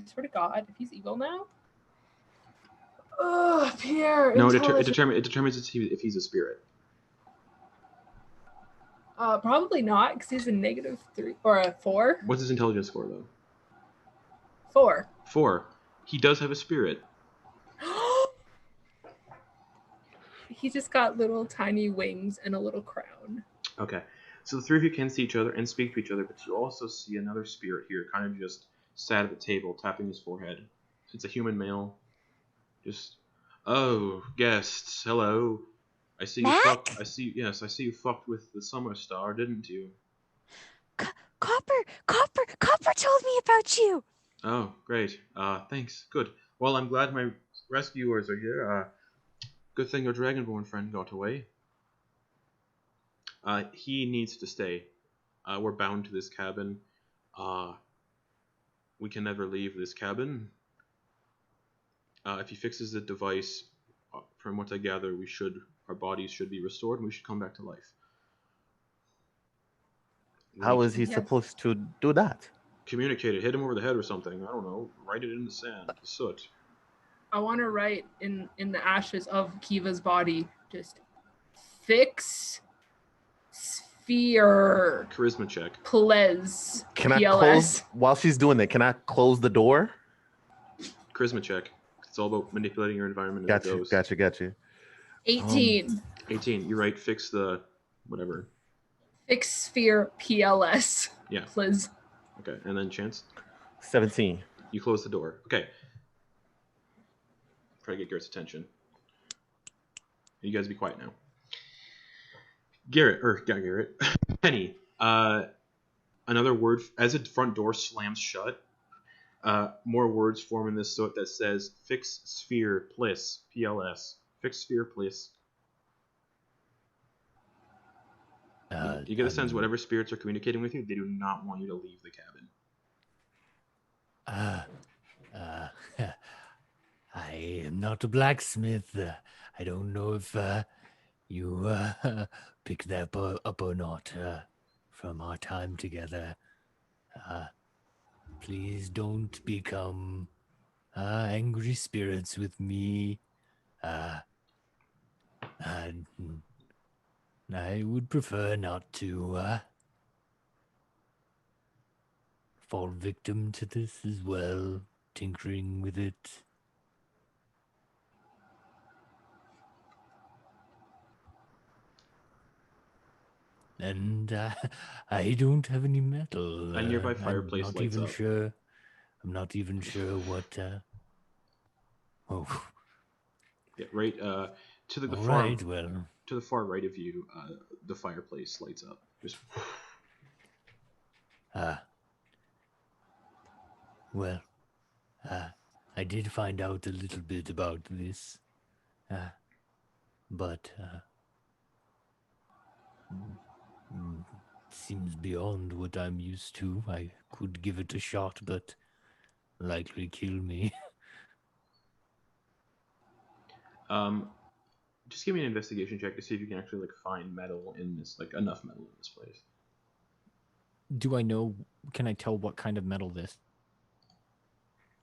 swear to God, if he's evil now. Pierre. No, it determines if he's a spirit. Probably not, because he's a -3 or a 4. What's his intelligence score, though? 4. 4. He does have a spirit. He just got little tiny wings and a little crown. Okay. So the three of you can see each other and speak to each other, but you also see another spirit here, kind of just sat at the table, tapping his forehead. It's a human male. Just, oh, guests, hello. I see you Mac? fucked. I see you fucked with the summer star, didn't you? Copper told me about you. Oh, great. Thanks. Good. Well, I'm glad my rescuers are here. Good thing your Dragonborn friend got away. He needs to stay. We're bound to this cabin. We can never leave this cabin. If he fixes the device, from what I gather, our bodies should be restored and we should come back to life. How is he Yes. supposed to do that? Communicate it. Hit him over the head or something. I don't know. Write it in the sand. The soot. I want to write in the ashes of Kiva's body, just fix sphere. Charisma check. Ples. Can I PLS. close, while she's doing that, can I close the door? Charisma check. It's all about manipulating your environment as it Gotcha, goes. gotcha. 18. 18. You write fix the whatever. Fix sphere PLS. Yeah. Ples. Okay. And then chance. 17. You close the door. Okay. Try to get Garrett's attention. You guys be quiet now. Garrett. Penny. Another word as the front door slams shut. More words form in this soot that says fix sphere plis PLS. Fix sphere plis. You get a sense whatever spirits are communicating with you, they do not want you to leave the cabin. I am not a blacksmith. I don't know if you picked that up or not from our time together. Please don't become angry spirits with me. I would prefer not to fall victim to this as well, tinkering with it. And I don't have any metal. A nearby fireplace lights up. I'm not even sure what. Oh, Yeah, right. To the all far right. Well, to the far right of you, the fireplace lights up. Just Well, I did find out a little bit about this, but seems beyond what I'm used to. I could give it a shot, but likely kill me. just give me an investigation check to see if you can actually like find metal in this, like enough metal in this place. Do I know? Can I tell what kind of metal this?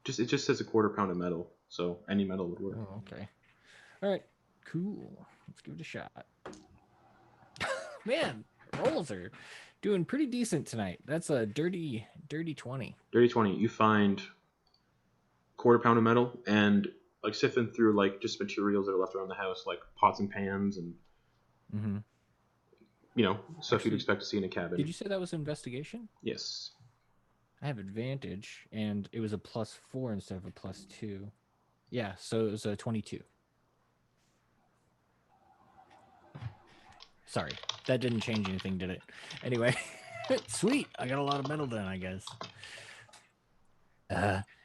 It just says a quarter pound of metal, so any metal would work. Oh, okay. All right. Cool. Let's give it a shot. Man, rolls are doing pretty decent tonight. That's a dirty 20. Dirty 20. You find quarter pound of metal, and like sifting through like just materials that are left around the house, like pots and pans and stuff you'd expect to see in a cabin. Did you say that was investigation? Yes. I have advantage, and it was a +4 instead of a +2. Yeah, so it was a 22. Sorry, that didn't change anything, did it? Anyway, sweet. I got a lot of metal then, I guess.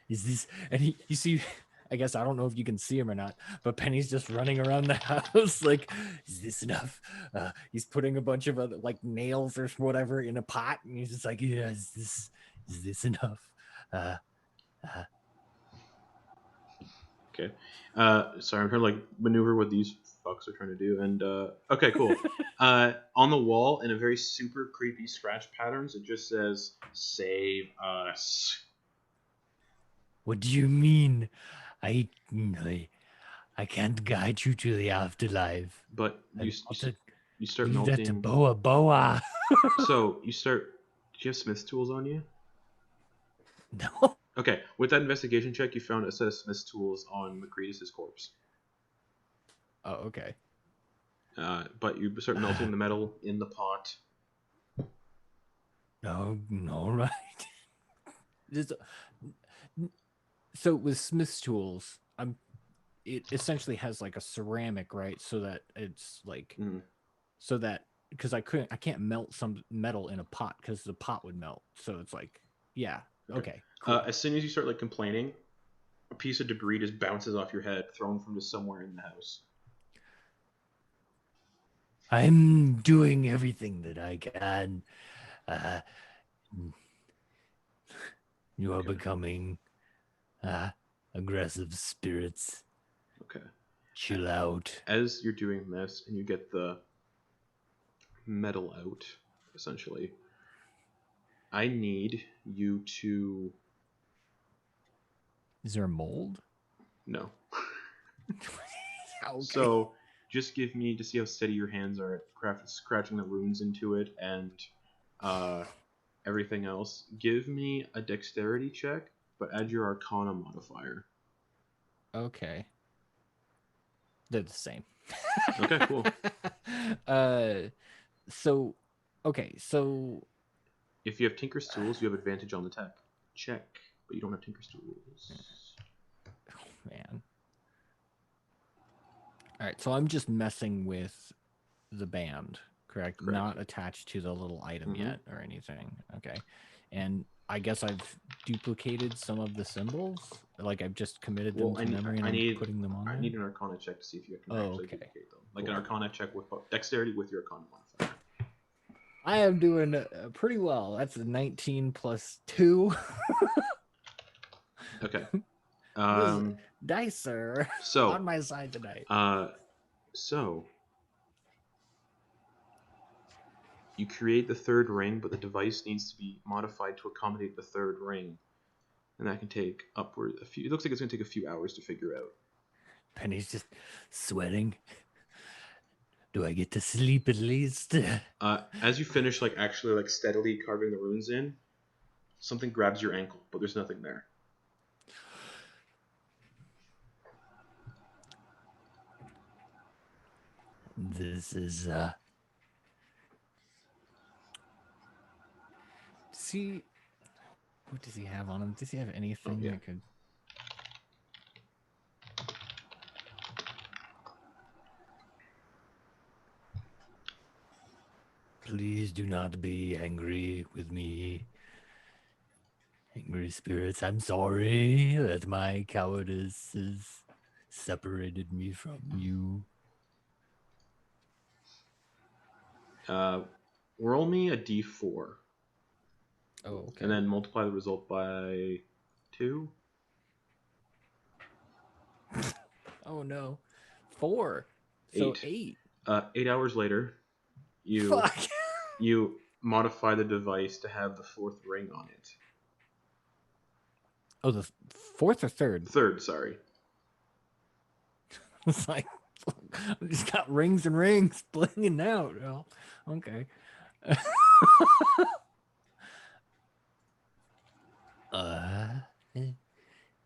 Is this? And you see, I guess I don't know if you can see him or not, but Penny's just running around the house like, is this enough? He's putting a bunch of other like nails or whatever in a pot, and he's just like, yeah, is this enough? Okay. Sorry, I'm trying to like maneuver what these fucks are trying to do. And okay, cool. On the wall, in a very super creepy scratch patterns, it just says "Save us." What do you mean? I can't guide you to the afterlife. But you start leave melting. that to Boa. So you start. Do you have Smith's tools on you? No. Okay, with that investigation check, you found a set of Smith's tools on Macretus's corpse. Oh, okay. But you start melting the metal in the pot. No, right. So with Smith's tools, it essentially has like a ceramic, right? So that it's like, so that because I can't melt some metal in a pot because the pot would melt. So it's like, yeah, okay. Cool. As soon as you start like complaining, a piece of debris just bounces off your head, thrown from just somewhere in the house. I'm doing everything that I can. You are becoming aggressive spirits. Okay. Chill out. As you're doing this and you get the metal out, essentially, I need you to... Is there a mold? No. Okay. So just give me, to see how steady your hands are at scratching the runes into it and everything else, give me a dexterity check, but add your arcana modifier. Okay. They're the same. Okay, cool. So if you have Tinker's tools, you have advantage on the tech check, but you don't have Tinker's tools. Oh, man. All right, so I'm just messing with the band, correct? Not attached to the little item yet or anything. Okay. And I guess I've duplicated some of the symbols. Like I've just committed them to memory and I'm putting them on. I need an arcana check to see if you can actually duplicate them. Like an arcana check with dexterity with your arcana modifier. I am doing pretty well. That's a 19 plus 2. Okay. Dice are on my side tonight. So you create the third ring, but the device needs to be modified to accommodate the third ring, and that can take upward a few. It looks like it's going to take a few hours to figure out. Penny's just sweating. Do I get to sleep at least? As you finish, like actually, like steadily carving the runes in, something grabs your ankle, but there's nothing there. This is See, what does he have on him? Does he have anything that could? Please do not be angry with me. Angry spirits, I'm sorry that my cowardice has separated me from you. Roll me a d4. Oh, okay. And then multiply the result by 2. Oh no. 4. So 8. 8. 8 hours later, you Fuck. you modify the device to have the 4th ring on it. Oh, the 4th or 3rd? 3rd, sorry. It's like, I just got rings and rings blinging out. Oh, okay.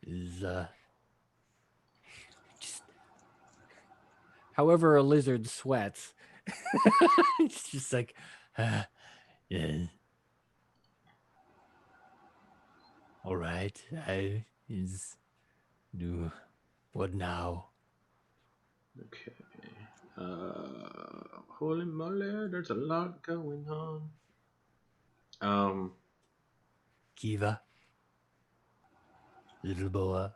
Is Just, however, a lizard sweats. it's just like, yeah. All right, do what now? Okay. Holy moly, there's a lot going on. Kiva, little boa.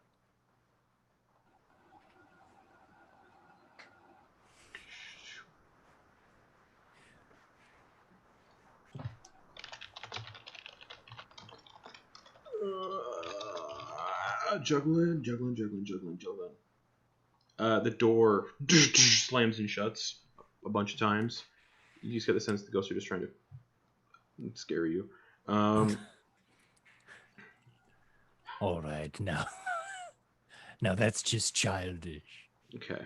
Juggling. The door slams and shuts a bunch of times. You just get the sense the ghosts are just trying to scare you. All right, now, now that's just childish. Okay.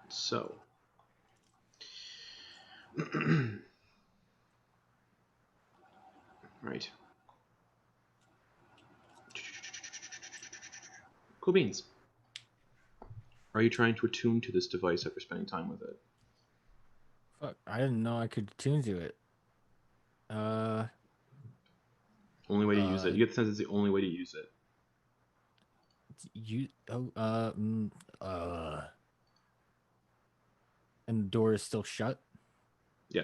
So. Right. Cool beans. Are you trying to attune to this device after spending time with it? Fuck, I didn't know I could tune to it. Only way to use it. You get the sense it's the only way to use it. And the door is still shut? Yeah.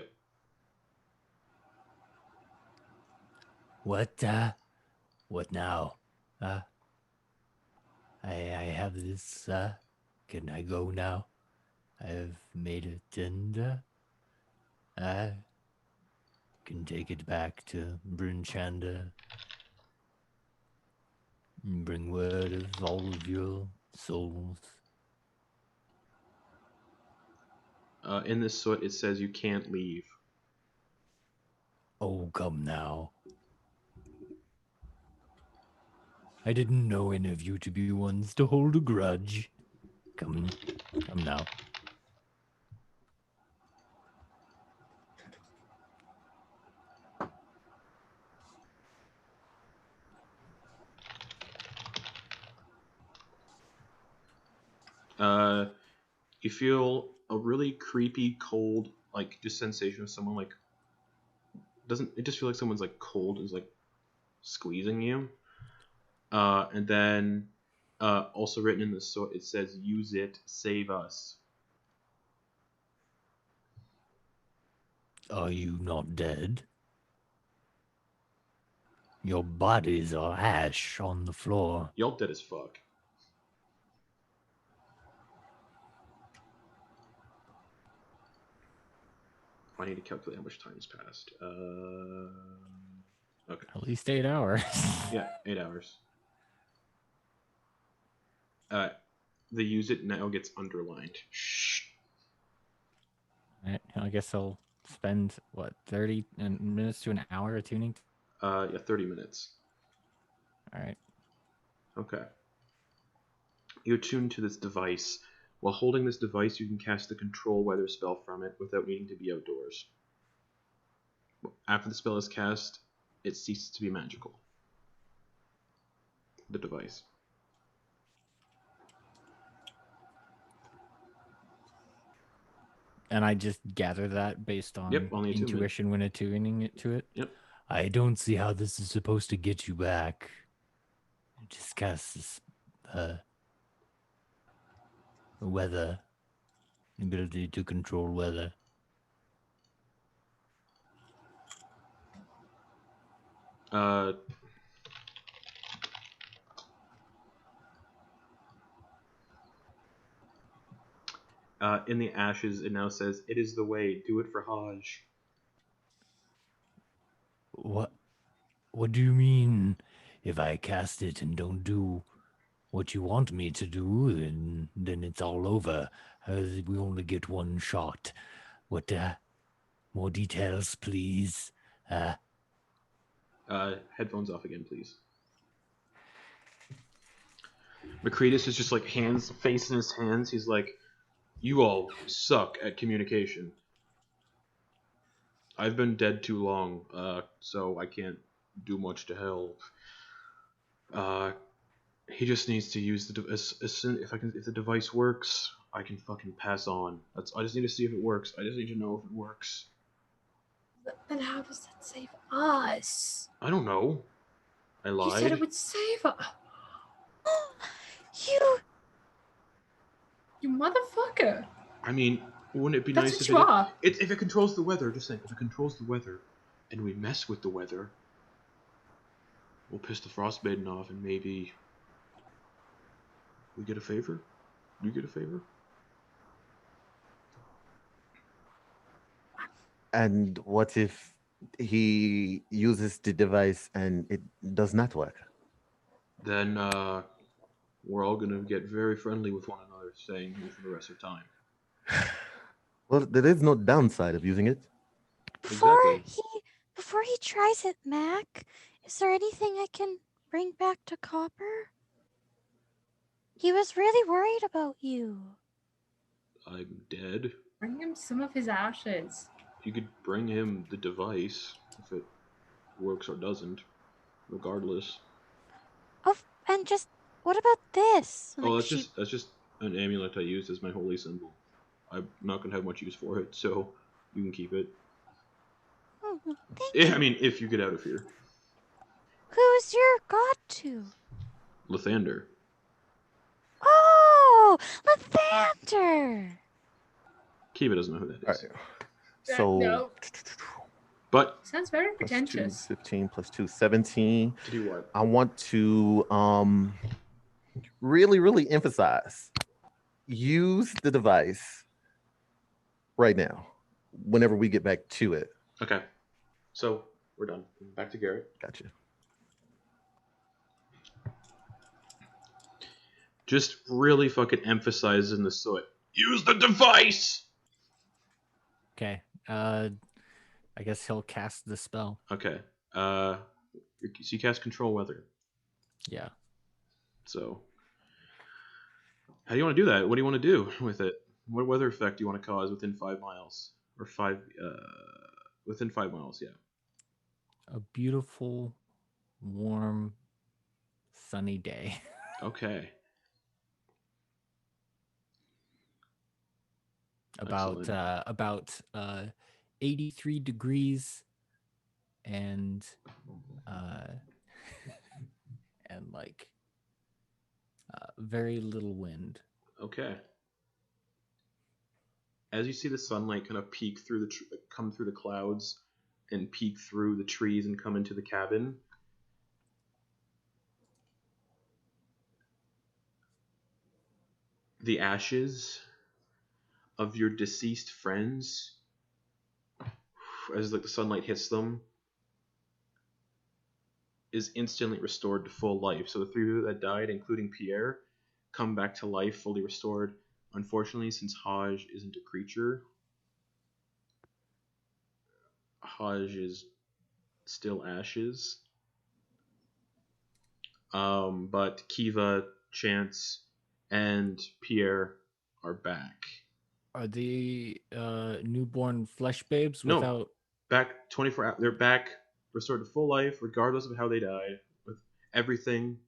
What now? I have this, can I go now? I've made it and, I can take it back to Bryn Chanda and bring word of all of your souls. In this soot, it says you can't leave. Oh, come now. I didn't know any of you to be ones to hold a grudge. Come now. You feel a really creepy, cold, like just sensation of someone like doesn't it just feel like someone's like cold is like squeezing you. And then also written in the soot it says use it, save us. Are you not dead? Your bodies are ash on the floor. Y'all dead as fuck. I need to calculate how much time has passed. Okay. At least 8 hours. Yeah, 8 hours. The use it now gets underlined. Shh. Alright, I guess I'll spend, 30 minutes to an hour tuning? Yeah, 30 minutes. Alright. Okay. You attune to this device. While holding this device, you can cast the control weather spell from it without needing to be outdoors. After the spell is cast, it ceases to be magical. The device. And I just gather that based on Yep, on the attunement. intuition when attuning it to it? Yep. I don't see how this is supposed to get you back. Just cast this, weather. Ability to control weather. In the ashes, it now says, "It is the way. Do it for Haj." What do you mean? If I cast it and don't do what you want me to do, then it's all over. We only get one shot. What, more details, please? Headphones off again, please. Macretus is just like face in his hands. He's like, "You all suck at communication. I've been dead too long, so I can't do much to help. He just needs to use the if the device works, I can fucking pass on. I just need to see if it works. I just need to know if it works." Then how does that save us? I don't know. I lied. You said it would save us. You motherfucker. I mean, wouldn't it be That's nice what if you are. if it controls the weather? Just think, if it controls the weather, and we mess with the weather, we'll piss the Frostmaiden off, and maybe we get a favor. You get a favor. And what if he uses the device and it does not work? Then we're all gonna get very friendly with one another, staying here for the rest of time. Well, there is no downside of using it. Before Exactly. he tries it, Mac, is there anything I can bring back to Copper? He was really worried about you. I'm dead. Bring him some of his ashes. You could bring him the device if it works or doesn't, regardless. Oh, and just what about this? Oh, that's just an amulet I used as my holy symbol. I'm not gonna have much use for it, so you can keep it. Thank you. I mean, if you get out of here. Who's your god to? Lathander. Oh, Lathander! Kiva doesn't know who that is. All right. So, No. But Sounds very plus 2, pretentious. 15 plus 2, 17. to do what? I want to really, really emphasize use the device right now whenever we get back to it. Okay. So we're done. Back to Garrett. Gotcha. Just really fucking emphasizing the soot. Use the device! Okay. I guess he'll cast the spell. Okay. So you cast Control Weather. Yeah. So how do you want to do that? What do you want to do with it? What weather effect do you want to cause within 5 miles? Or within 5 miles, yeah. A beautiful, warm, sunny day. Okay. About Excellent. 83 degrees and and like very little wind. Okay. As you see the sunlight kind of peek through come through the clouds and peek through the trees and come into the cabin, the ashes of your deceased friends, as like the sunlight hits them, is instantly restored to full life. So the 3 that died, including Pierre, come back to life, fully restored. Unfortunately, since Haj isn't a creature, Haj is still ashes. But Kiva, Chance, and Pierre are back. Are the newborn flesh babes No. without Back 24 hours. They're back, restored to full life, regardless of how they died, with everything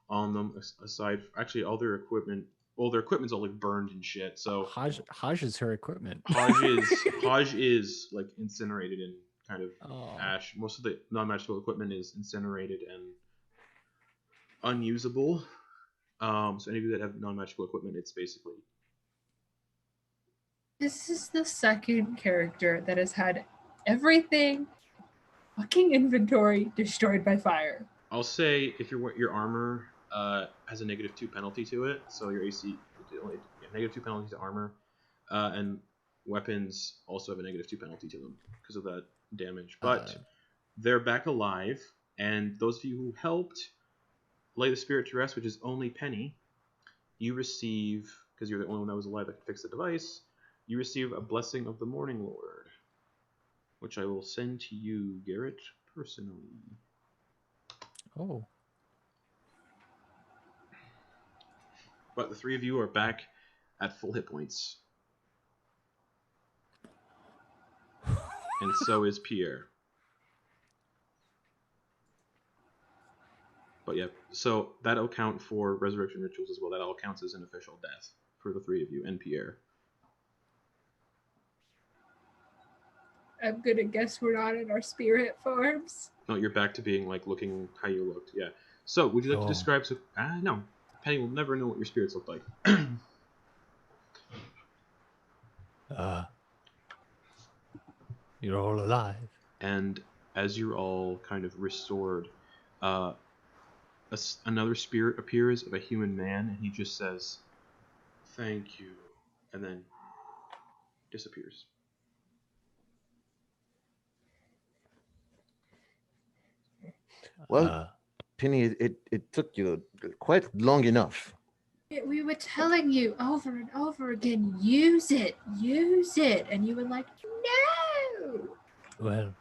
on them aside. Actually, all their equipment. Well, their equipment's all like burned and shit. So Haj is her equipment. Haj is like incinerated and kind of ash. Most of the non-magical equipment is incinerated and unusable. So any of you that have non-magical equipment, it's basically. This is the second character that has had everything fucking inventory destroyed by fire. I'll say if your armor has a -2 penalty to it, so your AC -2 penalty to armor, and weapons also have a -2 penalty to them because of that damage. But they're back alive, and those of you who helped lay the spirit to rest, which is only Penny, you receive, because you're the only one that was alive that could fix the device, you receive a blessing of the Morning Lord, which I will send to you, Garrett, personally. Oh. But the three of you are back at full hit points. And so is Pierre. But yeah, so that'll count for resurrection rituals as well. That all counts as an official death for the three of you and Pierre. I'm gonna guess we're not in our spirit forms. No, you're back to being like looking how you looked. Yeah. So would you like to describe? No, Penny will never know what your spirits look like. You're all alive. And as you're all kind of restored, another spirit appears of a human man, and he just says, "Thank you," and then disappears. Well, Penny, it took you quite long enough. We were telling you over and over again, use it, and you were like, no. Well,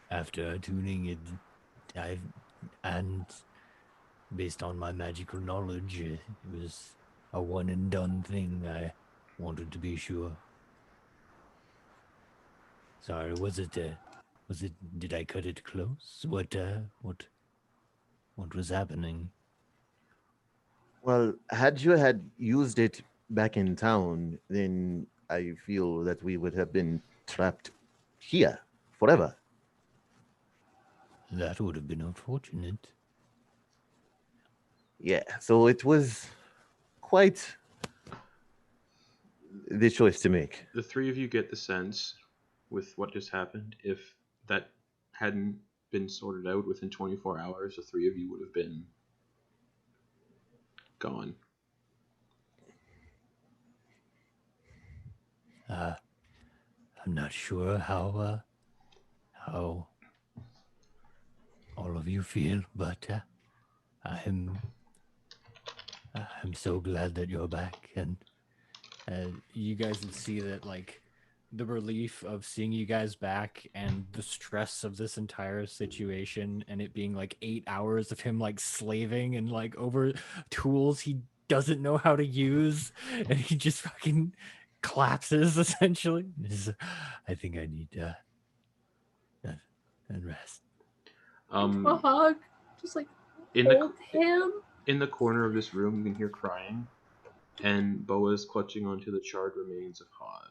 after tuning it, and based on my magical knowledge, it was a one and done thing. I wanted to be sure. Sorry, did I cut it close? What was happening? Well, had you used it back in town, then I feel that we would have been trapped here forever. That would have been unfortunate. Yeah, so it was quite the choice to make. The three of you get the sense, with what just happened, if that hadn't been sorted out within 24 hours, the three of you would have been gone. I'm not sure how all of you feel, but I'm so glad that you're back, and you guys would see that, like, the relief of seeing you guys back and the stress of this entire situation, and it being like 8 hours of him like slaving and like over tools he doesn't know how to use, and he just fucking collapses essentially. I think I need and rest. A hug, just like in hold him. In the corner of this room, you can hear crying, and Boa's clutching onto the charred remains of Haj.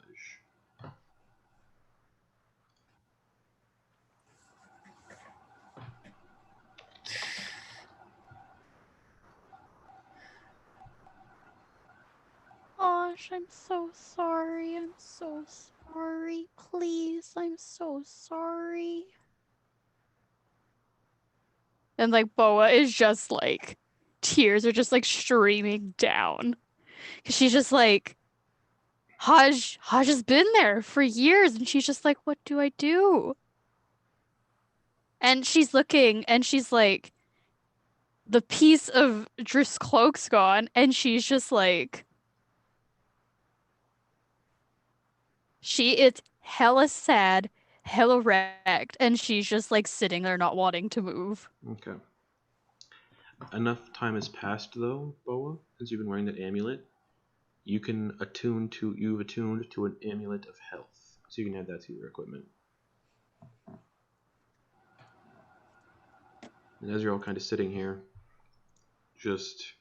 Gosh, I'm so sorry. I'm so sorry. Please, I'm so sorry. And like Boa is just like, tears are just like streaming down. Cause she's just like, Haj has been there for years, and she's just like, what do I do? And she's looking, and she's like, the piece of Drift's cloak's gone, and she's just like, it's hella sad, hella wrecked, and she's just like sitting there not wanting to move. Okay. Enough time has passed though, Boa, since you've been wearing that amulet. You've attuned to an amulet of health, so you can add that to your equipment. And as you're all kind of sitting here, just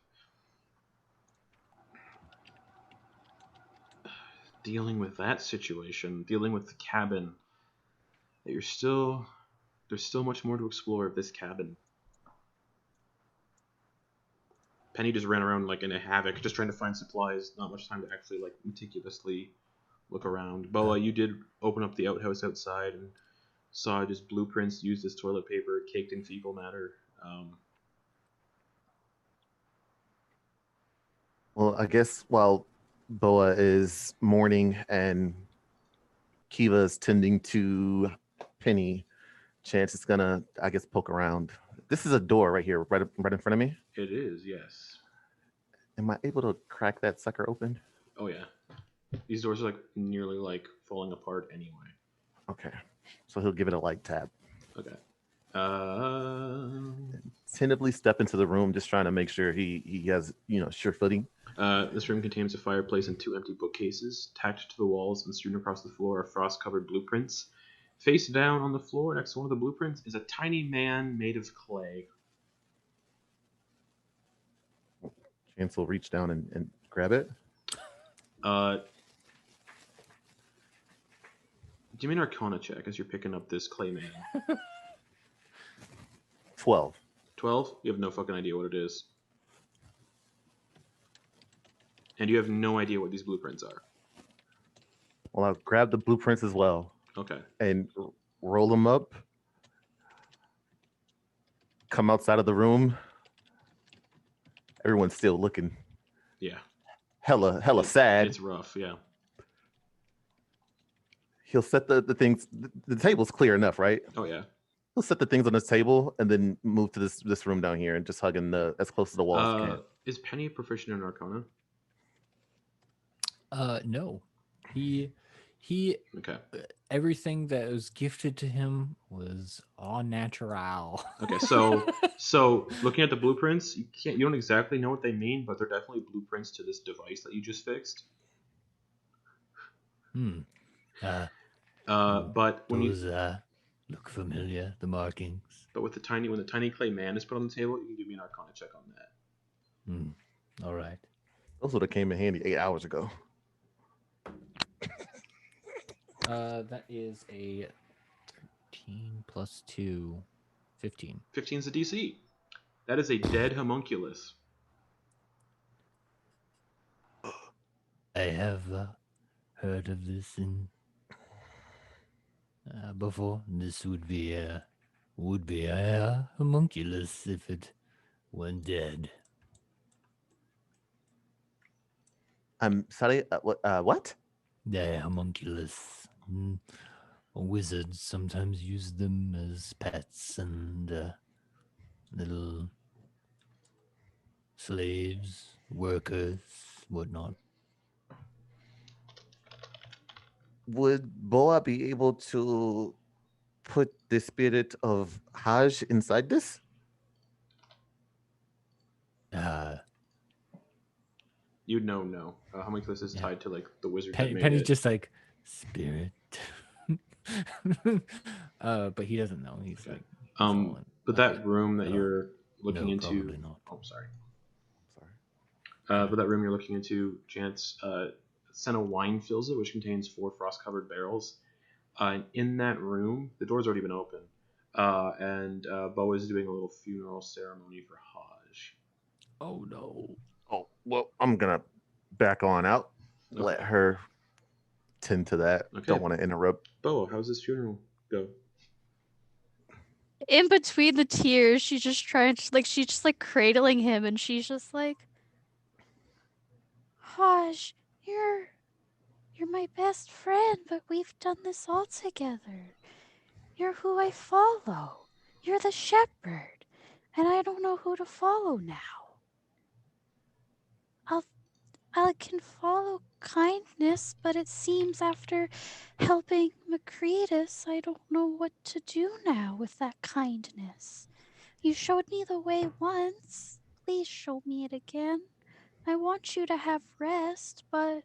dealing with that situation, dealing with the cabin, that there's still much more to explore of this cabin. Penny just ran around like in a havoc, just trying to find supplies. Not much time to actually like meticulously look around. Boa, you did open up the outhouse outside and saw just blueprints used as toilet paper, caked in fecal matter. Well, I guess while Boa is mourning and Kiva is tending to Penny, Chance is gonna, I guess, poke around. This is a door right here, right in front of me. It is, yes. Am I able to crack that sucker open? Oh yeah. These doors are like nearly like falling apart anyway. Okay, so he'll give it a light tap. Okay. Tentatively step into the room, just trying to make sure he has sure footing. This room contains a fireplace and 2 empty bookcases. Tacked to the walls and strewn across the floor are frost-covered blueprints. Face down on the floor next to one of the blueprints is a tiny man made of clay. Chance will reach down and grab it. Give me an Arcana check as you're picking up this clay man. 12. 12? You have no fucking idea what it is. And you have no idea what these blueprints are. Well, I'll grab the blueprints as well. Okay. And roll them up. Come outside of the room. Everyone's still looking. Yeah. Hella sad. It's rough, yeah. He'll set the things. The table's clear enough, right? Oh yeah. He'll set the things on his table and then move to this room down here and just hugging as close to the wall as can. Is Penny proficient in Arcana? No. He Okay. Everything that was gifted to him was all natural. Okay, so looking at the blueprints, you don't exactly know what they mean, but they're definitely blueprints to this device that you just fixed. But when those look familiar, the markings. But with when the tiny clay man is put on the table, you can give me an Arcana check on that. All right. Those would have came in handy 8 hours ago. That is a 13 plus 2, 15. 15's the DC. That is a dead homunculus. I have heard of this before. This would be a homunculus if it went dead. I'm sorry. What? The homunculus. Wizards sometimes use them as pets and little slaves, workers, whatnot. Would Boa be able to put the spirit of Hajj inside this? You'd know no. Homunculus is tied to like the wizard that made Penny's it. just like, spirit. But he doesn't know. He's Okay. like, but that room that you're looking into. Probably not. Oh, sorry. But that room you're looking into, Chance, Senna wine fills it, which contains 4 frost-covered barrels. In that room, the door's already been open, and Bo is doing a little funeral ceremony for Hajj. Oh no. Oh, well, I'm going to back on out. Okay. Let her tend to that. Okay. Don't want to interrupt. Bo, how's this funeral go? In between the tears, she's just trying to, she's just cradling him, and she's just like, Hajj, you're my best friend, but we've done this all together. You're who I follow. You're the shepherd, and I don't know who to follow now. I can follow kindness, but it seems after helping Macretus, I don't know what to do now with that kindness. You showed me the way once. Please show me it again. I want you to have rest, but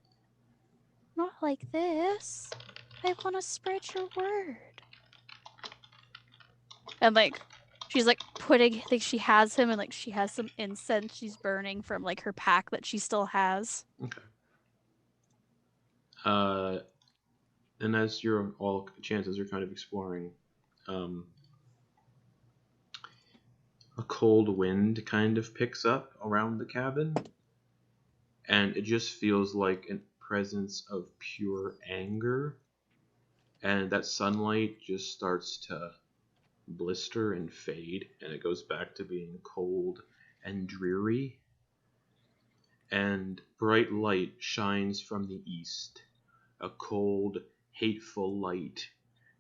not like this. I want to spread your word. And she's putting, she has him, and she has some incense she's burning from her pack that she still has. Okay. And as you're all chances are kind of exploring, a cold wind kind of picks up around the cabin, and it just feels like a presence of pure anger and that sunlight just starts to blister and fade, and it goes back to being cold and dreary. And bright light shines from the east, a cold, hateful light,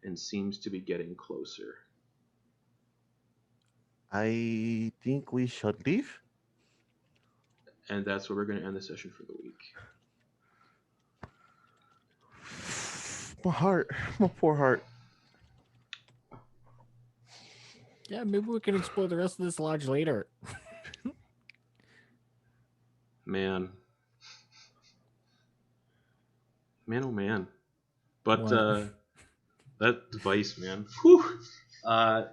and seems to be getting closer. I think we should leave. And that's where we're going to end the session for the week. My heart, my poor heart. Yeah, maybe we can explore the rest of this lodge later. Man, oh man. But What? that device, man. Whew.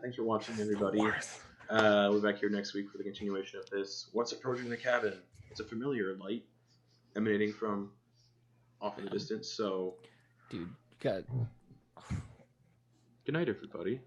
Thanks for watching, everybody. We're back here next week for the continuation of this. What's approaching the cabin? It's a familiar light emanating from off in the distance. So, Dude, God. good night, everybody.